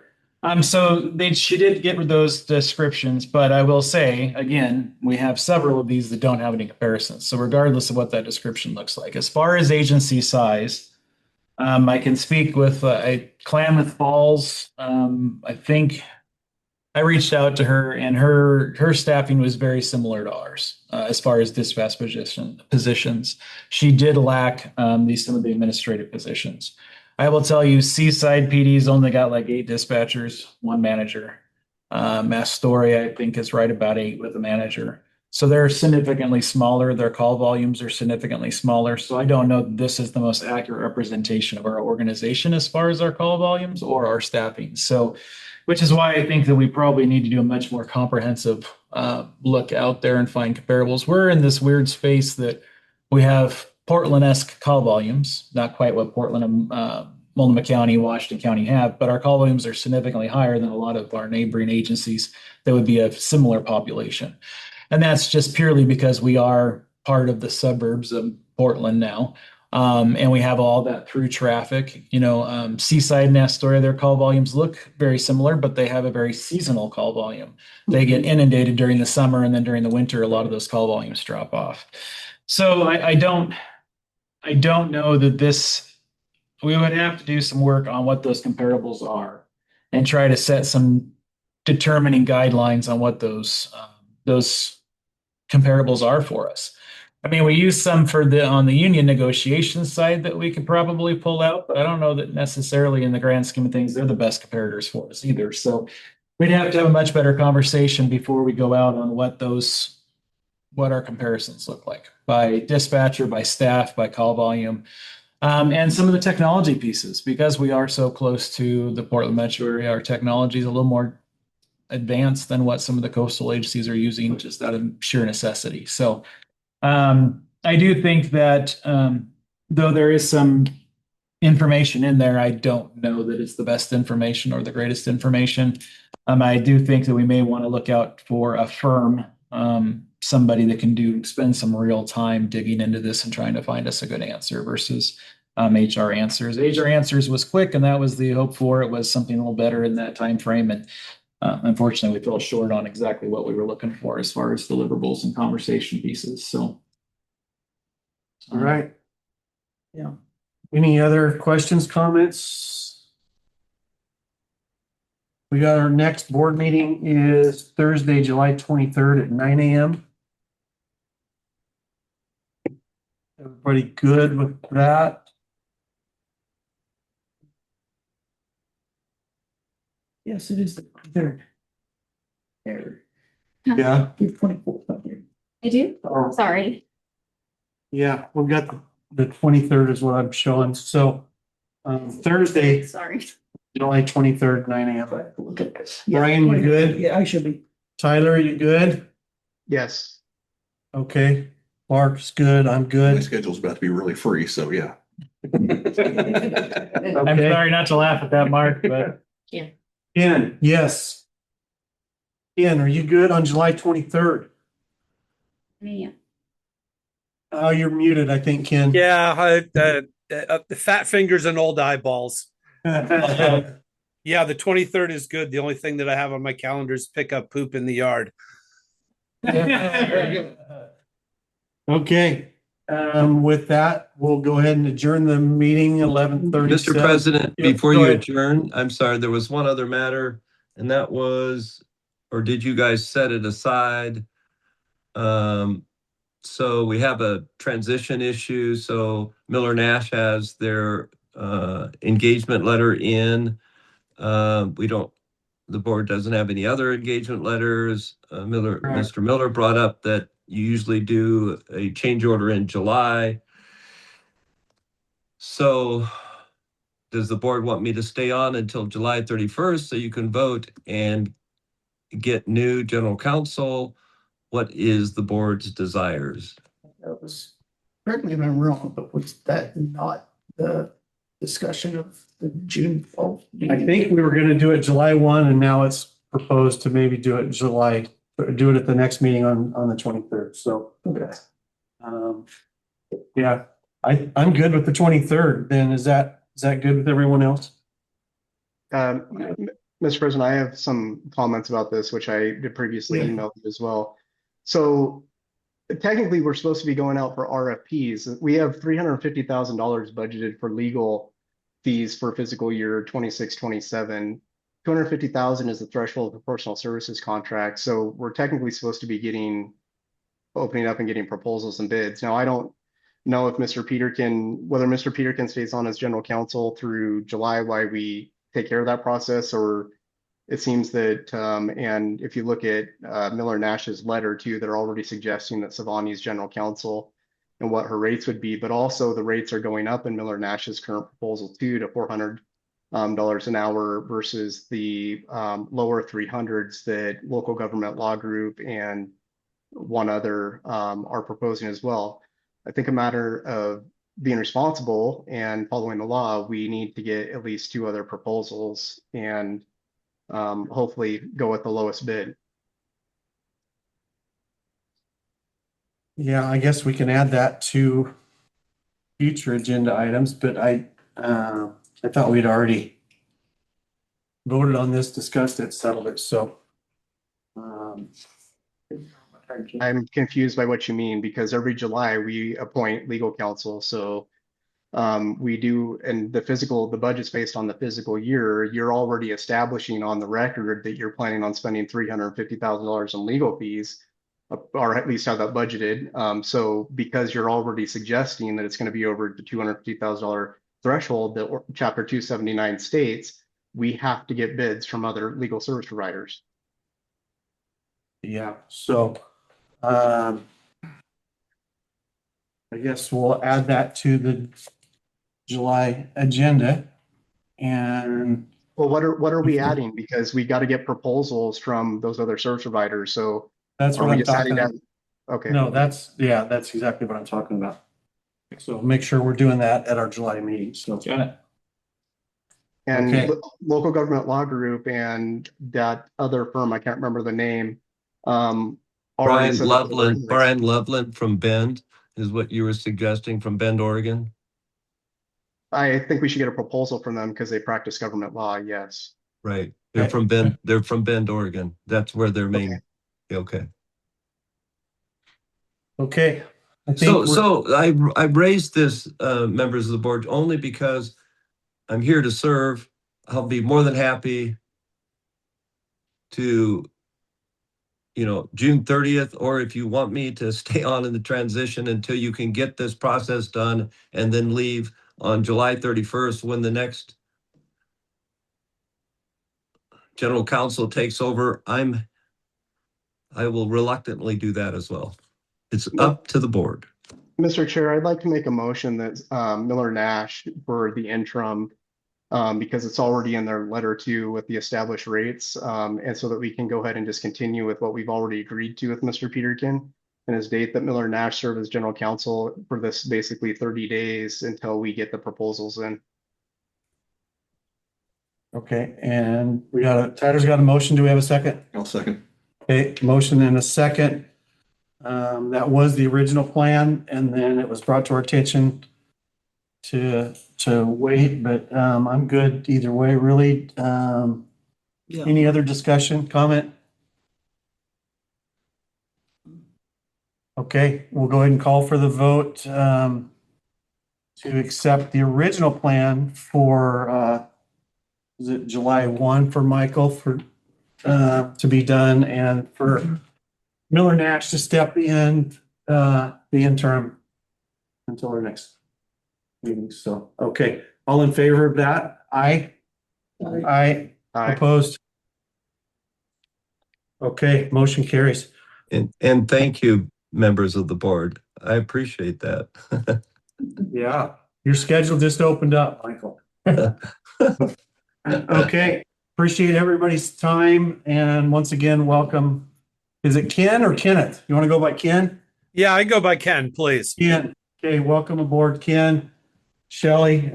So she did get those descriptions, but I will say, again, we have several of these that don't have any comparisons. So regardless of what that description looks like, as far as agency size, I can speak with Klamath Falls. I think I reached out to her, and her staffing was very similar to ours as far as dispatch positions. She did lack some of the administrative positions. I will tell you, Seaside PD's only got like 8 dispatchers, 1 manager. Astoria, I think, is right about 8 with a manager. So they're significantly smaller. Their call volumes are significantly smaller. So I don't know that this is the most accurate representation of our organization as far as our call volumes or our staffing. So, which is why I think that we probably need to do a much more comprehensive look out there and find comparables. We're in this weird space that we have Portland-esque call volumes, not quite what Portland and Multnomah County, Washington County have, but our call volumes are significantly higher than a lot of our neighboring agencies that would be a similar population. And that's just purely because we are part of the suburbs of Portland now. And we have all that through traffic. Seaside and Astoria, their call volumes look very similar, but they have a very seasonal call volume. They get inundated during the summer, and then during the winter, a lot of those call volumes drop off. So I don't know that we would have to do some work on what those comparables are and try to set some determining guidelines on what those comparables are for us. I mean, we use some on the union negotiation side that we could probably pull out, but I don't know that necessarily in the grand scheme of things, they're the best comparators for us either. So we'd have to have a much better conversation before we go out on what our comparisons look like by dispatcher, by staff, by call volume, and some of the technology pieces. Because we are so close to the Portland metro area, our technology is a little more advanced than what some of the coastal agencies are using just out of sheer necessity. So I do think that though there is some information in there, I don't know that it's the best information or the greatest information. I do think that we may want to look out for a firm, somebody that can spend some real time digging into this and trying to find us a good answer versus HR Answers. HR Answers was quick, and that was the hope for. It was something a little better in that time frame, and unfortunately, we fell short on exactly what we were looking for as far as deliverables and conversation pieces. So, all right. Yeah. Any other questions, comments? We got our next board meeting is Thursday, July 23rd at 9 a.m. Everybody good with that? Yes, it is the 3rd. There. Yeah. 24th up here. I do? Oh. Sorry. Yeah, we've got the 23rd is what I'm showing. So Thursday, Sorry. July 23rd, 9 a.m. Look at this. Brian, you good? Yeah, I should be. Tyler, you good? Yes. Okay. Mark's good. I'm My good. schedule's about to be really free, so yeah. I'm Okay. sorry not to laugh at that, Mark, but Ken, yes. Ken, are you good on July 23rd? Yeah. Oh, you're muted, I think, Ken. Yeah, the fat fingers and old eyeballs. Yeah, the 23rd is good. The only thing that I have on my calendar is pick up poop in the yard. Okay. With that, we'll go ahead and adjourn the meeting 11:37. Mr. President, Yeah, before go you ahead. adjourn, I'm sorry, there was one other matter, and that was, or did you guys set it aside? So we have a transition issue. So Miller Nash has their engagement letter in. The board doesn't have any other engagement letters. Mr. Miller brought up that you usually do a change order in July. So does the board want me to stay on until July 31st so you can vote and get new general counsel? What is the board's desires? That was, correct me if I'm wrong, but was that not the discussion of the June 12th? I think we were going to do it July 1, and now it's proposed to maybe do it at the next meeting on the 23rd. So, Okay. Yeah, I'm good with the 23rd. Then is that good with everyone else? Mr. President, I have some comments about this, which I did previously emailed you as well. So technically, we're supposed to be going out for RFPs. We have $350,000 budgeted for legal fees for fiscal year 26-27. 250,000 is the threshold for personal services contract. So we're technically supposed to be opening up and getting proposals and bids. Now, I don't know if whether Mr. Peterkin stays on as general counsel through July, why we take care of that process, or it seems that, and if you look at Miller Nash's letter too, they're already suggesting that Savani's general counsel and what her rates would be, but also the rates are going up in Miller Nash's current proposal too to $400 an hour versus the lower 300s that Local Government Law Group and one other are proposing as well. I think a matter of being responsible and following the law, we need to get at least 2 other proposals and hopefully go with the lowest bid. Yeah, I guess we can add that to future agenda items, but I thought we'd already voted on this, discussed it, settled it, so. I'm confused by what you mean, because every July we appoint legal counsel. So we do, and the budget's based on the fiscal year. You're already establishing on the record that you're planning on spending $350,000 in legal fees, or at least have that budgeted. So because you're already suggesting that it's going to be over the $250,000 threshold that Chapter 279 states, we have to get bids from other legal service providers. Yeah, so I guess we'll add that to the July agenda. And well, what are we adding? Because we got to get proposals from those other service providers. So that's what I'm talking about. Okay. No, that's exactly what I'm talking about. So make sure we're doing that at our July meeting. So Got it. And okay. Local Government Law Group and that other firm, I can't remember the name. Brian Loveland from Bend is what you were suggesting, from Bend, Oregon. I think we should get a proposal from them because they practice government law. Yes. Right. They're from Bend. They're from Bend, Oregon. That's where their main. Okay. Okay. So I raised this, members of the board, only because I'm here to serve. I'll be more than happy to, June 30th, or if you want me to stay on in the transition until you can get this process done and then leave on July 31st when the next general counsel takes over, I will reluctantly do that as well. It's up to the board. Mr. Chair, I'd like to make a motion that Miller Nash for the interim, because it's already in their letter too with the established rates, and so that we can go ahead and just continue with what we've already agreed to with Mr. Peterkin and his date, that Miller Nash serve as general counsel for this basically 30 days until we get the proposals in. Okay, and Tyler's got a motion. Do we have a second? I'll second. Okay, motion and a second. That was the original plan, and then it was brought to our attention to wait, but I'm good either way, really. Any other discussion, comment? Okay, we'll go ahead and call for the vote to accept the original plan for is it July 1 for Michael for to be done, and for Miller Nash to step in the interim until our next meeting. So, okay, all in favor of that? Aye. Aye. Opposed? Okay, motion carries. And thank you, members of the board. I appreciate that. Yeah, your schedule just opened up, Michael. Okay, appreciate everybody's time, and once again, welcome. Is it Ken or Kenneth? You want to go by Ken? Yeah, I go by Ken, please. Ken. Okay, welcome aboard, Ken. Shelley,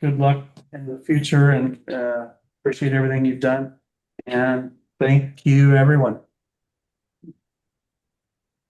good luck in the future, and appreciate everything you've done. And thank you, everyone.